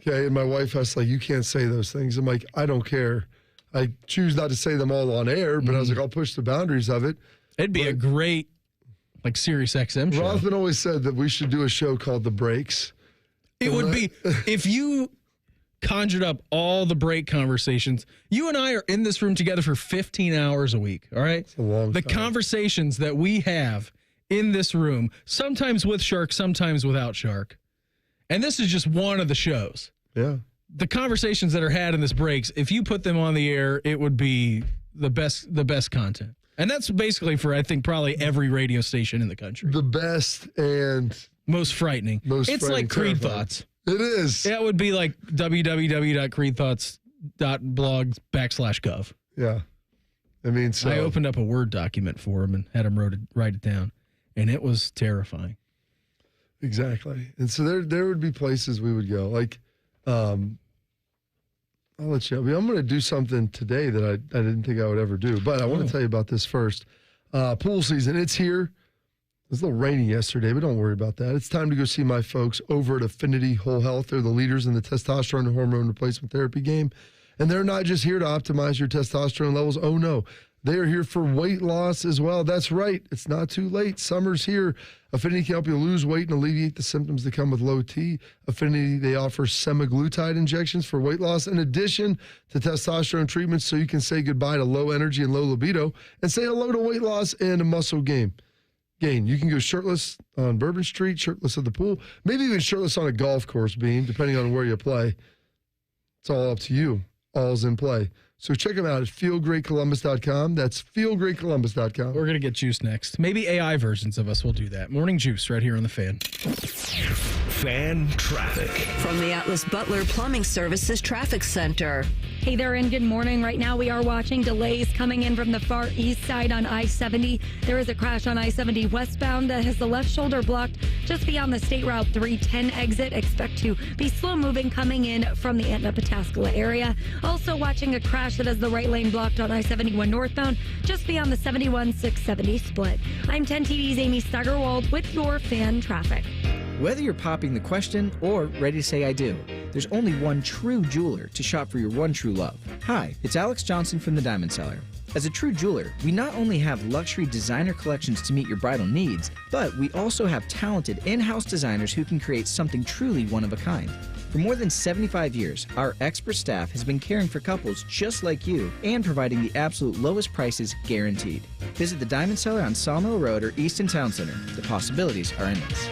Okay, and my wife was like, "You can't say those things." I'm like, "I don't care. I choose not to say them all on air." But I was like, "I'll push the boundaries of it." It'd be a great, like, Sirius XM show. Rothman always said that we should do a show called The Breaks. It would be if you conjured up all the break conversations. You and I are in this room together for 15 hours a week. All right, it's a long time. Conversations that we have in this room, sometimes with Shark, sometimes without Shark. And this is just one of the shows. Yeah. The conversations that are had in this breaks, if you put them on the air, it would be the best content. And that's basically for, I think, probably every radio station in the country. The best and most frightening. It's like Creed Thoughts. It is. That would be like www.creedthoughts.blog/gov. Yeah. I mean, so I opened up a Word document for him and had him write it down. And it was terrifying. Exactly. And so there would be places we would go. Like, I'll let you know. I'm going to do something today that I didn't think I would ever do. But I want to tell you about this first. Pool season, it's here. It was a little rainy yesterday, but don't worry about that. It's time to go see my folks over at Affinity Whole Health. They're the leaders in the testosterone and hormone replacement therapy game. And they're not just here to optimize your testosterone levels. Oh, no. They are here for weight loss as well. That's right. It's not too late. Summer's here. Affinity can help you lose weight and alleviate the symptoms that come with low T. Affinity, they offer semaglutide injections for weight loss in addition to testosterone treatments so you can say goodbye to low energy and low libido and say hello to weight loss and a muscle gain. You can go shirtless on Bourbon Street, shirtless at the pool, maybe even shirtless on a golf course, Beam, depending on where you play. It's all up to you. All's in play. So check them out at feelgreatcolumbus.com. That's feelgreatcolumbus.com. We're going to get juice next. Maybe AI versions of us will do that. Morning Juice right here on The Fan. Fan traffic. From the Atlas Butler Plumbing Services Traffic Center. Hey there, and good morning. Right now we are watching delays coming in from the far east side on I-70. There is a crash on I-70 westbound that has the left shoulder blocked just beyond the State Route 310 exit. Expect to be slow moving coming in from the Etna-Pataskala area. Also watching a crash that has the right lane blocked on I-71 northbound just beyond the 71-670 split. I'm 10 TV's Amy Steigerwald with your Fan Traffic. Whether you're popping the question or ready to say I do, there's only one true jeweler to shop for your one true love. Hi, it's Alex Johnson from the Diamond Cellar. As a true jeweler, we not only have luxury designer collections to meet your bridal needs, but we also have talented in-house designers who can create something truly one of a kind. For more than 75 years, our expert staff has been caring for couples just like you and providing the absolute lowest prices guaranteed. Visit the Diamond Cellar on Sawmill Road or Easton Town Center. The possibilities are endless.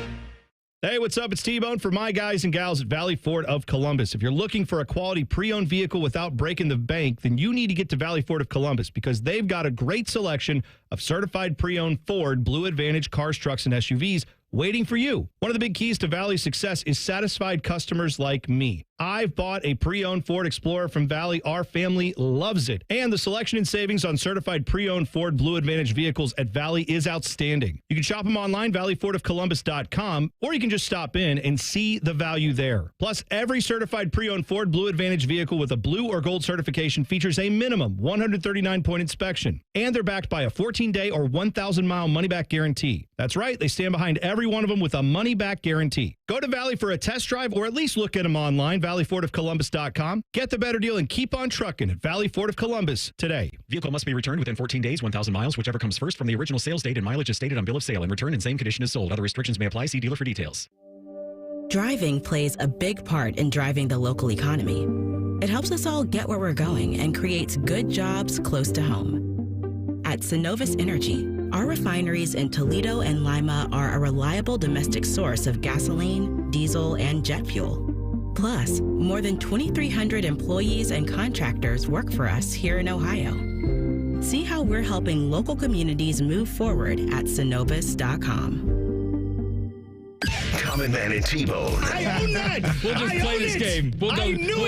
Hey, what's up? It's T-Bone for my guys and gals at Valley Ford of Columbus. If you're looking for a quality pre-owned vehicle without breaking the bank, then you need to get to Valley Ford of Columbus because they've got a great selection of certified pre-owned Ford Blue Advantage cars, trucks, and SUVs waiting for you. One of the big keys to Valley's success is satisfied customers like me. I've bought a pre-owned Ford Explorer from Valley. Our family loves it. And the selection and savings on certified pre-owned Ford Blue Advantage vehicles at Valley is outstanding. You can shop them online, valleyfordofcolumbus.com, or you can just stop in and see the value there. Plus, every certified pre-owned Ford Blue Advantage vehicle with a blue or gold certification features a minimum 139-point inspection. And they're backed by a 14-day or 1,000-mile money-back guarantee. That's right, they stand behind every one of them with a money-back guarantee. Go to Valley for a test drive or at least look at them online, valleyfordofcolumbus.com. Get the better deal and keep on trucking at Valley Ford of Columbus today. Vehicle must be returned within 14 days, 1,000 miles, whichever comes first from the original sales date and mileage is stated on bill of sale, and return in same condition as sold. Other restrictions may apply. See dealer for details. Driving plays a big part in driving the local economy. It helps us all get where we're going and creates good jobs close to home. At Synovus Energy, our refineries in Toledo and Lima are a reliable domestic source of gasoline, diesel, and jet fuel. Plus, more than 2,300 employees and contractors work for us here in Ohio. See how we're helping local communities move forward at Synovus.com. Common Man and T-Bone. I own that. We'll just play this game. We'll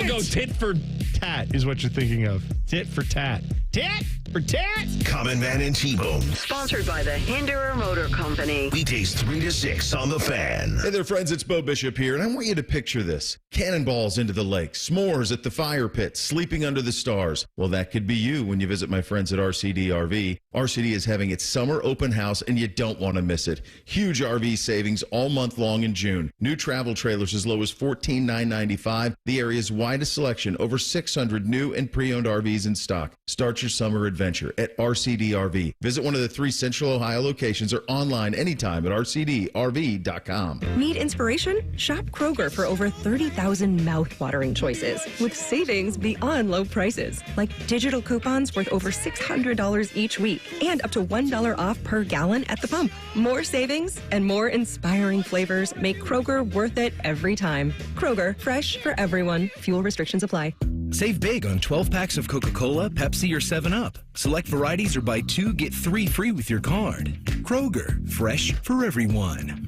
go tit for tat is what you're thinking of. Tit for tat. Tit for tat. Common Man and T-Bone. Sponsored by the Hinderer Motor Company. Weekdays 3 to 6 on The Fan. Hey there, friends. It's Bo Bishop here, and I want you to picture this. Cannonballs into the lake, s'mores at the fire pit, sleeping under the stars. Well, that could be you when you visit my friends at RCD RV. RCD is having its summer open house, and you don't want to miss it. Huge RV savings all month long in June. New travel trailers as low as $14,995. The area's widest selection, over 600 new and pre-owned RVs in stock. Start your summer adventure at RCD RV. Visit one of the 3 Central Ohio locations or online anytime at rcdrv.com. Need inspiration? Shop Kroger for over 30,000 mouth-watering choices with savings beyond low prices, like digital coupons worth over $600 each week and up to $1 off per gallon at the pump. More savings and more inspiring flavors make Kroger worth it every time. Kroger, fresh for everyone. Fuel restrictions apply. Save big on 12 packs of Coca-Cola, Pepsi, or 7-Up. Select varieties or buy 2, get 3 free with your card. Kroger, fresh for everyone.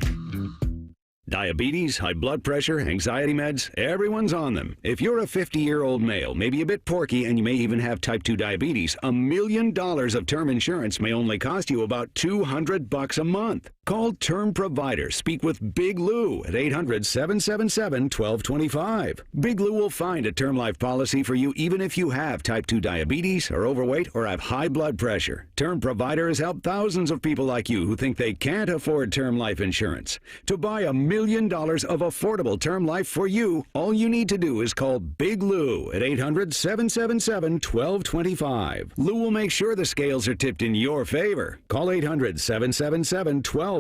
Diabetes, high blood pressure, anxiety meds, everyone's on them. If you're a 50-year-old male, maybe a bit porky, and you may even have type 2 diabetes, $1 million of term insurance may only cost you about $200 a month. Call Term Provider. Speak with Big Lou at 800-777-1225. Big Lou will find a term life policy for you even if you have type 2 diabetes, are overweight, or have high blood pressure. Term Provider has helped thousands of people like you who think they can't afford term life insurance. To buy $1 million of affordable term life for you, all you need to do is call Big Lou at 800-777-1225. Lou will make sure the scales are tipped in your favor. Call 800-777-1225.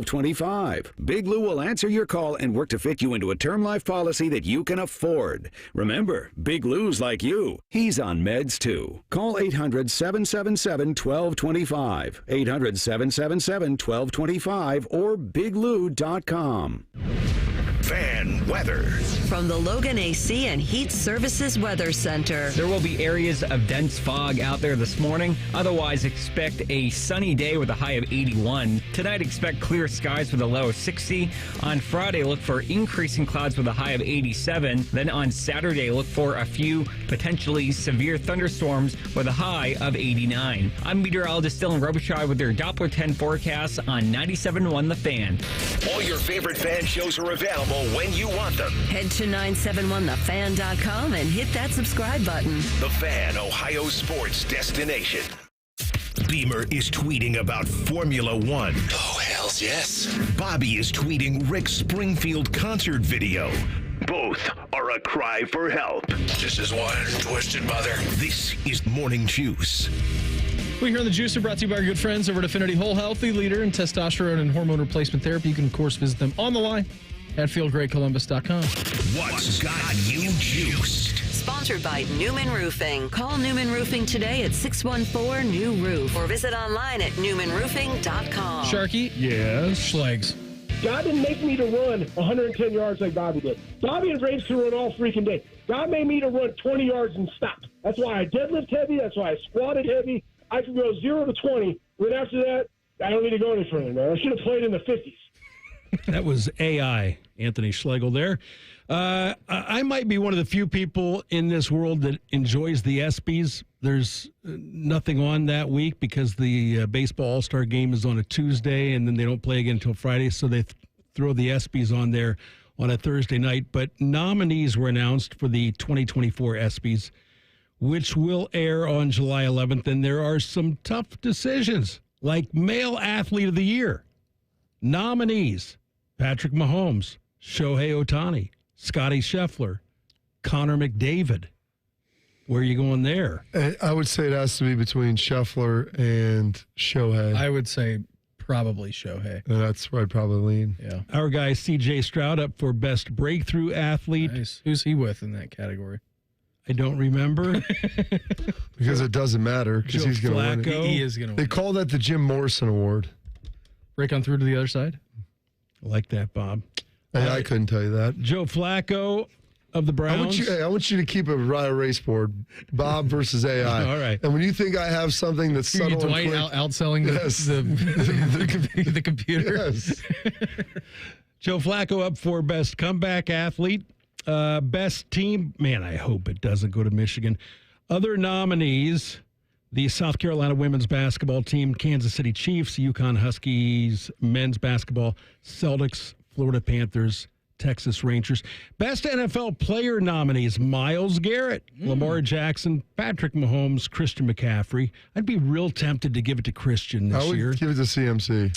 Big Lou will answer your call and work to fit you into a term life policy that you can afford. Remember, Big Lou's like you. He's on meds too. Call 800-777-1225. 800-777-1225 or biglou.com. Fan weather. From the Logan AC and Heat Services Weather Center. There will be areas of dense fog out there this morning. Otherwise, expect a sunny day with a high of 81. Tonight, expect clear skies with a low of 60. On Friday, look for increasing clouds with a high of 87. Then on Saturday, look for a few potentially severe thunderstorms with a high of 89. I'm meteorologist Dylan Robichaud with your Doppler 10 forecast on 97.1 The Fan. All your favorite fan shows are available when you want them. Head to 971thefan.com and hit that subscribe button. The Fan, Ohio sports destination. Beamer is tweeting about Formula One. Oh, hells yes. Bobby is tweeting Rick Springfield concert video. Both are a cry for help. This is one twisted mother. This is Morning Juice. We here on the Juicer, brought to you by our good friends over at Affinity Whole Health, the leader in testosterone and hormone replacement therapy. You can, of course, visit them on the line at feelgreatcolumbus.com. What's got you juiced? Sponsored by Newman Roofing. Call Newman Roofing today at 614-NEW-ROOF or visit online at newmanroofing.com. Sharky? Yes. Schlegs. God didn't make me to run 110 yards like Bobby did. Bobby and Braves can run all freaking day. God made me to run 20 yards and stop. That's why I deadlift heavy. That's why I squatted heavy. I can go 0 to 20. Then after that, I don't need to go any further, man. I should have played in the 50s. That was AI, Anthony Schlegel there. I might be one of the few people in this world that enjoys the ESPYs. There's nothing on that week because the baseball all-star game is on a Tuesday, and then they don't play again until Friday, so they throw the ESPYs on there on a Thursday night. But nominees were announced for the 2024 ESPYs, which will air on July 11th, and there are some tough decisions, like Male Athlete of the Year. Nominees: Patrick Mahomes, Shohei Ohtani, Scotty Scheffler, Connor McDavid. Where are you going there? I would say it has to be between Scheffler and Shohei. I would say probably Shohei. That's where I'd probably lean. Yeah. Our guy C.J. Stroud up for Best Breakthrough Athlete. Nice. Who's he with in that category? I don't remember. Because it doesn't matter, because he's going to win it. He is going to win. They call that the Jim Morrison Award. Break on through to the other side? I like that, Bob. I couldn't tell you that. Joe Flacco of the Browns. I want you to keep a race board. Bob versus AI. All right. And when you think I have something that's Are you subtle Dwight and quick, outselling the computer? Yes. Joe Flacco up for Best Comeback Athlete. Best Team. Man, I hope it doesn't go to Michigan. Other nominees: the South Carolina women's basketball team, Kansas City Chiefs, UConn Huskies men's basketball, Celtics, Florida Panthers, Texas Rangers. Best NFL player nominees: Myles Garrett, Lamar Jackson, Patrick Mahomes, Christian McCaffrey. I'd be real tempted to give it to Christian this year. I would give it to CMC.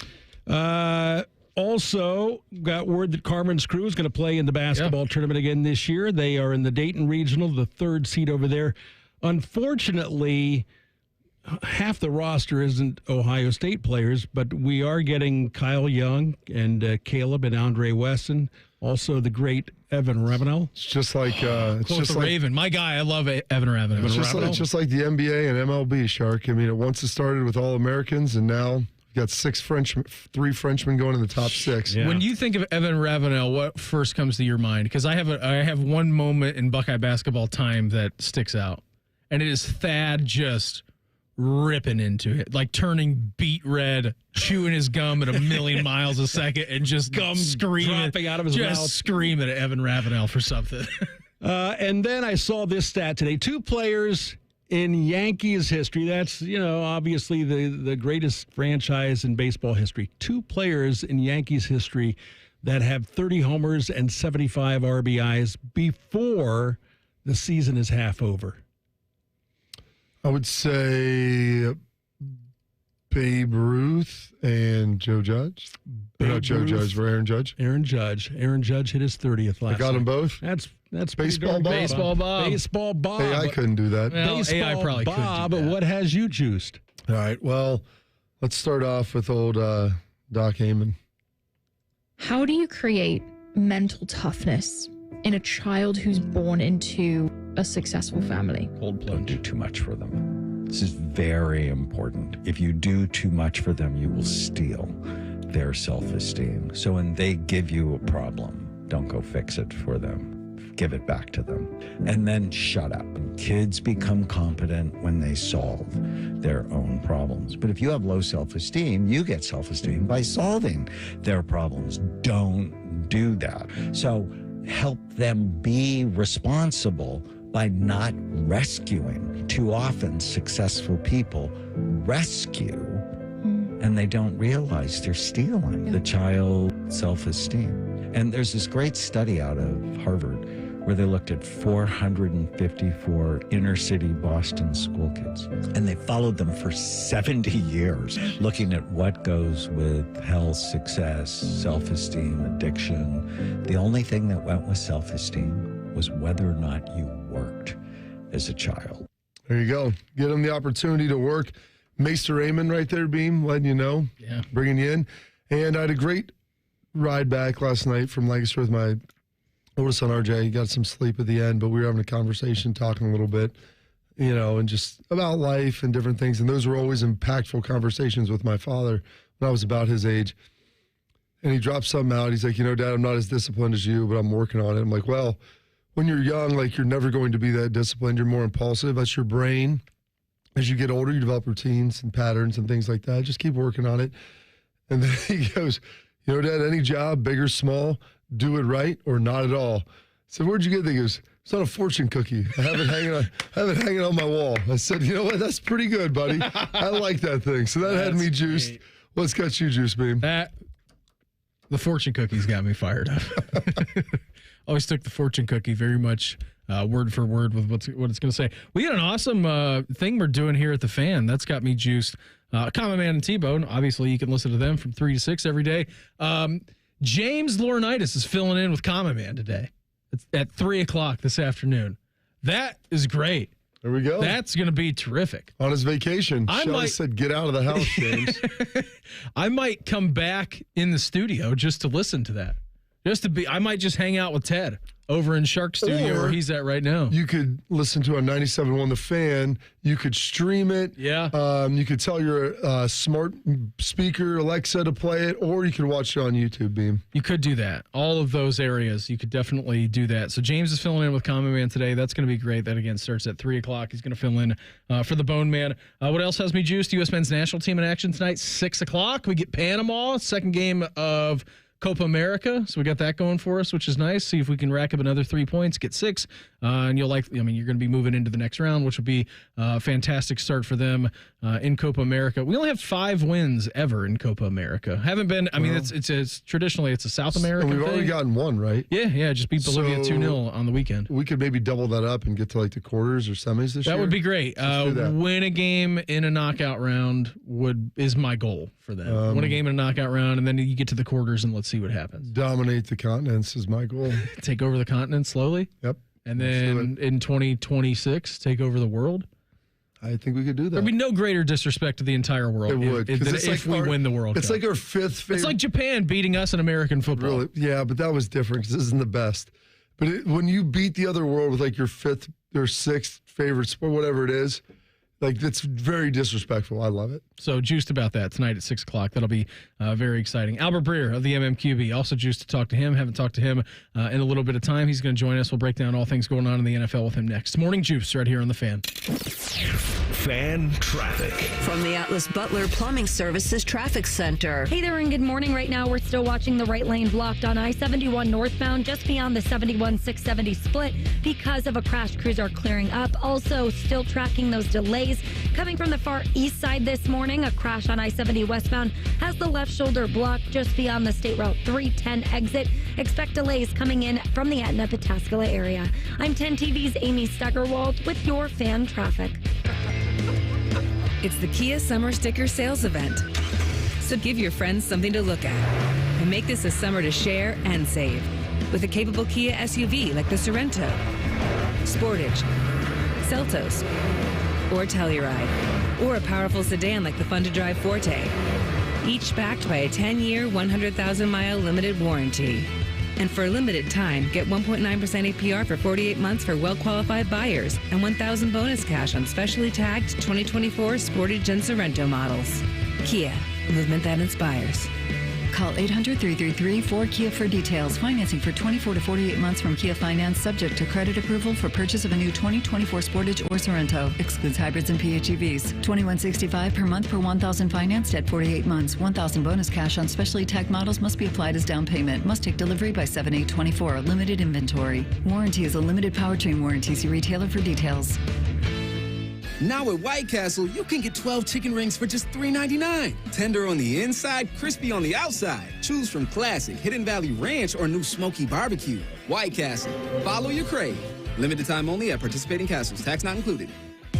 Also, got word that Carmen's Crew is going to play in the basketball tournament again this year. They are in the Dayton Regional, the third seed over there. Unfortunately, half the roster isn't Ohio State players, but we are getting Kyle Young and Caleb and Andre Wesson. Also, the great Evan Ravenel. It's just like Raven. My guy, I love Evan Ravenel. It's just like the NBA and MLB, Shark. I mean, it once it started with all Americans, and now you got 3 Frenchmen going in the top 6. Yeah. When you think of Evan Ravenel, what first comes to your mind? Because I have one moment in Buckeye basketball time that sticks out, and it is Thad just ripping into it, like turning beet red, chewing his gum at 1,000,000 miles a second, and just screaming, dropping out of his mouth, screaming at Evan Ravenel for something. And then I saw this stat today: 2 players in Yankees history. That's, obviously the greatest franchise in baseball history. 2 players in Yankees history that have 30 homers and 75 RBIs before the season is half over. I would say Babe Ruth and Joe Judge. Not Joe Judge, but Aaron Judge. Aaron Judge hit his 30th last I got them both. That's Baseball Bob. Baseball Bob. Baseball Bob. Hey, I couldn't do that. Well, Baseball AI probably Bob, could do that. what has you juiced? All right, well, let's start off with old Doc Heyman. How do you create mental toughness in a child who's born into a successful family? Cold Don't do too much for them. This is very important. If you do too much for them, you will steal their self-esteem. So when they give you a problem, don't go fix it for them. Give it back to them. And then shut up. Kids become competent when they solve their own problems. But if you have low self-esteem, you get self-esteem by solving their problems. Don't do that. So help them be responsible by not rescuing. Too often, successful people rescue, and they don't realize they're stealing the child's self-esteem. And there's this great study out of Harvard where they looked at 454 inner-city Boston school kids, and they followed them for 70 years, looking at what goes with health, success, self-esteem, addiction. The only thing that went with self-esteem was whether or not you worked as a child. There you go. Give them the opportunity to work. Maester Raymond right there, Beam, letting you know. Yeah. Bringing you in. And I had a great ride back last night from Lancaster with my oldest son, RJ. He got some sleep at the end, but we were having a conversation, talking a little bit, and just about life and different things. And those were always impactful conversations with my father when I was about his age. And he dropped something out. He's like, Dad, I'm not as disciplined as you, but I'm working on it. I'm like, well, when you're young, you're never going to be that disciplined. You're more impulsive. That's your brain. As you get older, you develop routines and patterns and things like that. Just keep working on it. And then he goes, Dad, any job, big or small, do it right or not at all. So where'd you get that? He goes, it's not a fortune cookie. I have it hanging on my wall. I said, you know what? That's pretty good, buddy. I like that thing. So that had me juiced. Great. What's got you juiced, Beam? The fortune cookies got me fired up. Always took the fortune cookie very much word for word with what it's going to say. We got an awesome thing we're doing here at the Fan. That's got me juiced. Common Man and T-Bone. Obviously, you can listen to them from 3 to 6 every day. James Laurinaitis is filling in with Common Man today. It's at 3 o'clock this afternoon. That is great. There we go. That's going to be terrific. On his vacation. Sean said, get out of the house, James. I might come back in the studio just to listen to that. I might just hang out with Ted over in Shark Studio where he's at right now. You could listen to on 97.1 The Fan. You could stream it. Yeah. You could tell your smart speaker, Alexa, to play it, or you could watch it on YouTube, Beam. You could do that. All of those areas, you could definitely do that. So James is filling in with Common Man today. That's going to be great. That, again, starts at 3 o'clock. He's going to fill in for the Bone Man. What else has me juiced? U.S. men's national team in action tonight, 6 o'clock. We get Panama, second game of Copa America, so we got that going for us, which is nice. See if we can rack up another 3 points, get 6, and you're going to be moving into the next round, which will be a fantastic start for them in Copa America. We only have 5 wins ever in Copa America. Haven't been. It's traditionally it's a South American. And we've already gotten one, right? Yeah. Just beat Bolivia 2-0 on the weekend. We could maybe double that up and get to the quarters or semis this year. That would be great. Win a game in a knockout round is my goal for them. Win a game in a knockout round, and then you get to the quarters and let's see what happens. Dominate the continents is my goal. Take over the continent slowly. Yep. And then in 2026, take over the world. I think we could do that. There'd be no greater disrespect to the entire world. It would. If we win the World Cup. It's like our 5th favorite. It's like Japan beating us in American football. Really? Yeah, but that was different because this isn't the best. But when you beat the other world with your 5th or 6th favorite sport, whatever it is, it's very disrespectful. I love it. So juiced about that tonight at 6 o'clock. That'll be very exciting. Albert Breer of the MMQB, also juiced to talk to him. Haven't talked to him in a little bit of time. He's going to join us. We'll break down all things going on in the NFL with him next. Morning Juice right here on The Fan. Fan traffic. From the Atlas Butler Plumbing Services Traffic Center. Hey there and good morning. Right now we're still watching the right lane blocked on I-71 northbound just beyond the 71-670 split because of a crash. Crews are clearing up. Also still tracking those delays coming from the far east side this morning. A crash on I-70 westbound has the left shoulder blocked just beyond the State Route 310 exit. Expect delays coming in from the Etna-Pataskala area. I'm 10 TV's Amy Steigerwald with your fan traffic. It's the Kia Summer Sticker Sales Event. So give your friends something to look at and make this a summer to share and save with a capable Kia SUV like the Sorento, Sportage, Seltos, or Telluride, or a powerful sedan like the fun-to-drive Forte, each backed by a 10-year, 100,000-mile limited warranty. And for a limited time, get 1.9% APR for 48 months for well-qualified buyers and $1,000 bonus cash on specially tagged 2024 Sportage and Sorento models. Kia, movement that inspires. Call 800-333-4KIA for details. Financing for 24 to 48 months from Kia Finance, subject to credit approval for purchase of a new 2024 Sportage or Sorento. Excludes hybrids and PHEVs. $21.65 per month per $1,000 financed at 48 months. $1,000 bonus cash on specially tagged models must be applied as down payment. Must take delivery by 7/8/24. Limited inventory. Warranty is a limited powertrain warranty. See retailer for details. Now at White Castle, you can get 12 chicken rings for just $3.99. Tender on the inside, crispy on the outside. Choose from classic, Hidden Valley Ranch, or new smoky barbecue. White Castle, follow your crave. Limited time only at participating castles. Tax not included.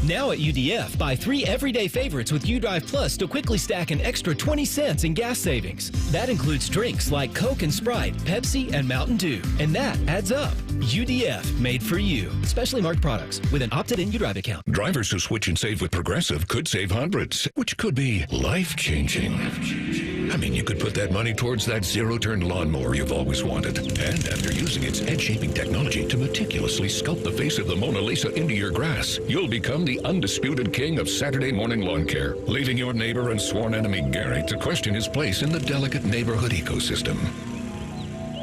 Now at UDF, buy 3 everyday favorites with UDrive Plus to quickly stack an extra 20 cents in gas savings. That includes drinks like Coke and Sprite, Pepsi, and Mountain Dew. And that adds up. UDF, made for you. Specially marked products with an opted-in UDrive account. Drivers who switch and save with Progressive could save hundreds, which could be life-changing. I mean, you could put that money towards that zero-turn lawnmower you've always wanted. And after using its head-shaping technology to meticulously sculpt the face of the Mona Lisa into your grass, you'll become the undisputed king of Saturday morning lawn care, leaving your neighbor and sworn enemy Gary to question his place in the delicate neighborhood ecosystem.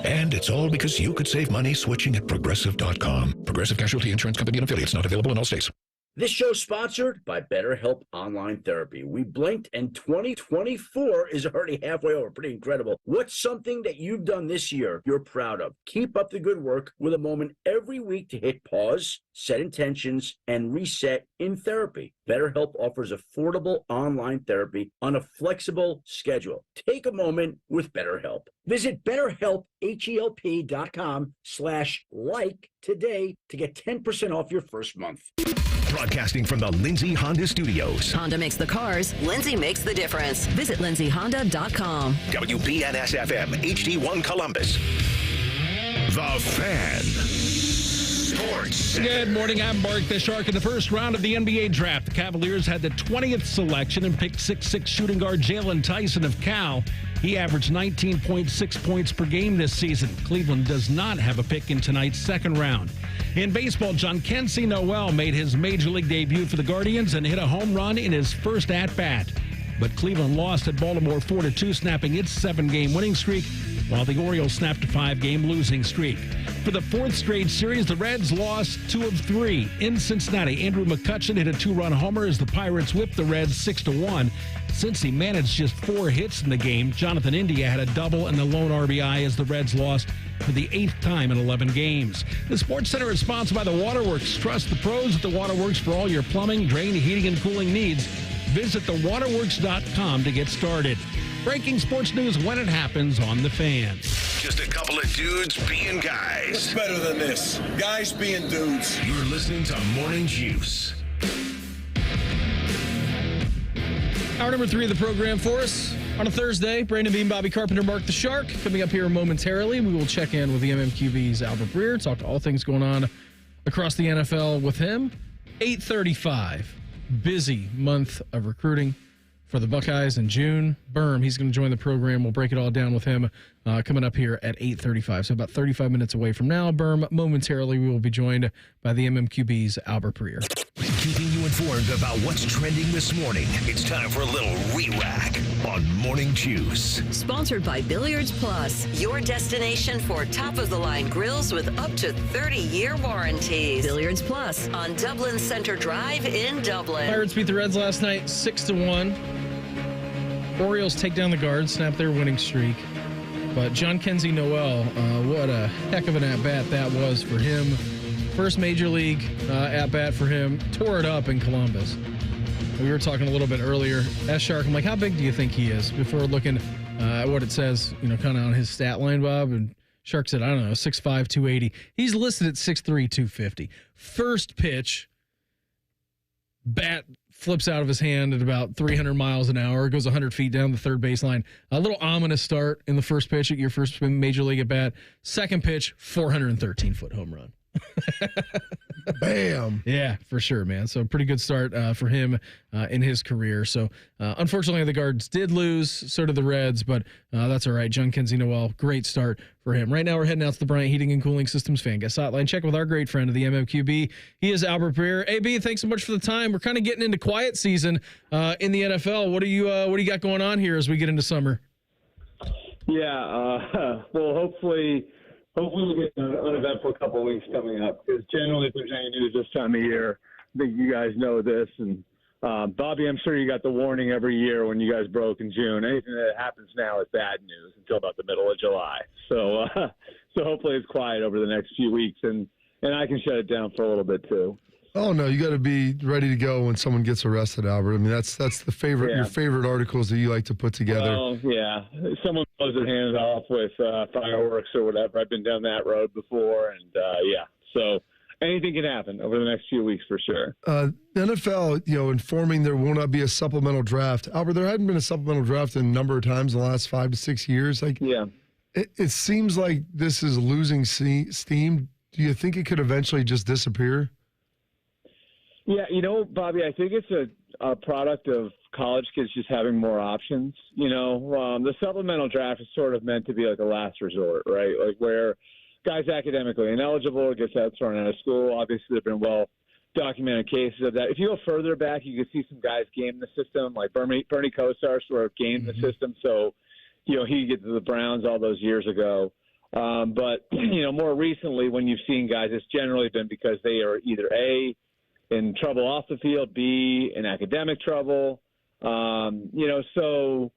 And it's all because you could save money switching at Progressive.com. Progressive Casualty Insurance Company and affiliates, not available in all states. This show's sponsored by BetterHelp Online Therapy. We blinked and 2024 is already halfway over. Pretty incredible. What's something that you've done this year you're proud of? Keep up the good work with a moment every week to hit pause, set intentions, and reset in therapy. BetterHelp offers affordable online therapy on a flexible schedule. Take a moment with BetterHelp. Visit BetterHelp.com/like today to get 10% off your first month. Broadcasting from the Lindsay Honda Studios. Honda makes the cars. Lindsay makes the difference. Visit lindsayhonda.com. WBNS-FM, HD1 Columbus. The Fan. Sports. Good morning. I'm Mark the Shark. In the first round of the NBA draft, the Cavaliers had the 20th selection and picked 6'6" shooting guard Jalen Tyson of Cal. He averaged 19.6 points per game this season. Cleveland does not have a pick in tonight's second round. In baseball, Jhonkensy Noel made his major league debut for the Guardians and hit a home run in his first at-bat. But Cleveland lost at Baltimore 4-2, snapping its 7-game winning streak, while the Orioles snapped a 5-game losing streak. For the 4th straight series, the Reds lost 2 of 3. In Cincinnati, Andrew McCutchen hit a 2-run homer as the Pirates whipped the Reds 6-1. Since he managed just 4 hits in the game, Jonathan India had a double and the lone RBI as the Reds lost for the 8th time in 11 games. The Sports Center is sponsored by the Waterworks. Trust the pros at the Waterworks for all your plumbing, drain, heating, and cooling needs. Visit thewaterworks.com to get started. Breaking sports news when it happens on The Fan. Just a couple of dudes being guys. What's better than this? Guys being dudes. You're listening to Morning Juice. Hour number 3 of the program for us on a Thursday. Brandon Beam, Bobby Carpenter, Mark the Shark. Coming up here momentarily, we will check in with the MMQB's Albert Breer, talk all things going on across the NFL with him. 8:35. Busy month of recruiting for the Buckeyes in June. Birm, he's going to join the program. We'll break it all down with him coming up here at 8:35. So about 35 minutes away from now. Birm, momentarily, we will be joined by the MMQB's Albert Breer. Keeping you informed about what's trending this morning. It's time for a little re-rack on Morning Juice. Sponsored by Billiards Plus, your destination for top-of-the-line grills with up to 30-year warranties. Billiards Plus on Dublin Center Drive in Dublin. Pirates beat the Reds last night 6-1. Orioles take down the Guards, snap their winning streak. But Jhonkensy Noel, what a heck of an at-bat that was for him. First major league at-bat for him. Tore it up in Columbus. We were talking a little bit earlier. Shark, I'm like, how big do you think he is? Before looking at what it says, kind of on his stat line, Bob. And Shark said, I don't know, 6'5", 280. He's listed at 6'3", 250. First pitch, bat flips out of his hand at about 300 miles an hour, goes 100 feet down the third baseline. A little ominous start in the first pitch at your first major league at bat. Second pitch, 413-foot home run. Bam. Yeah, for sure, man. So pretty good start for him in his career. So unfortunately, the Guards did lose, so did the Reds, but that's all right. Jhonkensy Noel, great start for him. Right now, we're heading out to the Bryant Heating and Cooling Systems Fan Guest Hotline. Check with our great friend of the MMQB. He is Albert Breer. AB, thanks so much for the time. We're kind of getting into quiet season in the NFL. What do you got going on here as we get into summer? Yeah, well, hopefully we'll get an uneventful couple of weeks coming up, because generally if there's any news this time of year, I think you guys know this. And Bobby, I'm sure you got the warning every year when you guys broke in June. Anything that happens now is bad news until about the middle of July. So hopefully it's quiet over the next few weeks, and I can shut it down for a little bit too. Oh no, you got to be ready to go when someone gets arrested, Albert. I mean, that's the favorite your favorite articles that you like to put together. Well, yeah, someone blows their hands off with fireworks or whatever. I've been down that road before, and so anything can happen over the next few weeks for sure. The NFL, informing there will not be a supplemental draft. Albert, there hadn't been a supplemental draft a number of times in the last 5 to 6 years. It seems like this is losing steam. Do you think it could eventually just disappear? Yeah, Bobby, I think it's a product of college kids just having more options. The supplemental draft is sort of meant to be like a last resort, right? Like where guys academically ineligible or gets thrown out of school. Obviously, there have been well-documented cases of that. If you go further back, you can see some guys game the system, like Bernie Kosar sort of gamed the system. So, he could get to the Browns all those years ago. But, more recently when you've seen guys, it's generally been because they are either A, in trouble off the field, B, in academic trouble. So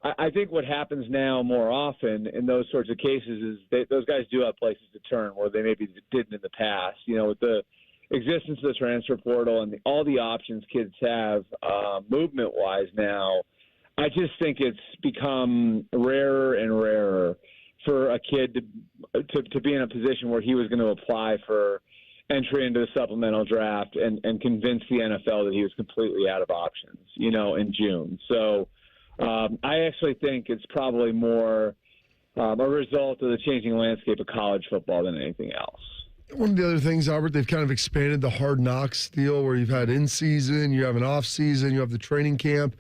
I think what happens now more often in those sorts of cases is those guys do have places to turn where they maybe didn't in the past. With the existence of the transfer portal and all the options kids have movement-wise now, I just think it's become rarer and rarer for a kid to be in a position where he was going to apply for entry into the supplemental draft and convince the NFL that he was completely out of options, in June. So I actually think it's probably more a result of the changing landscape of college football than anything else. One of the other things, Albert, they've kind of expanded the Hard Knocks deal where you've had in-season, you have an off-season, you have the training camp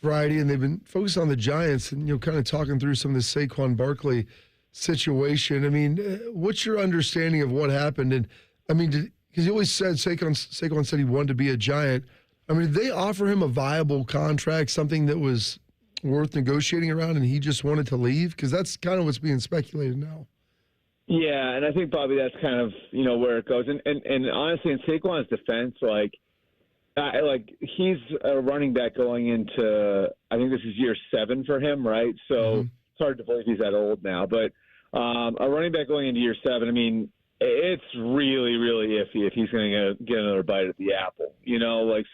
variety, and they've been focused on the Giants and, kind of talking through some of the Saquon Barkley situation. I mean, what's your understanding of what happened? And, because he always said, Saquon said he wanted to be a Giant. Did they offer him a viable contract, something that was worth negotiating around, and he just wanted to leave? Because that's kind of what's being speculated now. Yeah, and I think, Bobby, that's kind of, where it goes. And honestly, in Saquon's defense, he's a running back going into, I think this is year 7 for him, right? So it's hard to believe he's that old now. But a running back going into year 7, it's really, really iffy if he's going to get another bite at the apple,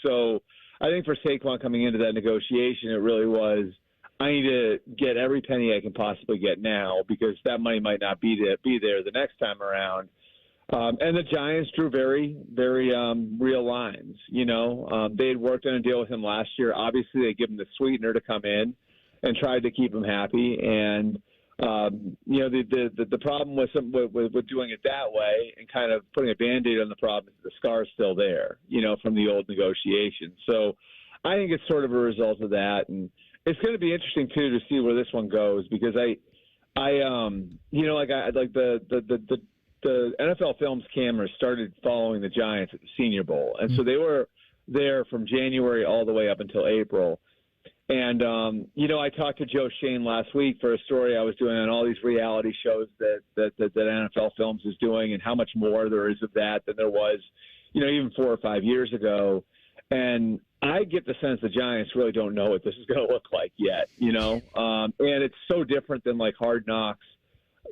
So I think for Saquon coming into that negotiation, it really was, I need to get every penny I can possibly get now because that money might not be there the next time around. And the Giants drew very, very real lines. They had worked on a deal with him last year. Obviously, they give him the sweetener to come in and tried to keep him happy. And the problem with doing it that way and kind of putting a Band-Aid on the problem is the scar's still there, from the old negotiation. So I think it's sort of a result of that. And it's going to be interesting, too, to see where this one goes because the NFL Films cameras started following the Giants at the Senior Bowl. And so they were there from January all the way up until April. And, I talked to Joe Shane last week for a story I was doing on all these reality shows that NFL Films is doing and how much more there is of that than there was, even 4 or 5 years ago. And I get the sense the Giants really don't know what this is going to look like yet, and it's so different than like Hard Knocks,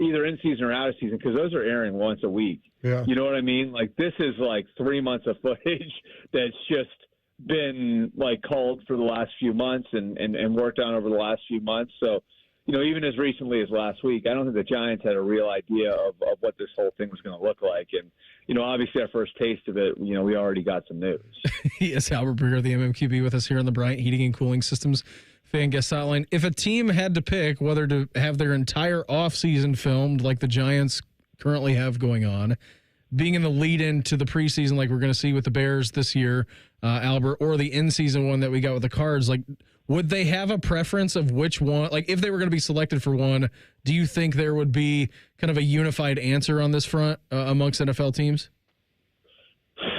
either in season or out of season, because those are airing once a week. Yeah. You know what I mean? Like this is like 3 months of footage that's just been like culled for the last few months and worked on over the last few months. So, even as recently as last week, I don't think the Giants had a real idea of what this whole thing was going to look like. And, obviously our first taste of it, we already got some news. Yes, Albert Breer, the MMQB, with us here on the Bryant Heating and Cooling Systems Fan Guest Hotline. If a team had to pick whether to have their entire offseason filmed like the Giants currently have going on, being in the lead-in to the preseason like we're going to see with the Bears this year, Albert, or the in-season one that we got with the Cards, would they have a preference of which one? Like, if they were going to be selected for one, do you think there would be kind of a unified answer on this front amongst NFL teams?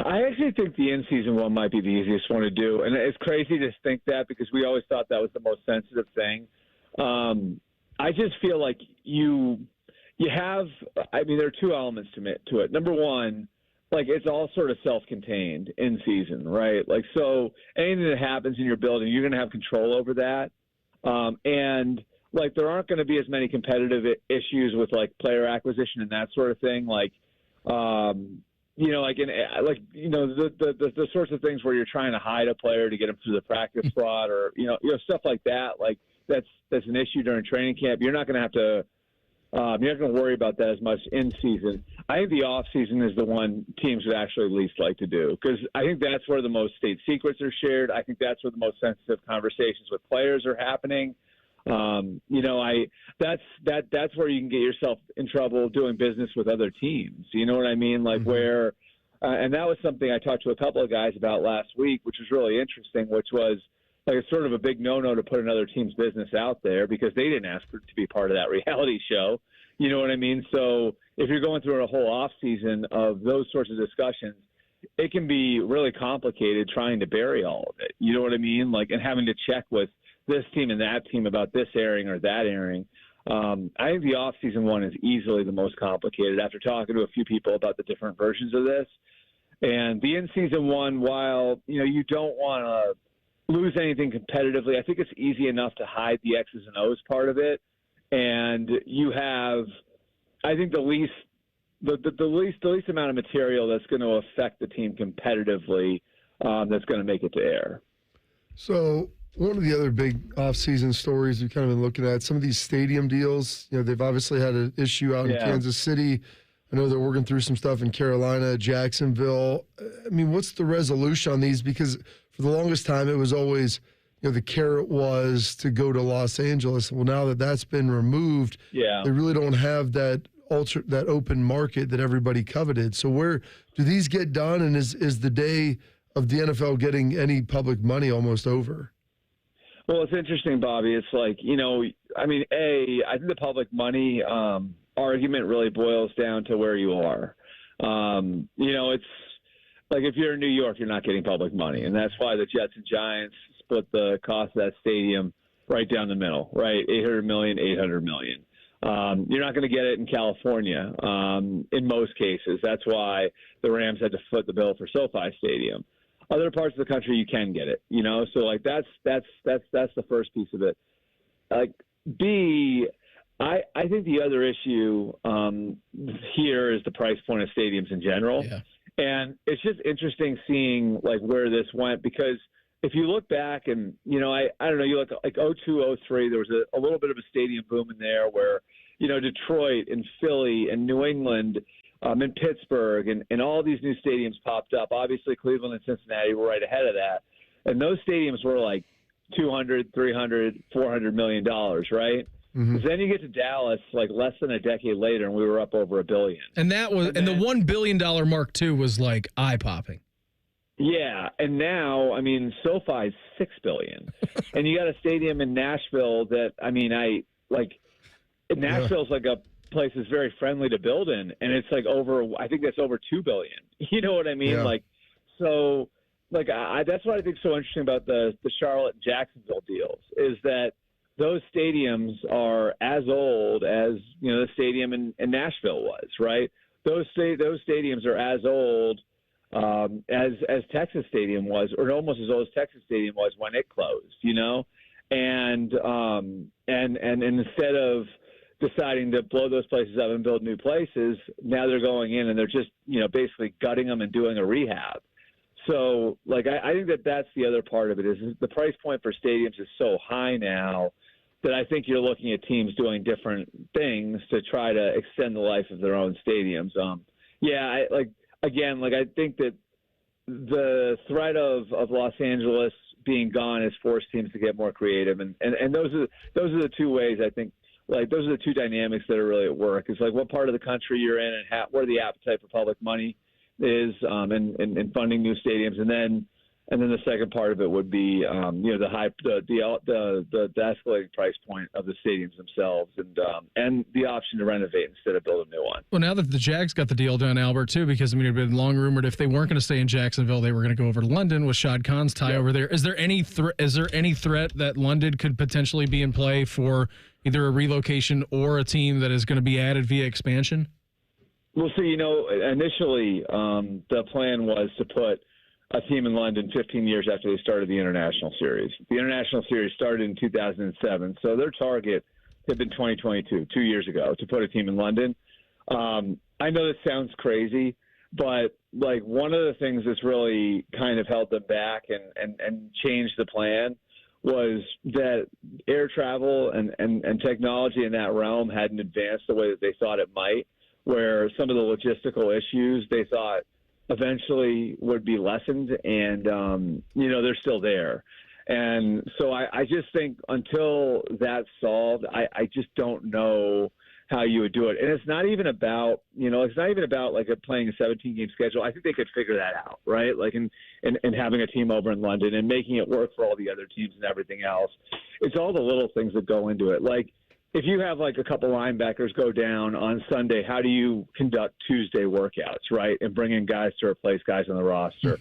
I actually think the in-season one might be the easiest one to do. And it's crazy to think that because we always thought that was the most sensitive thing. I just feel like you have – there are 2 elements to it. Number one, it's all sort of self-contained in season, right? So anything that happens in your building, you're going to have control over that. And there aren't going to be as many competitive issues with player acquisition and that sort of thing. The sorts of things where you're trying to hide a player to get him through the practice squad or, stuff like that. That's an issue during training camp. You're not going to have to You're not going to worry about that as much in season. I think the off season is the one teams would actually least like to do, because I think that's where the most state secrets are shared. I think that's where the most sensitive conversations with players are happening. That's where you can get yourself in trouble doing business with other teams. You know what I mean? Like where, and that was something I talked to a couple of guys about last week, which was really interesting, which was like it's sort of a big no-no to put another team's business out there because they didn't ask to be part of that reality show. You know what I mean? So if you're going through a whole off season of those sorts of discussions, it can be really complicated trying to bury all of it. You know what I mean? Like, and having to check with this team and that team about this airing or that airing. I think the off-season one is easily the most complicated after talking to a few people about the different versions of this. And the in-season one, while, you don't want to lose anything competitively, I think it's easy enough to hide the X's and O's part of it. And you have, I think, the least amount of material that's going to affect the team competitively that's going to make it to air. So one of the other big off-season stories we've kind of been looking at, some of these stadium deals, they've obviously had an issue out in Kansas City. I know they're working through some stuff in Carolina, Jacksonville. I mean, what's the resolution on these? Because for the longest time, it was always, the carrot was to go to Los Angeles. Well, now that that's been removed, they really don't have that open market that everybody coveted. So where do these get done? And is the day of the NFL getting any public money almost over? Well, it's interesting, Bobby. It's like, I think the public money argument really boils down to where you are. It's like if you're in New York, you're not getting public money. And that's why the Jets and Giants split the cost of that stadium right down the middle, right? $800 million, $800 million. You're not going to get it in California in most cases. That's why the Rams had to foot the bill for SoFi Stadium. Other parts of the country, you can get it, So like that's the first piece of it. Like B, I think the other issue here is the price point of stadiums in general, and it's just interesting seeing like where this went, because if you look back and I don't know, you look like 02, 03, there was a little bit of a stadium boom in there where Detroit and Philly and New England. In Pittsburgh and all these new stadiums popped up. Obviously, Cleveland and Cincinnati were right ahead of that. And those stadiums were like $200, $300, $400 million, right? Mm-hmm. Then you get to Dallas like less than a decade later, and we were up over $1 billion. And that was, and the $1 billion mark too was like eye popping. Yeah, and now SoFi is $6 billion, and you got a stadium in Nashville that Nashville's like a place is very friendly to build in, and it's like I think that's over $2 billion. You know what I mean? Yeah. That's what I think is so interesting about the Charlotte and Jacksonville deals is that those stadiums are as old as the stadium in Nashville was, right? Those stadiums are as old as Texas Stadium was, or almost as old as Texas Stadium was when it closed. And instead of deciding to blow those places up and build new places, now they're going in and they're just, basically gutting them and doing a rehab. So, I think that's the other part of it is the price point for stadiums is so high now that I think you're looking at teams doing different things to try to extend the life of their own stadiums. I think that the threat of Los Angeles being gone has forced teams to get more creative, and those are the two ways I think. Those are the two dynamics that are really at work. It's like what part of the country you're in and where the appetite for public money is in funding new stadiums. And then the second part of it would be, the escalating price point of the stadiums themselves and the option to renovate instead of build a new one. Well, now that the Jags got the deal done, Albert, too, because it had been long rumored if they weren't going to stay in Jacksonville, they were going to go over to London with Shad Khan's tie over there. Is there any threat that London could potentially be in play for either a relocation or a team that is going to be added via expansion? Well, so, initially the plan was to put a team in London 15 years after they started the International Series. The International Series started in 2007, so their target had been 2022, 2 years ago, to put a team in London. I know this sounds crazy, but one of the things that's really kind of held them back and changed the plan was that air travel and technology in that realm hadn't advanced the way that they thought it might, where some of the logistical issues they thought eventually would be lessened, and, they're still there. And so I just think until that's solved, I just don't know how you would do it. And it's not even about, like playing a 17-game schedule. I think they could figure that out, right? Like in having a team over in London and making it work for all the other teams and everything else. It's all the little things that go into it. Like if you have like a couple linebackers go down on Sunday, how do you conduct Tuesday workouts, right? And bring in guys to replace guys on the roster.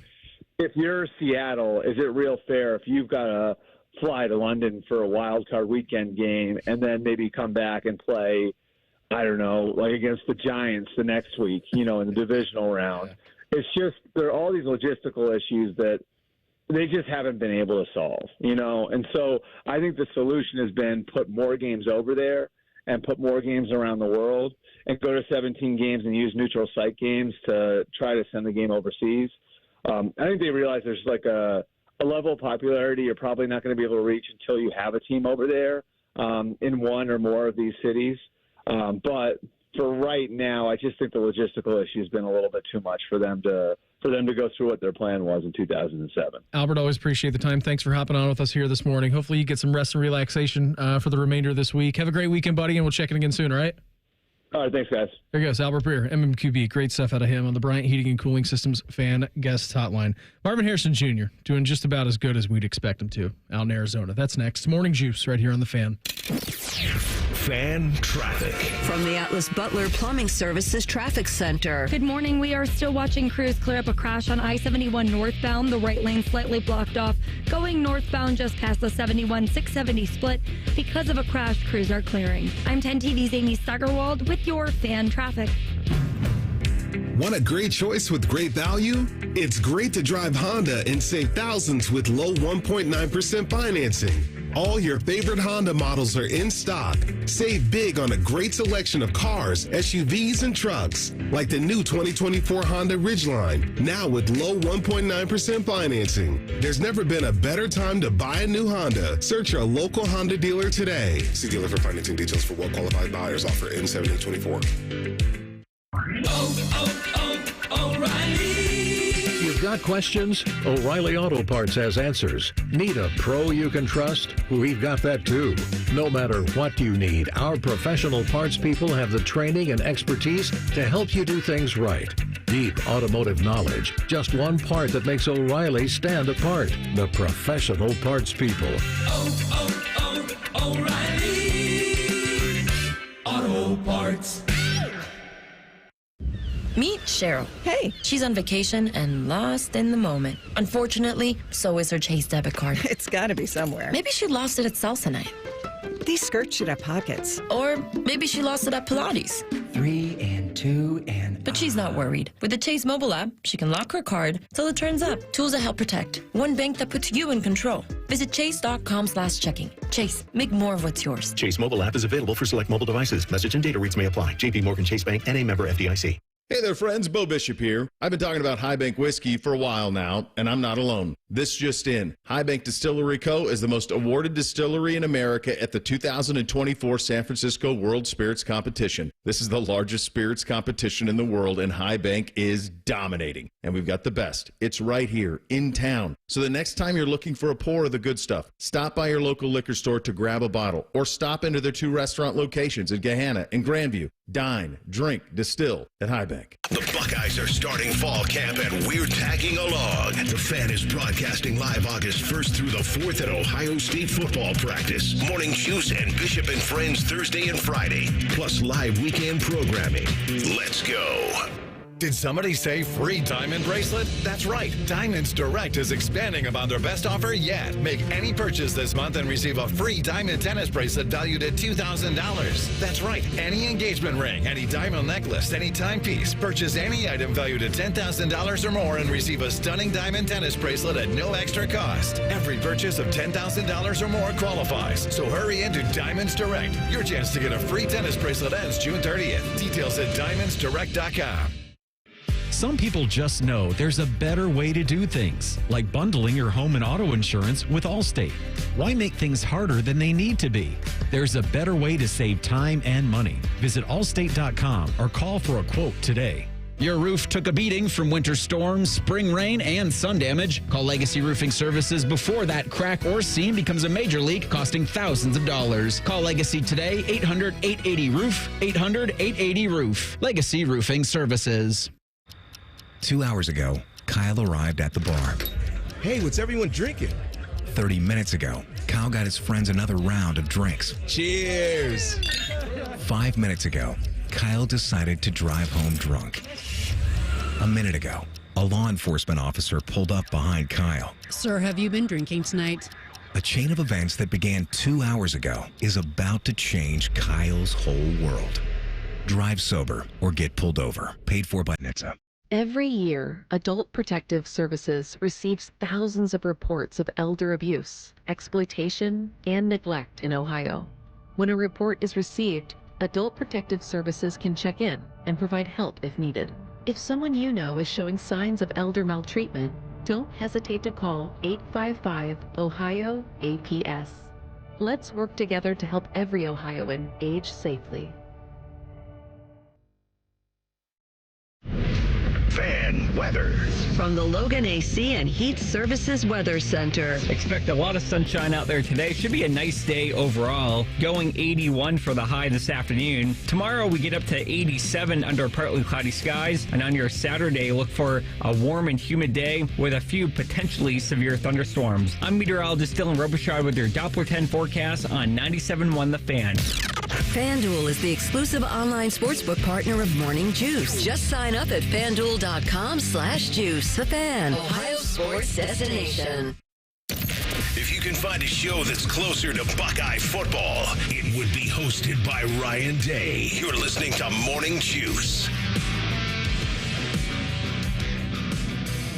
If you're Seattle, is it real fair if you've got to fly to London for a wild card weekend game and then maybe come back and play, I don't know, like against the Giants the next week, in the divisional round? It's just, there are all these logistical issues that they just haven't been able to solve, And so I think the solution has been put more games over there and put more games around the world and go to 17 games and use neutral site games to try to send the game overseas. I think they realize there's like a level of popularity you're probably not going to be able to reach until you have a team over there in one or more of these cities. But for right now, I just think the logistical issue has been a little bit too much for them to go through what their plan was in 2007. Albert, always appreciate the time. Thanks for hopping on with us here this morning. Hopefully you get some rest and relaxation for the remainder of this week. Have a great weekend, buddy, and we'll check in again soon, all right? All right, thanks, guys. There goes Albert Breer, MMQB. Great stuff out of him on the Bryant Heating and Cooling Systems fan guest hotline. Marvin Harrison Jr. doing just about as good as we'd expect him to out in Arizona. That's next. Morning Juice right here on The Fan. Fan traffic. From the Atlas Butler Plumbing Services Traffic Center. Good morning. We are still watching crews clear up a crash on I-71 northbound. The right lane slightly blocked off. Going northbound just past the 71-670 split. Because of a crash, crews are clearing. I'm 10 TV's Amy Steigerwald with your fan traffic. Want a great choice with great value? It's great to drive Honda and save thousands with low 1.9% financing. All your favorite Honda models are in stock. Save big on a great selection of cars, SUVs, and trucks, like the new 2024 Honda Ridgeline, now with low 1.9% financing. There's never been a better time to buy a new Honda. Search your local Honda dealer today. See dealer for financing details for well-qualified buyers. Offer ends 7/8/24. O'Reilly. You've got questions? O'Reilly Auto Parts has answers. Need a pro you can trust? We've got that too. No matter what you need, our professional parts people have the training and expertise to help you do things right. Deep automotive knowledge. Just one part that makes O'Reilly stand apart. The professional parts people. O'Reilly Auto Parts. Meet Cheryl. Hey. She's on vacation and lost in the moment. Unfortunately, so is her Chase debit card. It's got to be somewhere. Maybe she lost it at salsa night. These skirts should have pockets. Or maybe she lost it at Pilates. 3 and 2 and... But she's not worried. With the Chase mobile app, she can lock her card till it turns up. Tools that help protect. One bank that puts you in control. Visit chase.com/checking. Chase, make more of what's yours. Chase mobile app is available for select mobile devices. Message and data rates may apply. JP Morgan Chase Bank, N.A. member FDIC. Hey there, friends. Bo Bishop here. I've been talking about High Bank whiskey for a while now, and I'm not alone. This just in. High Bank Distillery Co. is the most awarded distillery in America at the 2024 San Francisco World Spirits Competition. This is the largest spirits competition in the world, and High Bank is dominating. And we've got the best. It's right here in town. So the next time you're looking for a pour of the good stuff, stop by your local liquor store to grab a bottle, or stop into their 2 restaurant locations in Gahanna and Grandview. Dine, drink, distill at High Bank. The Buckeyes are starting fall camp and we're tagging along. The Fan is broadcasting live August 1st through the 4th at Ohio State football practice. Morning Juice and Bishop and Friends Thursday and Friday, plus live weekend programming. Let's go. Did somebody say free diamond bracelet? That's right. Diamonds Direct is expanding upon their best offer yet. Make any purchase this month and receive a free diamond tennis bracelet valued at $2,000. That's right. Any engagement ring, any diamond necklace, any timepiece. Purchase any item valued at $10,000 or more and receive a stunning diamond tennis bracelet at no extra cost. Every purchase of $10,000 or more qualifies. So hurry into Diamonds Direct. Your chance to get a free tennis bracelet ends June 30th. Details at diamondsdirect.com. Some people just know there's a better way to do things, like bundling your home and auto insurance with Allstate. Why make things harder than they need to be? There's a better way to save time and money. Visit allstate.com or call for a quote today. Your roof took a beating from winter storms, spring rain, and sun damage. Call Legacy Roofing Services before that crack or seam becomes a major leak, costing thousands of dollars. Call Legacy today, 800-880-ROOF, 800-880-ROOF. Legacy Roofing Services. 2 hours ago, Kyle arrived at the bar. Hey, what's everyone drinking? 30 minutes ago, Kyle got his friends another round of drinks. Cheers! 5 minutes ago, Kyle decided to drive home drunk. A minute ago, a law enforcement officer pulled up behind Kyle. Sir, have you been drinking tonight? A chain of events that began 2 hours ago is about to change Kyle's whole world. Drive sober or get pulled over. Paid for by NHTSA. Every year, Adult Protective Services receives thousands of reports of elder abuse, exploitation, and neglect in Ohio. When a report is received, Adult Protective Services can check in and provide help if needed. If someone you know is showing signs of elder maltreatment, don't hesitate to call 855-OHIO-APS. Let's work together to help every Ohioan age safely. Fan weather. From the Logan AC and Heat Services Weather Center. Expect a lot of sunshine out there today. Should be a nice day overall. Going 81 for the high this afternoon. Tomorrow we get up to 87 under partly cloudy skies. And on your Saturday, look for a warm and humid day with a few potentially severe thunderstorms. I'm meteorologist Dylan Robichaud with your Doppler 10 forecast on 97.1 The Fan. FanDuel is the exclusive online sportsbook partner of Morning Juice. Just sign up at FanDuel.com/juice. The Fan, Ohio sports destination. If you can find a show that's closer to Buckeye football, it would be hosted by Ryan Day. You're listening to Morning Juice.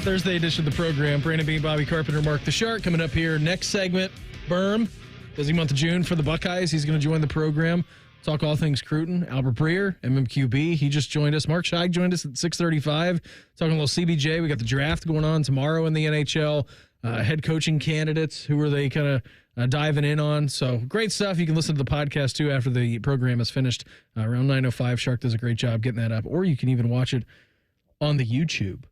Thursday edition of the program. Brandon Bean, Bobby Carpenter, Mark the Shark. Coming up here, next segment, Birm. Busy month of June for the Buckeyes. He's going to join the program. Talk all things Cruton. Albert Breer, MMQB. He just joined us. Mark Scheig joined us at 6:35. Talking a little CBJ. We got the draft going on tomorrow in the NHL. Head coaching candidates. Who are they kind of diving in on? So great stuff. You can listen to the podcast too after the program is finished. Around 9:05. Shark does a great job getting that up. Or you can even watch it on the YouTube.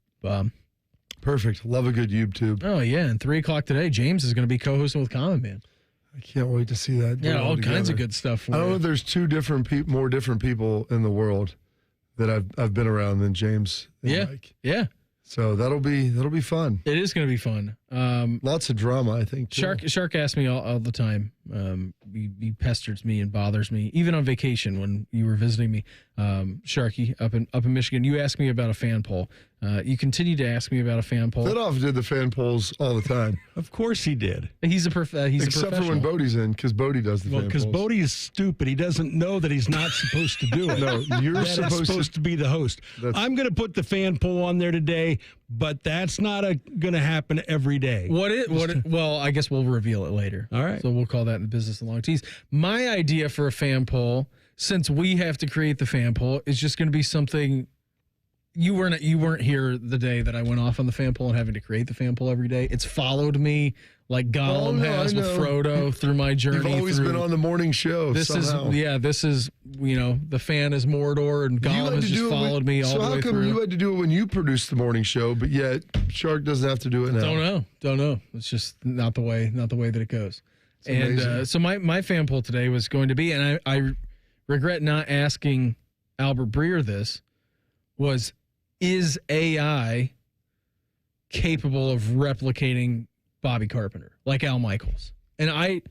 Perfect. Love a good YouTube. Oh, yeah. And 3 o'clock today, James is going to be co-hosting with Common Man. I can't wait to see that. Yeah, all kinds of good stuff. I don't know if there's two more different people in the world that I've been around than James and Mike. Yeah. So that'll be fun. It is going to be fun. Lots of drama, I think. Too. Shark asks me all the time. He pesters me and bothers me, even on vacation when you were visiting me, Sharky up in Michigan. You asked me about a fan poll. You continue to ask me about a fan poll. Fitoff did the fan polls all the time. Of course he did. He's a professional. Except for when Bodie's in, because Bodie does the fan polls. Because Bodie is stupid. He doesn't know that he's not supposed to do it. No, you're supposed to be the host. I'm going to put the fan poll on there today, but that's not going to happen every day. Well, I guess we'll reveal it later. All right. So we'll call that in the business of long tease. My idea for a fan poll, since we have to create the fan poll, is just going to be something. You weren't here the day that I went off on the fan poll and having to create the fan poll every day. It's followed me like Gollum has with Frodo through my journey. You've always been on the morning show. This is the fan is Mordor and Gollum has just followed me all the way through. So how come you had to do it when you produced the morning show, but yet Shark doesn't have to do it now? Don't know. It's just not the way that it goes. And so my fan poll today was going to be, and I regret not asking Albert Breer this, is AI capable of replicating Bobby Carpenter like Al Michaels? And I'm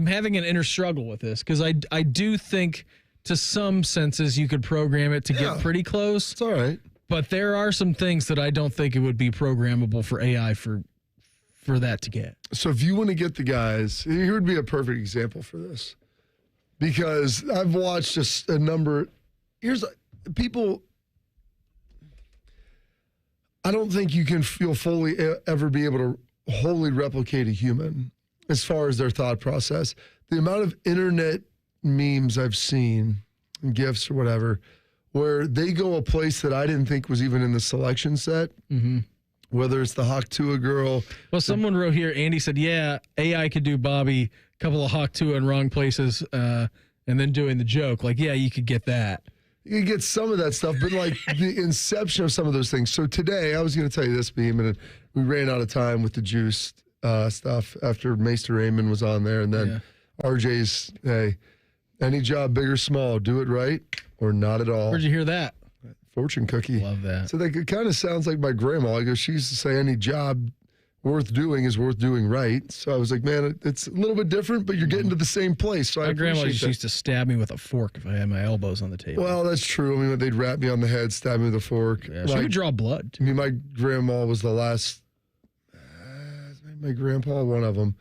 having an inner struggle with this because I do think to some senses you could program it to get pretty close. It's all right. But there are some things that I don't think it would be programmable for AI for that to get. So if you want to get the guys, here would be a perfect example for this. Because I've watched a number. People. I don't think you'll fully ever be able to wholly replicate a human as far as their thought process. The amount of internet memes I've seen and GIFs or whatever, where they go a place that I didn't think was even in the selection set. Mm-hmm. Whether it's the Hawk Tua girl. Well, someone wrote here, Andy said, yeah, AI could do Bobby, a couple of Hawk Tua in wrong places, and then doing the joke. Like, yeah, you could get that. You could get some of that stuff, but like the inception of some of those things. So today, I was going to tell you this, Beam, and we ran out of time with the juice stuff after Maester Raymond was on there. And then RJ's, hey, any job, big or small, do it right or not at all. Where'd you hear that? Fortune cookie. Love that. So it kind of sounds like my grandma. I go, she used to say any job worth doing is worth doing right. So I was like, man, it's a little bit different, but you're getting to the same place. So my grandma used to stab me with a fork if I had my elbows on the table. Well, that's true. I mean, they'd wrap me on the head, stab me with a fork. Yeah, she would draw blood. I mean, my grandma was the last, my grandpa, one of them.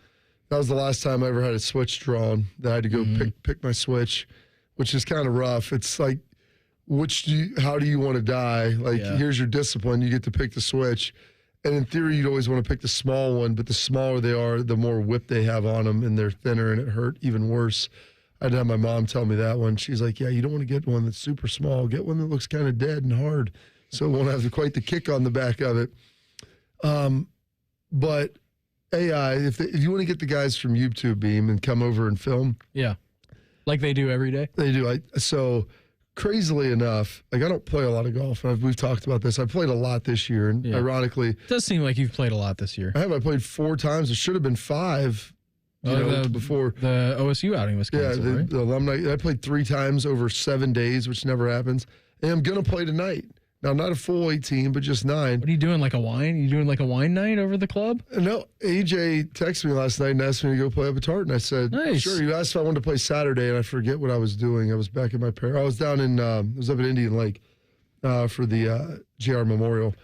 That was the last time I ever had a switch drawn. That I had to go pick my switch, which is kind of rough. It's like, how do you want to die? Like, here's your discipline. You get to pick the switch. And in theory, you'd always want to pick the small one, but the smaller they are, the more whip they have on them, and they're thinner, and it hurt even worse. I'd have my mom tell me that one. She's like, yeah, you don't want to get one that's super small. Get one that looks kind of dead and hard, so it won't have quite the kick on the back of it. But AI, if you want to get the guys from YouTube Beam and come over and film. Yeah, like they do every day. They do. So crazily enough, like I don't play a lot of golf. We've talked about this. I played a lot this year, and ironically, it does seem like you've played a lot this year. I played 4 times. It should have been 5. Before the OSU outing was canceled. Yeah, right? the alumni. I played 3 times over 7 days, which never happens. And I'm gonna play tonight. Now, not a full 18, but just 9. What are you doing? Like a wine? You doing like a wine night over the club? No. AJ texted me last night and asked me to go play up at Tartan. I said, nice. Sure. You asked if I wanted to play Saturday, and I forget what I was doing. I was back at my parents. I was down in, I was up at Indian Lake for the JR Memorial.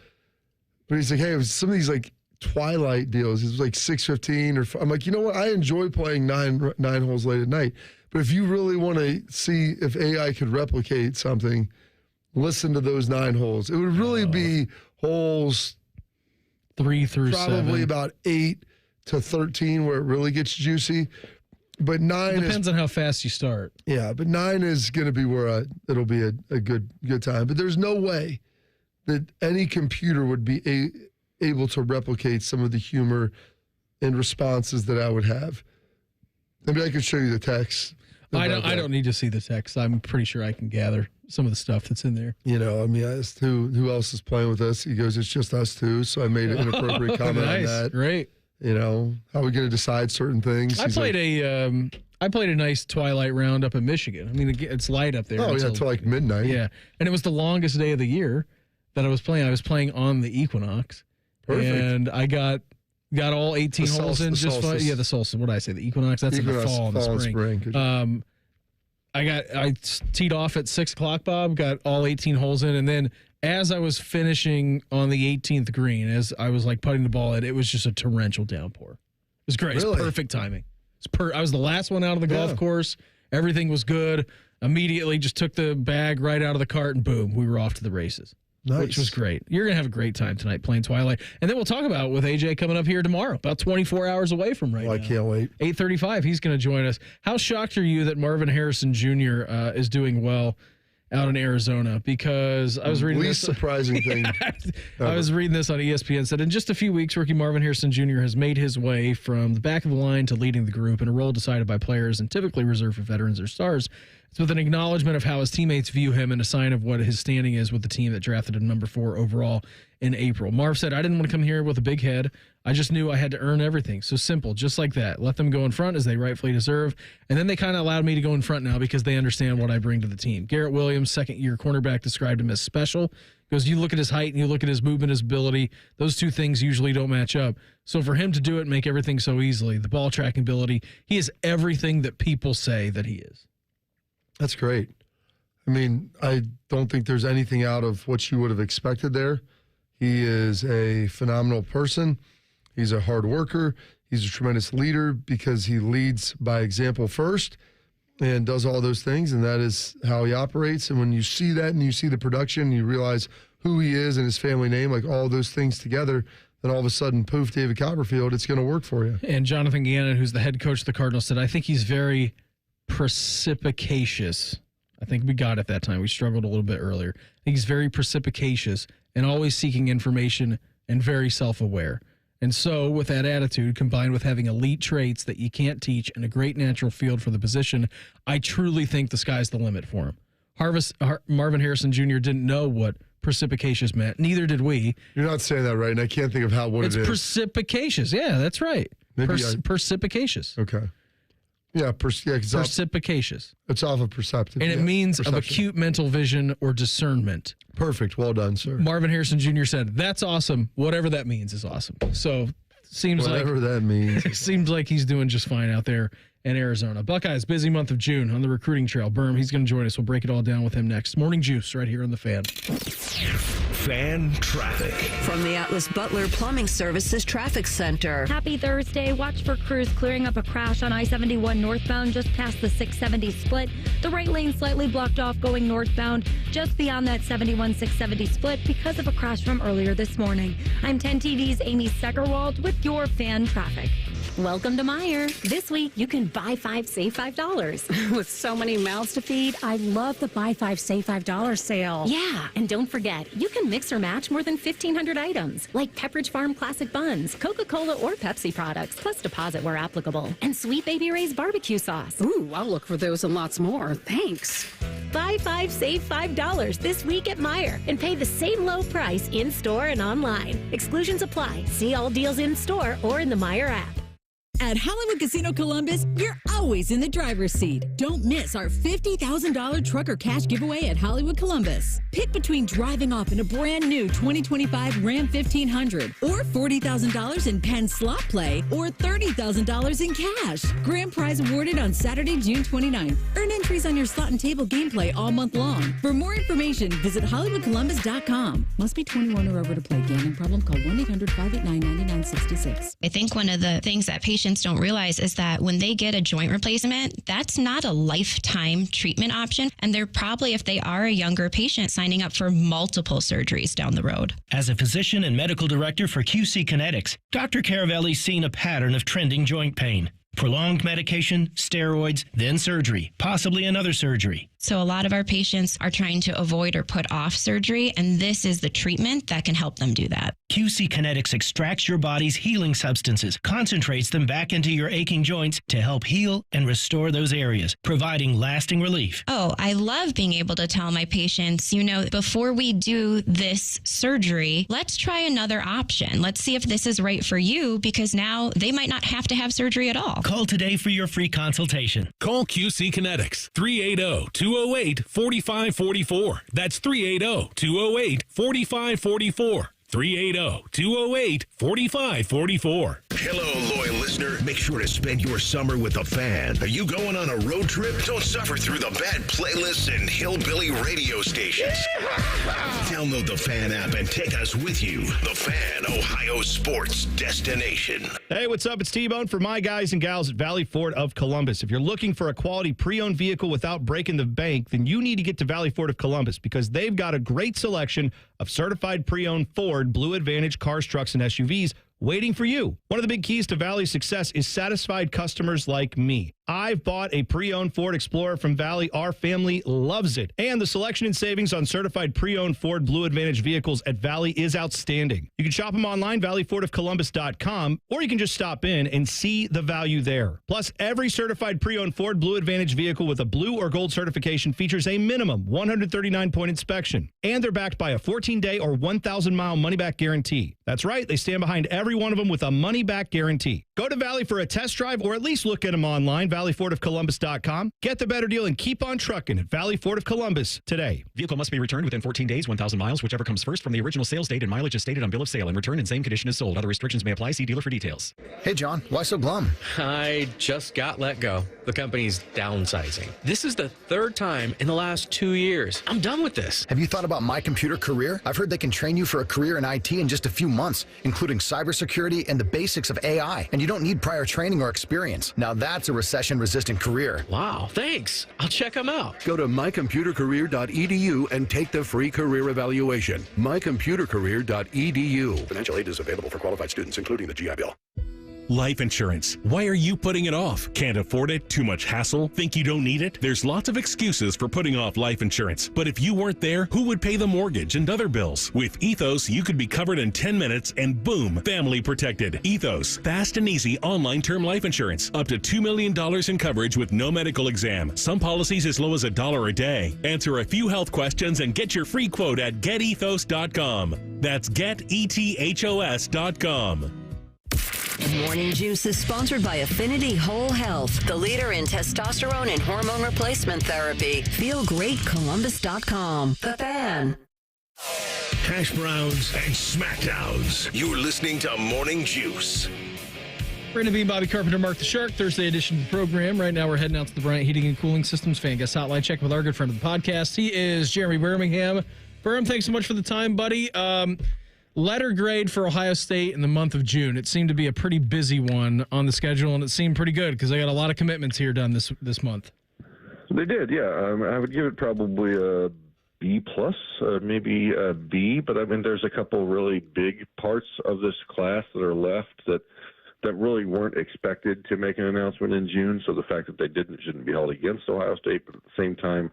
But he's like, hey, it was some of these like twilight deals. It was like 6:15 I'm like, you know what? I enjoy playing nine holes late at night. But if you really want to see if AI could replicate something, listen to those 9 holes. It would really be holes 3 through 7. Probably about 8 to 13 where it really gets juicy. But 9 depends on how fast you start. Yeah, but 9 is going to be where it'll be a good time. But there's no way that any computer would be able to replicate some of the humor and responses that I would have. I mean, I could show you the text. I don't need to see the text. I'm pretty sure I can gather some of the stuff that's in there. You know, I mean, I asked who else is playing with us. He goes, it's just us 2. So I made an inappropriate comment on that. Great. You know, how are we going to decide certain things? I played a nice twilight round up in Michigan. I mean, it's light up there. Oh, yeah, till like midnight. Yeah. And it was the longest day of the year that I was playing. I was playing on the equinox. Perfect. And I got all 18 holes in just fine. Yeah, the solstice. What did I say? The equinox? That's in the fall and the spring. I teed off at 6 o'clock, Bob, got all 18 holes in, and then as I was finishing on the 18th green, as I was like putting the ball in, it was just a torrential downpour. It was great. Really? It was perfect timing. I was the last one out of the golf course. Everything was good. Immediately just took the bag right out of the cart, and boom, we were off to the races. Nice. Which was great. You're going to have a great time tonight playing Twilight. And then we'll talk about it with AJ coming up here tomorrow, about 24 hours away from now. I can't wait. 8:35, he's going to join us. How shocked are you that Marvin Harrison Jr. Is doing well out in Arizona? Because I was reading least surprising thing. I was reading this on ESPN. Said in just a few weeks, rookie Marvin Harrison Jr. has made his way from the back of the line to leading the group in a role decided by players and typically reserved for veterans or stars. It's with an acknowledgement of how his teammates view him and a sign of what his standing is with the team that drafted him number 4 overall in April. Marv said, I didn't want to come here with a big head. I just knew I had to earn everything. So simple, just like that. Let them go in front as they rightfully deserve. And then they kind of allowed me to go in front now because they understand what I bring to the team. Garrett Williams, second-year cornerback, described him as special. Because you look at his height and you look at his movement, his ability, those two things usually don't match up. So for him to do it and make everything so easily, the ball tracking ability, he is everything that people say that he is. That's great. I mean, I don't think there's anything out of what you would have expected there. He is a phenomenal person. He's a hard worker. He's a tremendous leader because he leads by example first and does all those things, and that is how he operates. And when you see that and you see the production, you realize who he is and his family name, like all those things together, then all of a sudden, poof, David Copperfield, it's going to work for you. And Jonathan Gannon, who's the head coach of the Cardinals, said, I think he's very precipitous I think we got it that time. We struggled a little bit earlier. I think he's very perspicacious and always seeking information and very self-aware. And so with that attitude, combined with having elite traits that you can't teach and a great natural field for the position, I truly think the sky's the limit for him. Marvin Harrison Jr. didn't know what perspicacious meant. Neither did we. You're not saying that right, and I can't think of what it is. It's perspicacious. Yeah, that's right. Perspicacious. Okay. Yeah, perspicacious. It's off of perceptive. And it means of acute mental vision or discernment. Perfect. Well done, sir. Marvin Harrison Jr. said, "That's awesome. Whatever that means is awesome." So whatever that means. It seems like he's doing just fine out there in Arizona. Buckeyes, busy month of June on the recruiting trail. Birm, he's going to join us. We'll break it all down with him next. Morning Juice right here on The Fan. Fan traffic. From the Atlas Butler Plumbing Services Traffic Center. Happy Thursday. Watch for crews clearing up a crash on I-71 northbound just past the 670 split. The right lane slightly blocked off going northbound just beyond that 71-670 split because of a crash from earlier this morning. I'm 10 TV's Amy Steckerwald with your fan traffic. Welcome to Meijer. This week, you can buy 5, save $5. With so many mouths to feed, I love the buy 5, save $5 sale. Yeah, and don't forget, you can mix or match more than 1,500 items, like Pepperidge Farm Classic Buns, Coca-Cola or Pepsi products, plus deposit where applicable, and Sweet Baby Ray's barbecue sauce. Ooh, I'll look for those and lots more. Thanks. Buy 5, save $5 this week at Meijer, and pay the same low price in-store and online. Exclusions apply. See all deals in-store or in the Meijer app. At Hollywood Casino Columbus, you're always in the driver's seat. Don't miss our $50,000 trucker cash giveaway at Hollywood Columbus. Pick between driving off in a brand new 2025 Ram 1500 or $40,000 in Penn slot play or $30,000 in cash. Grand prize awarded on Saturday, June 29th. Earn entries on your slot and table gameplay all month long. For more information, visit HollywoodColumbus.com. Must be 21 or over to play. Gambling problem? Call 1-800-589-9966. I think one of the things that patients don't realize is that when they get a joint replacement, that's not a lifetime treatment option. And they're probably, if they are a younger patient, signing up for multiple surgeries down the road. As a physician and medical director for QC Kinetics, Dr. Caravelli's seen a pattern of trending joint pain. Prolonged medication, steroids, then surgery, possibly another surgery. So a lot of our patients are trying to avoid or put off surgery, and this is the treatment that can help them do that. QC Kinetics extracts your body's healing substances, concentrates them back into your aching joints to help heal and restore those areas, providing lasting relief. Oh, I love being able to tell my patients, before we do this surgery, let's try another option. Let's see if this is right for you, because now they might not have to have surgery at all. Call today for your free consultation. Call QC Kinetics, 380-208-4544. That's 380-208-4544. 380-208-4544. Hello, loyal listener. Make sure to spend your summer with the Fan. Are you going on a road trip? Don't suffer through the bad playlists and hillbilly radio stations. Download the Fan app and take us with you. The Fan, Ohio sports destination. Hey, what's up? It's T-Bone for my guys and gals at Valley Ford of Columbus. If you're looking for a quality pre-owned vehicle without breaking the bank, then you need to get to Valley Ford of Columbus because they've got a great selection of certified pre-owned Ford Blue Advantage cars, trucks, and SUVs waiting for you. One of the big keys to Valley's success is satisfied customers like me. I've bought a pre-owned Ford Explorer from Valley. Our family loves it. And the selection and savings on certified pre-owned Ford Blue Advantage vehicles at Valley is outstanding. You can shop them online, valleyfordofcolumbus.com, or you can just stop in and see the value there. Plus, every certified pre-owned Ford Blue Advantage vehicle with a blue or gold certification features a minimum 139-point inspection. And they're backed by a 14-day or 1,000-mile money-back guarantee. That's right, they stand behind every one of them with a money-back guarantee. Go to Valley for a test drive or at least look at them online, valleyfordofcolumbus.com. Get the better deal and keep on trucking at Valley Ford of Columbus today. Vehicle must be returned within 14 days, 1,000 miles, whichever comes first from the original sales date and mileage is stated on bill of sale, and return in same condition as sold. Other restrictions may apply. See dealer for details. Hey, John, why so glum? I just got let go. The company's downsizing. This is the third time in the last 2 years. I'm done with this. Have you thought about My Computer Career? I've heard they can train you for a career in IT in just a few months, including cybersecurity and the basics of AI. And you don't need prior training or experience. Now that's a recession-resistant career. Wow, thanks. I'll check them out. Go to mycomputercareer.edu and take the free career evaluation. mycomputercareer.edu. Financial aid is available for qualified students, including the GI Bill. Life insurance. Why are you putting it off? Can't afford it? Too much hassle? Think you don't need it? There's lots of excuses for putting off life insurance. But if you weren't there, who would pay the mortgage and other bills? With Ethos, you could be covered in 10 minutes and boom, family protected. Ethos, fast and easy online term life insurance. Up to $2 million in coverage with no medical exam. Some policies as low as $1 a day. Answer a few health questions and get your free quote at getethos.com. That's getethos.com. Morning Juice is sponsored by Affinity Whole Health, the leader in testosterone and hormone replacement therapy. FeelGreatColumbus.com. The Fan. Hash browns and smackdowns. You're listening to Morning Juice. Brandon Bean, Bobby Carpenter, Mark the Shark. Thursday edition of the program. Right now we're heading out to the Bryant Heating and Cooling Systems Fan Guest Hotline. Check with our good friend of the podcast. He is Jeremy Birmingham. Birm, thanks so much for the time, buddy. Letter grade for Ohio State in the month of June. It seemed to be a pretty busy one on the schedule, and it seemed pretty good because they got a lot of commitments here done this month. They did, yeah. I would give it probably a B plus, maybe a B. But I mean, there's a couple really big parts of this class that are left that really weren't expected to make an announcement in June. So the fact that they didn't shouldn't be held against Ohio State. But at the same time,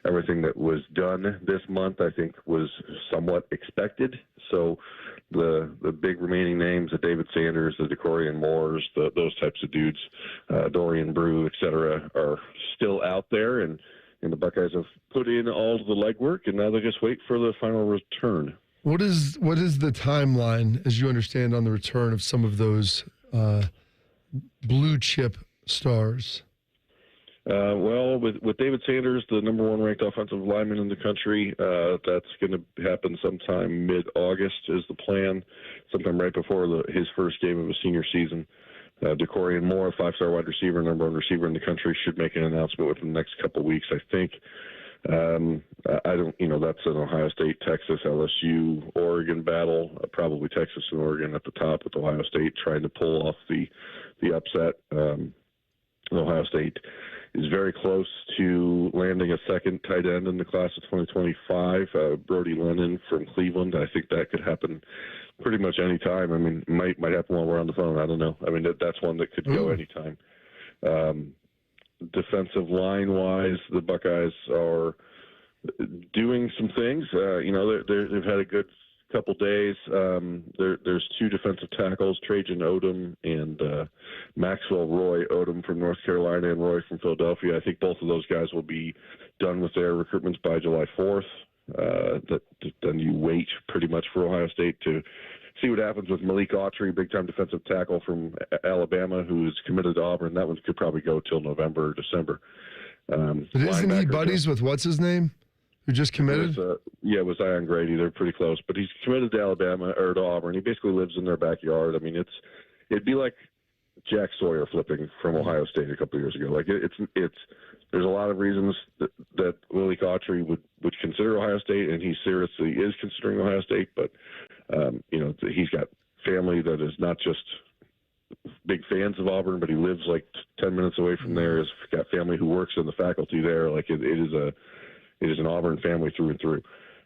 everything that was done this month, I think, was somewhat expected. So the big remaining names, the David Sanders, the DeCorian Moores, those types of dudes, Dorian Brew, et cetera, are still out there. And the Buckeyes have put in all the legwork, and now they just wait for the final return. What is the timeline, as you understand, on the return of some of those blue chip stars? Well, with David Sanders, the number one ranked offensive lineman in the country, that's going to happen sometime mid-August is the plan, sometime right before his first game of his senior season. DeCorian Moore, five-star wide receiver, number one receiver in the country, should make an announcement within the next couple of weeks, I think. I don't, that's an Ohio State, Texas, LSU, Oregon battle, probably Texas and Oregon at the top with Ohio State trying to pull off the upset. Ohio State is very close to landing a second tight end in the class of 2025, Brody Lennon from Cleveland. I think that could happen pretty much any time. I mean, might happen while we're on the phone. I don't know. I mean, that's one that could go anytime. Defensive line-wise, the Buckeyes are doing some things. They've had a good couple days. There's two defensive tackles, Trajan Odom and Maxwell Roy Odom from North Carolina and Roy from Philadelphia. I think both of those guys will be done with their recruitments by July 4th. Then you wait pretty much for Ohio State to see what happens with Malik Autry, big-time defensive tackle from Alabama, who's committed to Auburn. That one could probably go till November or December. But isn't he buddies with what's his name? Who just committed? It was Zion Grady. They're pretty close, but he's committed to Alabama or to Auburn. He basically lives in their backyard. I mean, it'd be like Jack Sawyer flipping from Ohio State a couple of years ago. Like it's there's a lot of reasons that Malik Autry would consider Ohio State, and he seriously is considering Ohio State. But he's got family that is not just big fans of Auburn, but he lives like 10 minutes away from there. He's got family who works in the faculty there. Like it is an Auburn family through and through.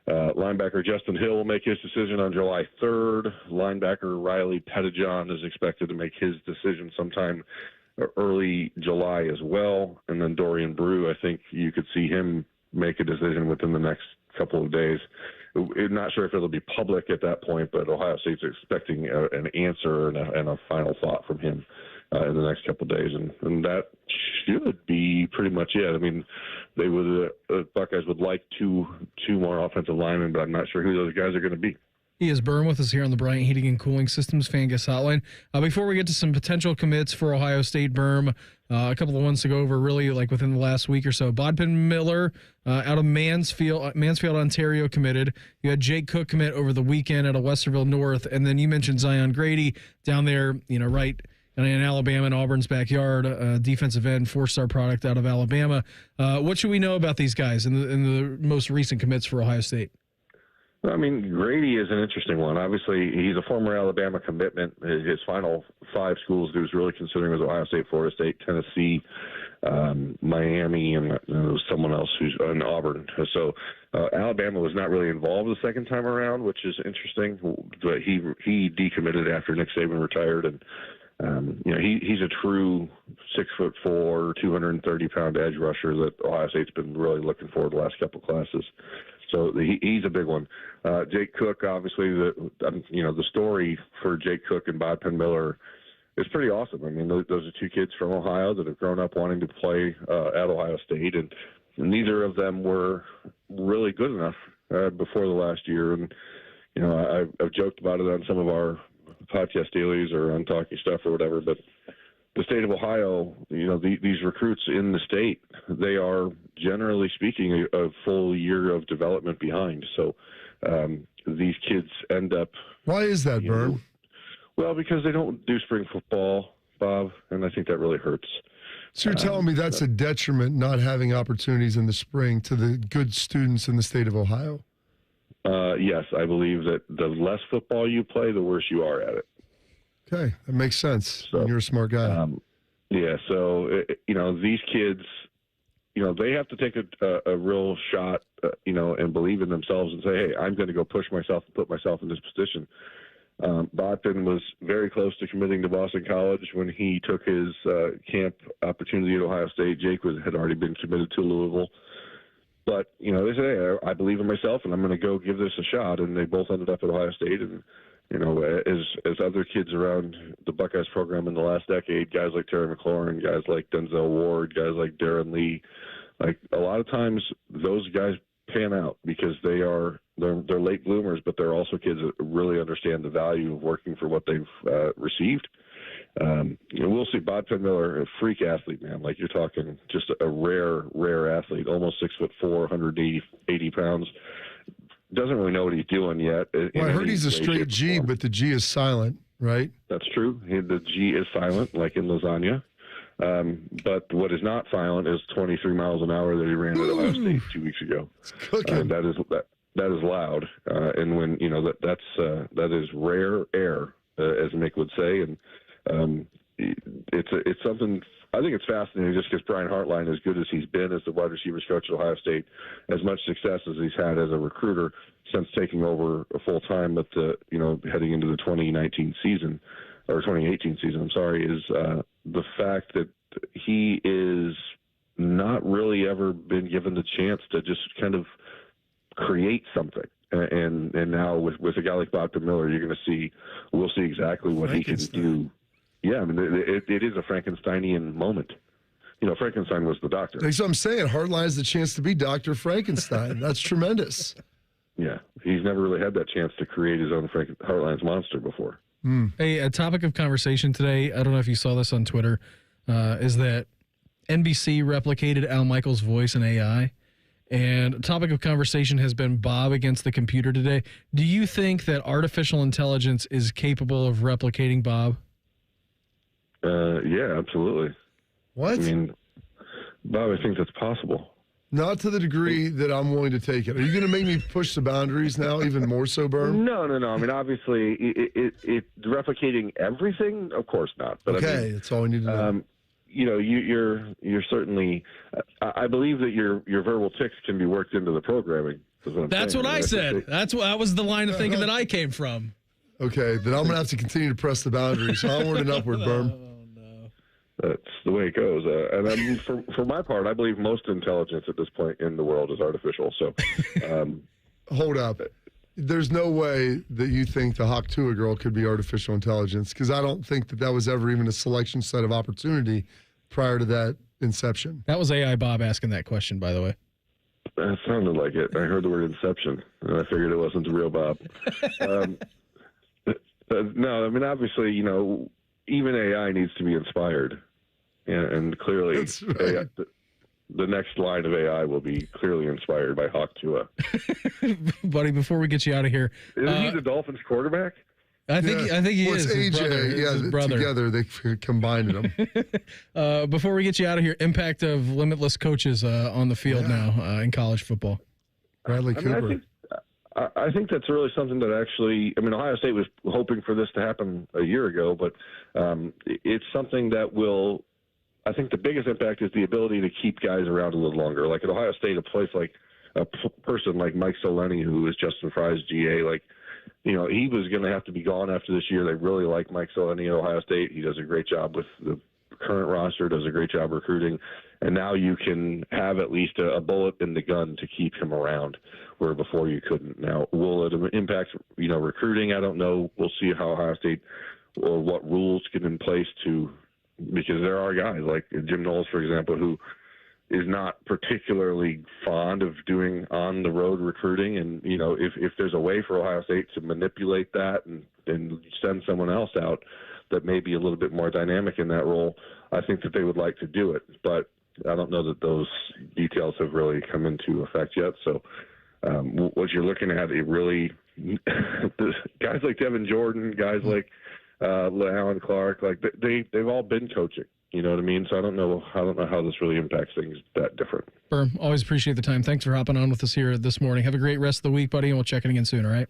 Linebacker Justin Hill will make his decision on July 3rd. Linebacker Riley Pettijohn is expected to make his decision sometime early July as well. And then Dorian Brew, I think you could see him make a decision within the next couple of days. I'm not sure if it'll be public at that point, but Ohio State's expecting an answer and a final thought from him in the next couple of days, and that should be pretty much it. I mean, they would Buckeyes would like two more offensive linemen, but I'm not sure who those guys are going to be. He is Birm with us here on the Bryant Heating and Cooling Systems Fan Guest Hotline. Before we get to some potential commits for Ohio State, Birm, a couple of ones to go over really like within the last week or so. Bodpin Miller out of Mansfield, Ontario committed. You had Jake Cook commit over the weekend out of Westerville North, and then you mentioned Zion Grady down there, right in Alabama in Auburn's backyard, defensive end, 4-star product out of Alabama. What should we know about these guys in the most recent commits for Ohio State? I mean, Grady is an interesting one. Obviously, he's a former Alabama commitment. His final 5 schools he was really considering was Ohio State, Florida State, Tennessee, Miami, and someone else who's in Auburn. So Alabama was not really involved the second time around, which is interesting. But he decommitted after Nick Saban retired, and He's a true 6'4", 230-pound edge rusher that Ohio State's been really looking for the last couple classes. So he's a big one. Jake Cook, obviously, the story for Jake Cook and Bob Penn-Miller is pretty awesome. I mean, those are two kids from Ohio that have grown up wanting to play at Ohio State, and neither of them were really good enough before the last year. And I've joked about it on some of our podcast dailies or on Talking Stuff or whatever, but the state of Ohio, these recruits in the state, they are generally speaking a full year of development behind. So these kids end up. Why is that, Birm? Well, because they don't do spring football, Bob, and I think that really hurts. So you're telling me that's a detriment, not having opportunities in the spring to the good students in the state of Ohio? Yes, I believe that the less football you play, the worse you are at it. Okay, that makes sense. So, you're a smart guy. These kids, they have to take a real shot, and believe in themselves and say, hey, I'm going to go push myself and put myself in this position. Botkin was very close to committing to Boston College when he took his camp opportunity at Ohio State. Jake had already been committed to Louisville. But, they said, hey, I believe in myself, and I'm going to go give this a shot. And they both ended up at Ohio State. And, as other kids around the Buckeyes program in the last decade, guys like Terry McLaurin, guys like Denzel Ward, guys like Darren Lee, like a lot of times those guys pan out because they're late bloomers, but they're also kids that really understand the value of working for what they've received. We'll see Bob Penn-Miller, a freak athlete, man. Like you're talking just a rare athlete, almost 6'4", 180 pounds. Doesn't really know what he's doing yet. Well, I heard he's a straight G, but the G is silent, right? That's true. The G is silent, like in lasagna. But what is not silent is 23 miles an hour that he ran at Ohio State 2 weeks ago. It's cooking. That is loud. And when that is rare air, as Mick would say, and it's something. I think it's fascinating just because Brian Hartline, as good as he's been as the wide receivers coach at Ohio State, as much success as he's had as a recruiter since taking over full time at heading into the 2019 season or 2018 season. I'm sorry, is the fact that he is not really ever been given the chance to just kind of create something. And now with a guy like Bob Miller, we'll see exactly what he can do. Yeah, I mean, it is a Frankensteinian moment. Frankenstein was the doctor. That's what I'm saying. Hartline has the chance to be Dr. Frankenstein. That's tremendous. Yeah, he's never really had that chance to create his own Hartline's monster before. Hey, a topic of conversation today, I don't know if you saw this on Twitter, is that NBC replicated Al Michaels' voice in AI. And a topic of conversation has been Bob against the computer today. Do you think that artificial intelligence is capable of replicating Bob? Yeah, absolutely. What? I mean, Bob, I think that's possible. Not to the degree that I'm willing to take it. Are you going to make me push the boundaries now, even more so, Birm? No. I mean, obviously, it replicating everything, of course not. But okay, I mean, that's all we need to know. You're certainly. I believe that your verbal tics can be worked into the programming. That's what I said. That was the line of thinking that I came from. Okay, then I'm going to have to continue to press the boundaries. Onward and upward, Birm. That's the way it goes. And I mean, for my part, I believe most intelligence at this point in the world is artificial. So, hold up. There's no way that you think the Hawk Tua girl could be artificial intelligence, because I don't think that was ever even a selection set of opportunity prior to that inception. That was AI Bob asking that question, by the way. That sounded like it. I heard the word inception, and I figured it wasn't the real Bob. No, I mean, obviously, even AI needs to be inspired. And clearly, that's right. AI, the next line of AI will be clearly inspired by Hawk Tua. Buddy, before we get you out of here. Isn't he the Dolphins quarterback? I think he is. It's AJ. His brother. Together they combined them. Before we get you out of here, impact of limitless coaches on the field now in college football. Bradley Cooper. I think that's really something that actually, I mean, Ohio State was hoping for this to happen a year ago, but it's something that will, I think the biggest impact is the ability to keep guys around a little longer. Like at Ohio State, a place like a person like Mike Soleni, who is Justin Fry's GA, like he was going to have to be gone after this year. They really like Mike Solani at Ohio State. He does a great job with the current roster, does a great job recruiting, and now you can have at least a bullet in the gun to keep him around, where before you couldn't. Now, will it impact recruiting? I don't know. We'll see how Ohio State or what rules get in place because there are guys like Jim Knowles, for example, who is not particularly fond of doing on-the-road recruiting. And, if there's a way for Ohio State to manipulate that and send someone else out that may be a little bit more dynamic in that role, I think that they would like to do it. But I don't know that those details have really come into effect yet. So what you're looking at, it really guys like Devin Jordan, guys like Alan Clark, like they've all been coaching. You know what I mean? So I don't know how this really impacts things that different. Birm, always appreciate the time. Thanks for hopping on with us here this morning. Have a great rest of the week, buddy, and we'll check in again soon, all right?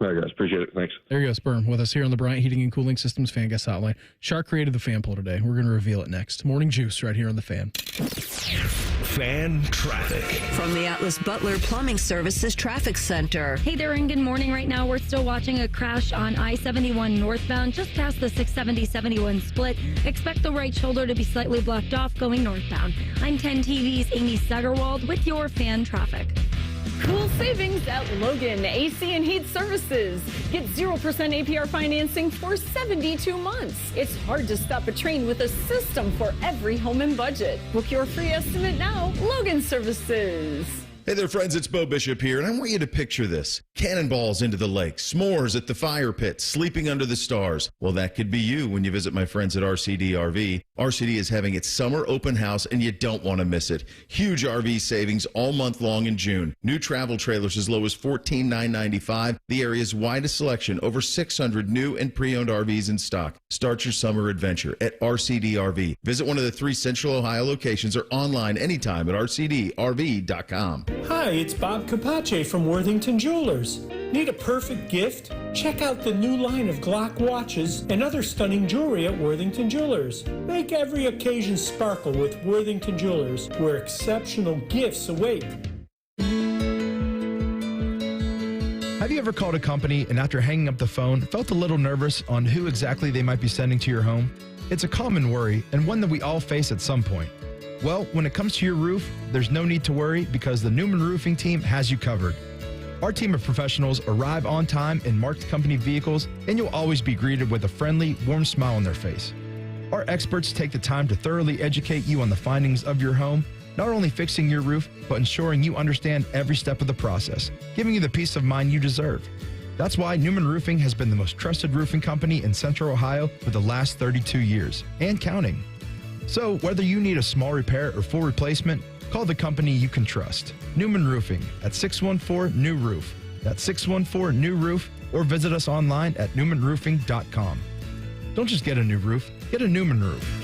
All right, guys. Appreciate it. Thanks. There you go, Birm, with us here on the Bryant Heating and Cooling Systems Fan Guest Hotline. Shark created the fan poll today. We're going to reveal it next. Morning Juice right here on the Fan. Fan traffic. From the Atlas Butler Plumbing Services Traffic Center. Hey there, and good morning. Right now, we're still watching a crash on I-71 northbound, just past the 670-71 split. Expect the right shoulder to be slightly blocked off going northbound. I'm 10 TV's Amy Segerwald with your fan traffic. Cool savings at Logan AC and Heat Services. Get 0% APR financing for 72 months. It's hard to stop a train with a system for every home and budget. Book your free estimate now. Logan Services. Hey there, friends. It's Bo Bishop here, and I want you to picture this. Cannonballs into the lake, s'mores at the fire pit, sleeping under the stars. Well, that could be you when you visit my friends at RCD RV. RCD is having its summer open house, and you don't want to miss it. Huge RV savings all month long in June. New travel trailers as low as $14,995. The area's widest selection, over 600 new and pre-owned RVs in stock. Start your summer adventure at RCD RV. Visit one of the 3 Central Ohio locations or online anytime at rcdrv.com. Hi, it's Bob Capace from Worthington Jewelers. Need a perfect gift? Check out the new line of Glock watches and other stunning jewelry at Worthington Jewelers. Make every occasion sparkle with Worthington Jewelers, where exceptional gifts await. Have you ever called a company and after hanging up the phone, felt a little nervous on who exactly they might be sending to your home? It's a common worry and one that we all face at some point. Well, when it comes to your roof, there's no need to worry because the Newman Roofing team has you covered. Our team of professionals arrive on time in marked company vehicles, and you'll always be greeted with a friendly, warm smile on their face. Our experts take the time to thoroughly educate you on the findings of your home, not only fixing your roof, but ensuring you understand every step of the process, giving you the peace of mind you deserve. That's why Newman Roofing has been the most trusted roofing company in Central Ohio for the last 32 years, and counting. So, whether you need a small repair or full replacement, call the company you can trust. Newman Roofing at 614-NEW-ROOF. That's 614-NEW-ROOF, or visit us online at newmanroofing.com. Don't just get a new roof, get a Newman roof.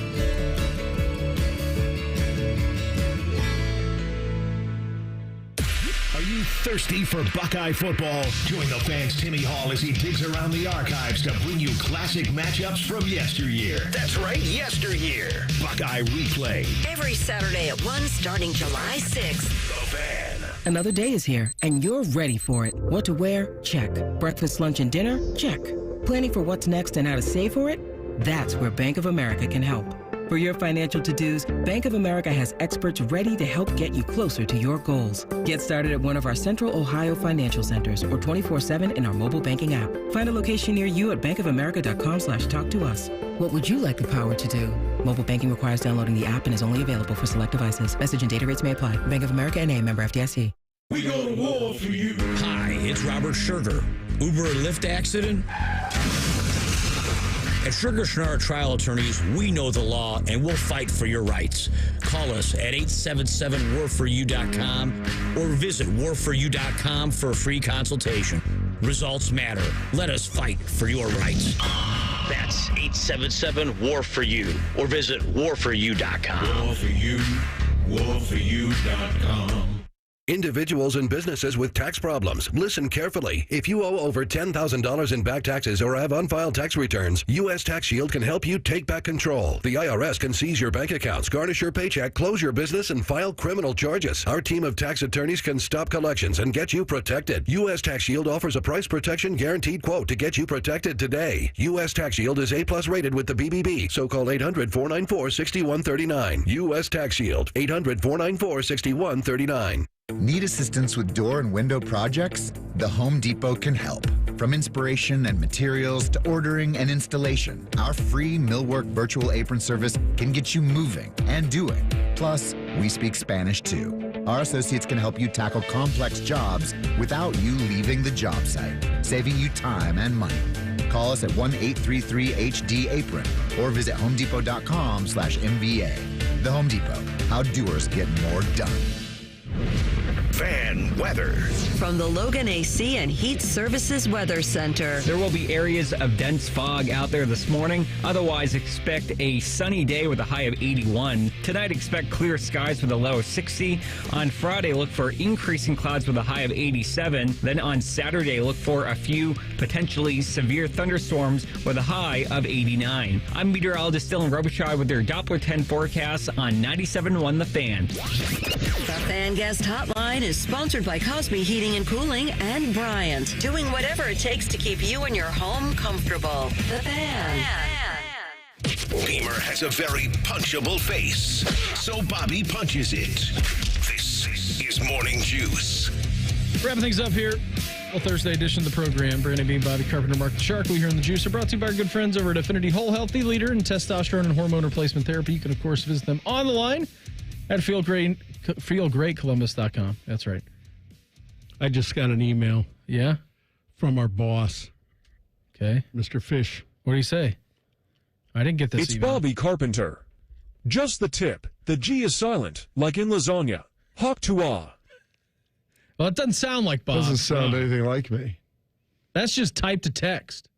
Are you thirsty for Buckeye football? Join the Fan's Timmy Hall as he digs around the archives to bring you classic matchups from yesteryear. That's right, yesteryear. Buckeye Replay. Every Saturday at 1 starting July 6th. The Fan. Another day is here, and you're ready for it. What to wear? Check. Breakfast, lunch, and dinner? Check. Planning for what's next and how to save for it? That's where Bank of America can help. For your financial to-dos, Bank of America has experts ready to help get you closer to your goals. Get started at one of our Central Ohio financial centers or 24/7 in our mobile banking app. Find a location near you at bankofamerica.com/talktous. What would you like the power to do? Mobile banking requires downloading the app and is only available for select devices. Message and data rates may apply. Bank of America N.A., member FDIC. We go to war for you. Hi, it's Robert Sugar. Uber or Lyft accident? At Sugar Schnarr Trial Attorneys, we know the law and we'll fight for your rights. Call us at 877-WARFORYOU.com or visit warforyou.com for a free consultation. Results matter. Let us fight for your rights. That's 877-WAR-FOR-YOU or visit warforyou.com. War for you, warforyou.com. Individuals and businesses with tax problems. Listen carefully. If you owe over $10,000 in back taxes or have unfiled tax returns, U.S. Tax Shield can help you take back control. The IRS can seize your bank accounts, garnish your paycheck, close your business, and file criminal charges. Our team of tax attorneys can stop collections and get you protected. U.S. Tax Shield offers a price protection guaranteed quote to get you protected today. U.S. Tax Shield is A+ rated with the BBB, so call 800-494-6139. U.S. Tax Shield, 800-494-6139. Need assistance with door and window projects? The Home Depot can help. From inspiration and materials to ordering and installation, our free Millwork virtual apron service can get you moving and doing. Plus, we speak Spanish too. Our associates can help you tackle complex jobs without you leaving the job site, saving you time and money. Call us at 1-833-HD-APRON or visit homedepot.com/MVA. The Home Depot, how doers get more done. Fan weather. From the Logan AC and Heat Services Weather Center. There will be areas of dense fog out there this morning. Otherwise, expect a sunny day with a high of 81. Tonight, expect clear skies with a low of 60. On Friday, look for increasing clouds with a high of 87. Then on Saturday, look for a few potentially severe thunderstorms with a high of 89. I'm meteorologist Dylan Robichaud with your Doppler 10 forecast on 97.1 The Fan. The Fan Guest Hotline is sponsored by Cosby Heating and Cooling and Bryant, doing whatever it takes to keep you and your home comfortable. The Fan. Beamer has a very punchable face, so Bobby punches it. This is Morning Juice. Wrapping things up here. Well, Thursday edition of the program. Brandon Beam, Bobby Carpenter, Mark the Shark. We here on the Juice are brought to you by our good friends over at Affinity Whole Health, the leader in testosterone and hormone replacement therapy. You can, of course, visit them on the line at feelgreatcolumbus.com. That's right. I just got an email. Yeah? From our boss. Okay. Mr. Fish. What do you say? I didn't get this It's email. Bobby Carpenter. Just the tip. The G is silent, like in lasagna. Hawk to ah. Well, it doesn't sound like Bob. Doesn't sound anything like me. That's just type to text.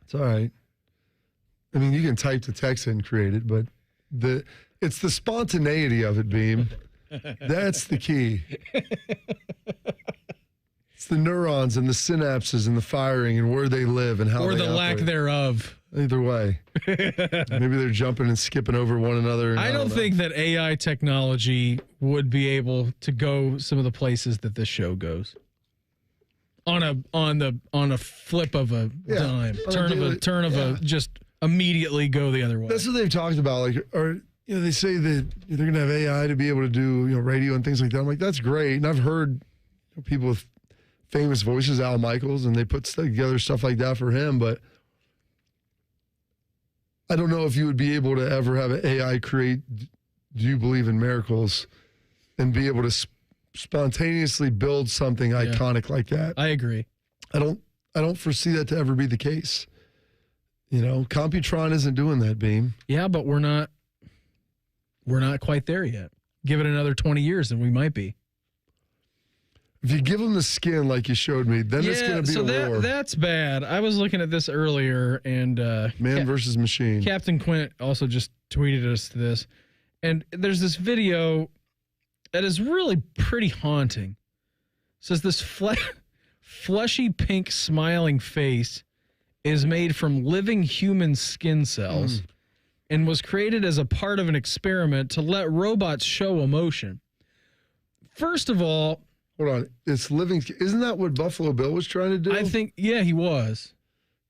It's all right. I mean, you can type to text and create it, but it's the spontaneity of it, Beam. That's the key. It's the neurons and the synapses and the firing and where they live and how or they the lack operate. thereof. Either way. Maybe they're jumping and skipping over one another. I don't think that AI technology would be able to go some of the places that this show goes. On a flip of a dime. Turn of a just immediately go the other way. That's what they've talked about. Like, or they say that they're going to have AI to be able to do radio and things like that. I'm like, that's great. And I've heard people with famous voices, Al Michaels, and they put together stuff like that for him. But I don't know if you would be able to ever have an AI create "Do you believe in miracles?" and be able to spontaneously build something iconic like that. I agree. I don't foresee that to ever be the case. Computron isn't doing that, Beam. Yeah, but we're not quite there yet. Give it another 20 years and we might be. If you give them the skin like you showed me, then it's going to be a war. That's bad. I was looking at this earlier, and man versus machine. Captain Quint also just tweeted us to this, and there's this video that is really pretty haunting. It says this fleshy pink smiling face is made from living human skin cells and was created as a part of an experiment to let robots show emotion. First of all, hold on. It's living. Isn't that what Buffalo Bill was trying to do? I think, yeah, he was.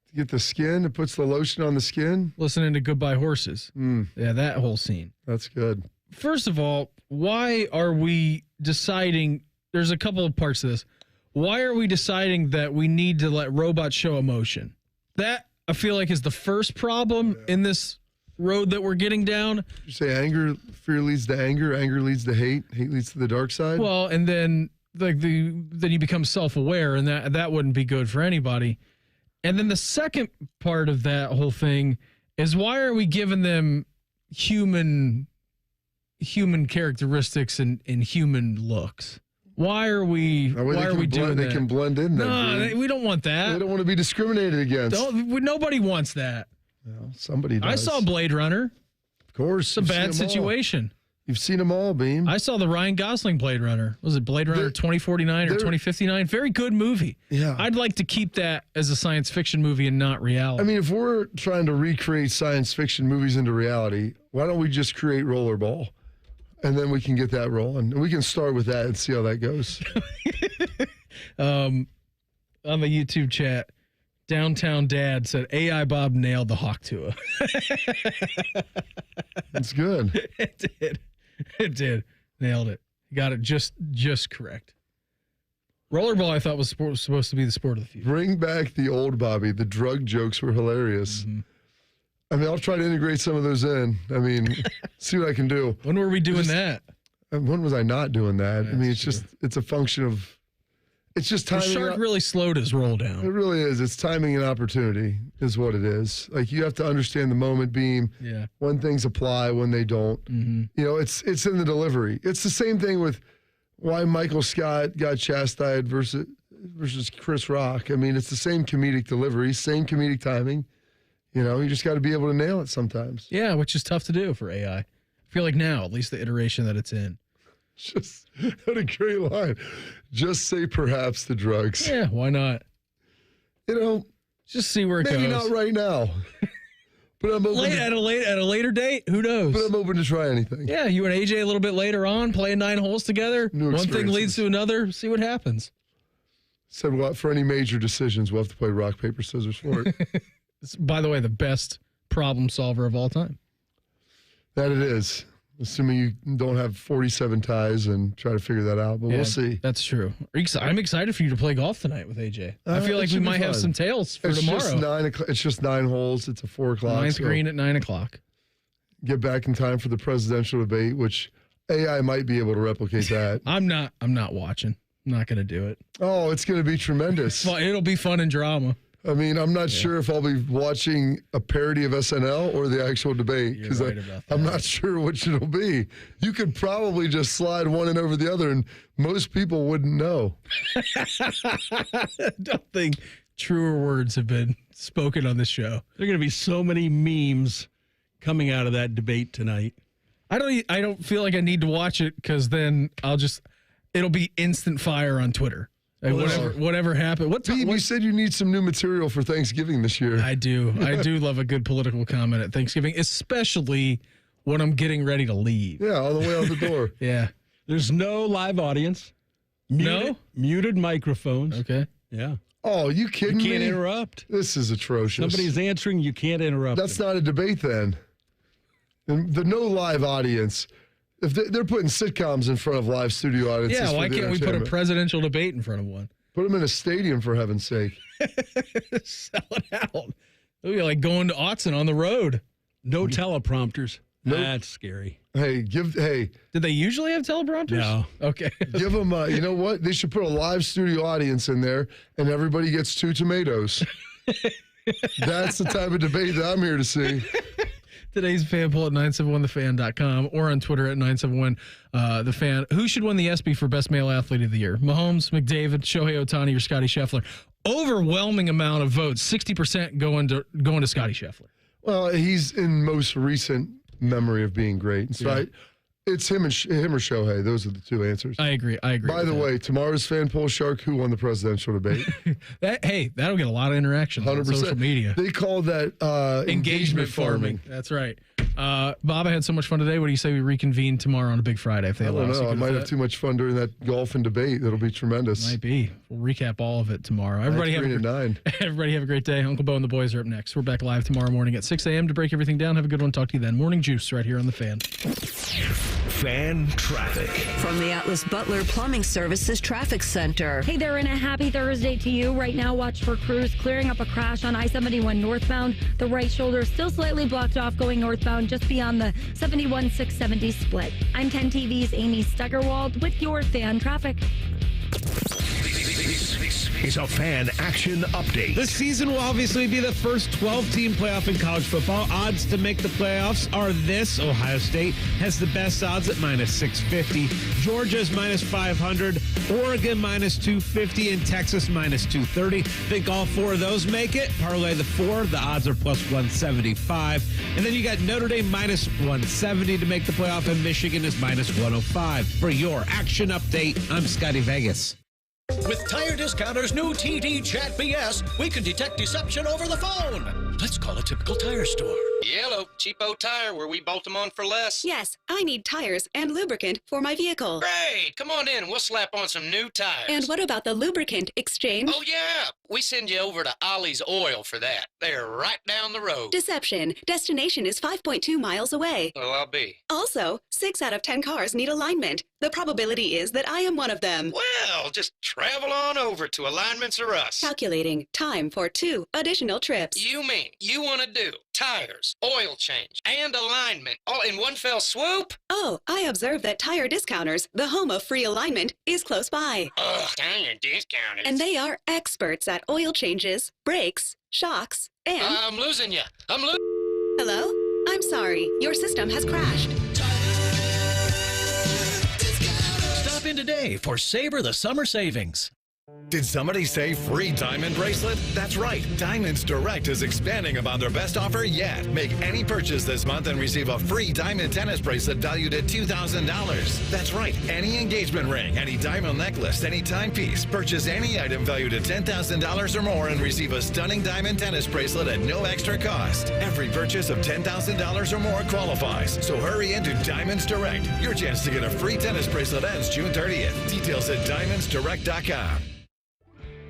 To get the skin, it puts the lotion on the skin. Listening to Goodbye Horses. Yeah, that whole scene. That's good. First of all, why are we deciding? There's a couple of parts to this. Why are we deciding that we need to let robots show emotion? That, I feel like, is the first problem in this road that we're getting down. You say fear leads to anger leads to hate leads to the dark side? Well, and then then you become self-aware, and that wouldn't be good for anybody. And then the second part of that whole thing is, why are we giving them human characteristics and human looks? Why are we doing that? They can blend in. No, we don't want that. They don't want to be discriminated against. Nobody wants that. Well, somebody does. I saw Blade Runner. Of course. It's a bad situation. You've seen them all, Beam. I saw the Ryan Gosling Blade Runner. Was it Blade Runner 2049 or 2059? Very good movie. Yeah. I'd like to keep that as a science fiction movie and not reality. I mean, if we're trying to recreate science fiction movies into reality, why don't we just create Rollerball? And then we can get that rolling. And we can start with that and see how that goes. On the YouTube chat, Downtown Dad said AI Bob nailed the Hawk Tua. That's good. It did. Nailed it. Got it just correct. Rollerball, I thought was supposed to be the sport of the future. Bring back the old Bobby. The drug jokes were hilarious. Mm-hmm. I mean, I'll try to integrate some of those in. I mean, see what I can do. When were we doing that? When was I not doing that? That's I mean, true. it's a function of, it's just The timing. shark really slowed his roll down. It really is. It's timing and opportunity is what it is. Like, you have to understand the moment, Beam. Yeah. When things apply, when they don't. Mm-hmm. You know, it's in the delivery. It's the same thing with why Michael Scott got chastised versus Chris Rock. I mean, it's the same comedic delivery, same comedic timing. You know, you just got to be able to nail it sometimes. Yeah, which is tough to do for AI. I feel like now, at least the iteration that it's in. Just had a great line. Just say perhaps the drugs. Yeah, why not? You know, just see where it maybe goes. Maybe not right now. But I'm open at a later date, who knows? But I'm open to try anything. Yeah, you and AJ a little bit later on, playing 9 holes together. One thing leads to another. See what happens. Said, well, for any major decisions, we'll have to play rock, paper, scissors for it. It's, by the way, the best problem solver of all time. That it is. Assuming you don't have 47 ties and try to figure that out, but we'll see. That's true. I'm excited for you to play golf tonight with AJ. I feel like we might have some tails for tomorrow. It's just 9 holes. It's a 4 o'clock. Ninth green at 9 o'clock. Get back in time for the presidential debate, which AI might be able to replicate that. I'm not watching. I'm not going to do it. Oh, it's going to be tremendous. It'll be fun and drama. I mean, I'm not sure if I'll be watching a parody of SNL or the actual debate, because I'm not sure which it'll be. You could probably just slide one in over the other, and most people wouldn't know. I don't think truer words have been spoken on this show. There are going to be so many memes coming out of that debate tonight. I don't feel like I need to watch it, because then it'll be instant fire on Twitter. Like whatever happened. You said you need some new material for Thanksgiving this year. I do. I do love a good political comment at Thanksgiving, especially when I'm getting ready to leave. Yeah, on the way out the door. Yeah. There's no live audience. Muted microphones. Okay. Yeah. Oh, you kidding me? You can't interrupt. This is atrocious. Somebody's answering, you can't interrupt. That's not a debate then. The no live audience. If they're putting sitcoms in front of live studio audiences. Yeah, why can't we put a presidential debate in front of one? Put them in a stadium, for heaven's sake. Sell it out. It'll be like going to Autzen on the road. No teleprompters. Nope. That's scary. Hey. Did they usually have teleprompters? No. Okay. Give them, you know what? They should put a live studio audience in there, and everybody gets 2 tomatoes. That's the type of debate that I'm here to see. Today's fan poll at 971thefan.com or on Twitter at 971thefan. Who should win the ESPY for Best Male Athlete of the Year? Mahomes, McDavid, Shohei Ohtani, or Scotty Scheffler? Overwhelming amount of votes. 60% going to Scotty Scheffler. Well, he's in most recent memory of being great. So it's him or Shohei. Those are the 2 answers. I agree. By the way, tomorrow's fan poll, Shark, who won the presidential debate? That'll get a lot of interactions 100%. On social media. They call that engagement farming. That's right. Bob, I had so much fun today. What do you say we reconvene tomorrow on a big Friday? If they allow us? I might have too much fun during that golf and debate. That'll be tremendous. Might be. We'll recap all of it tomorrow. Everybody have a great day. Uncle Bo and the boys are up next. We're back live tomorrow morning at 6 a.m. to break everything down. Have a good one. Talk to you then. Morning Juice right here on The Fan. Fan traffic. From the Atlas Butler Plumbing Services Traffic Center. Hey there, and a happy Thursday to you. Right now, watch for crews clearing up a crash on I-71 northbound. The right shoulder is still slightly blocked off going northbound just beyond the 71-670 split. I'm 10 TV's Amy Steigerwald with your Fan traffic. is a fan action update. This season will obviously be the first 12-team playoff in college football. Odds to make the playoffs are this. Ohio State has the best odds at -650. Georgia's -500. Oregon -250. And Texas -230. Think all four of those make it. Parlay the four. The odds are +175. And then you got Notre Dame -170 to make the playoff, and Michigan is -105. For your action update, I'm Scotty Vegas. With Tire Discounter's new TD Chat BS, we can detect deception over the phone. Let's call a typical tire store. Yellow, cheapo tire where we bolt them on for less. Yes, I need tires and lubricant for my vehicle. Great! Come on in and we'll slap on some new tires. And what about the lubricant exchange? Oh, yeah. We send you over to Ollie's Oil for that. They're right down the road. Deception. Destination is 5.2 miles away. Well, I'll be. Also, 6 out of 10 cars need alignment. The probability is that I am one of them. Well, just travel on over to Alignments or Us. Calculating time for 2 additional trips. You mean you want to do tires, oil change, and alignment all in one fell swoop? Oh, I observe that Tire Discounters, the home of free alignment, is close by. Ugh, Tire Discounters. And they are experts at oil changes, brakes, shocks, and... I'm losing you. Hello? I'm sorry. Your system has crashed. Stop in today for Savor the Summer Savings. Did somebody say free diamond bracelet? That's right. Diamonds Direct is expanding upon their best offer yet. Make any purchase this month and receive a free diamond tennis bracelet valued at $2,000. That's right. Any engagement ring, any diamond necklace, any timepiece. Purchase any item valued at $10,000 or more and receive a stunning diamond tennis bracelet at no extra cost. Every purchase of $10,000 or more qualifies. So hurry into Diamonds Direct. Your chance to get a free tennis bracelet ends June 30th. Details at diamondsdirect.com.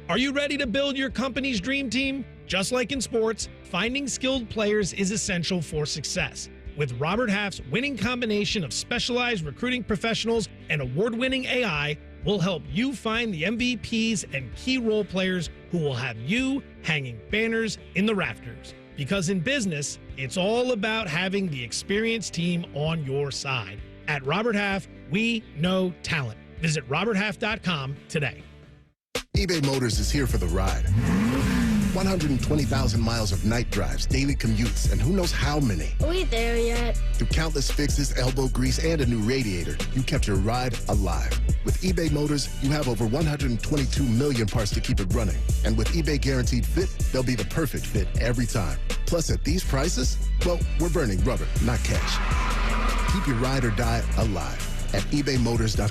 Are you ready to build your company's dream team? Just like in sports, finding skilled players is essential for success. With Robert Half's winning combination of specialized recruiting professionals and award-winning AI, we'll help you find the MVPs and key role players who will have you hanging banners in the rafters. Because in business, it's all about having the experienced team on your side. At Robert Half, we know talent. Visit roberthalf.com today. eBay Motors is here for the ride. 120,000 miles of night drives, daily commutes, and who knows how many. Are we there yet? Through countless fixes, elbow grease, and a new radiator, you kept your ride alive. With eBay Motors, you have over 122 million parts to keep it running. And with eBay Guaranteed Fit, they'll be the perfect fit every time. Plus, at these prices, well, we're burning rubber, not cash. Keep your ride or die alive at ebaymotors.com.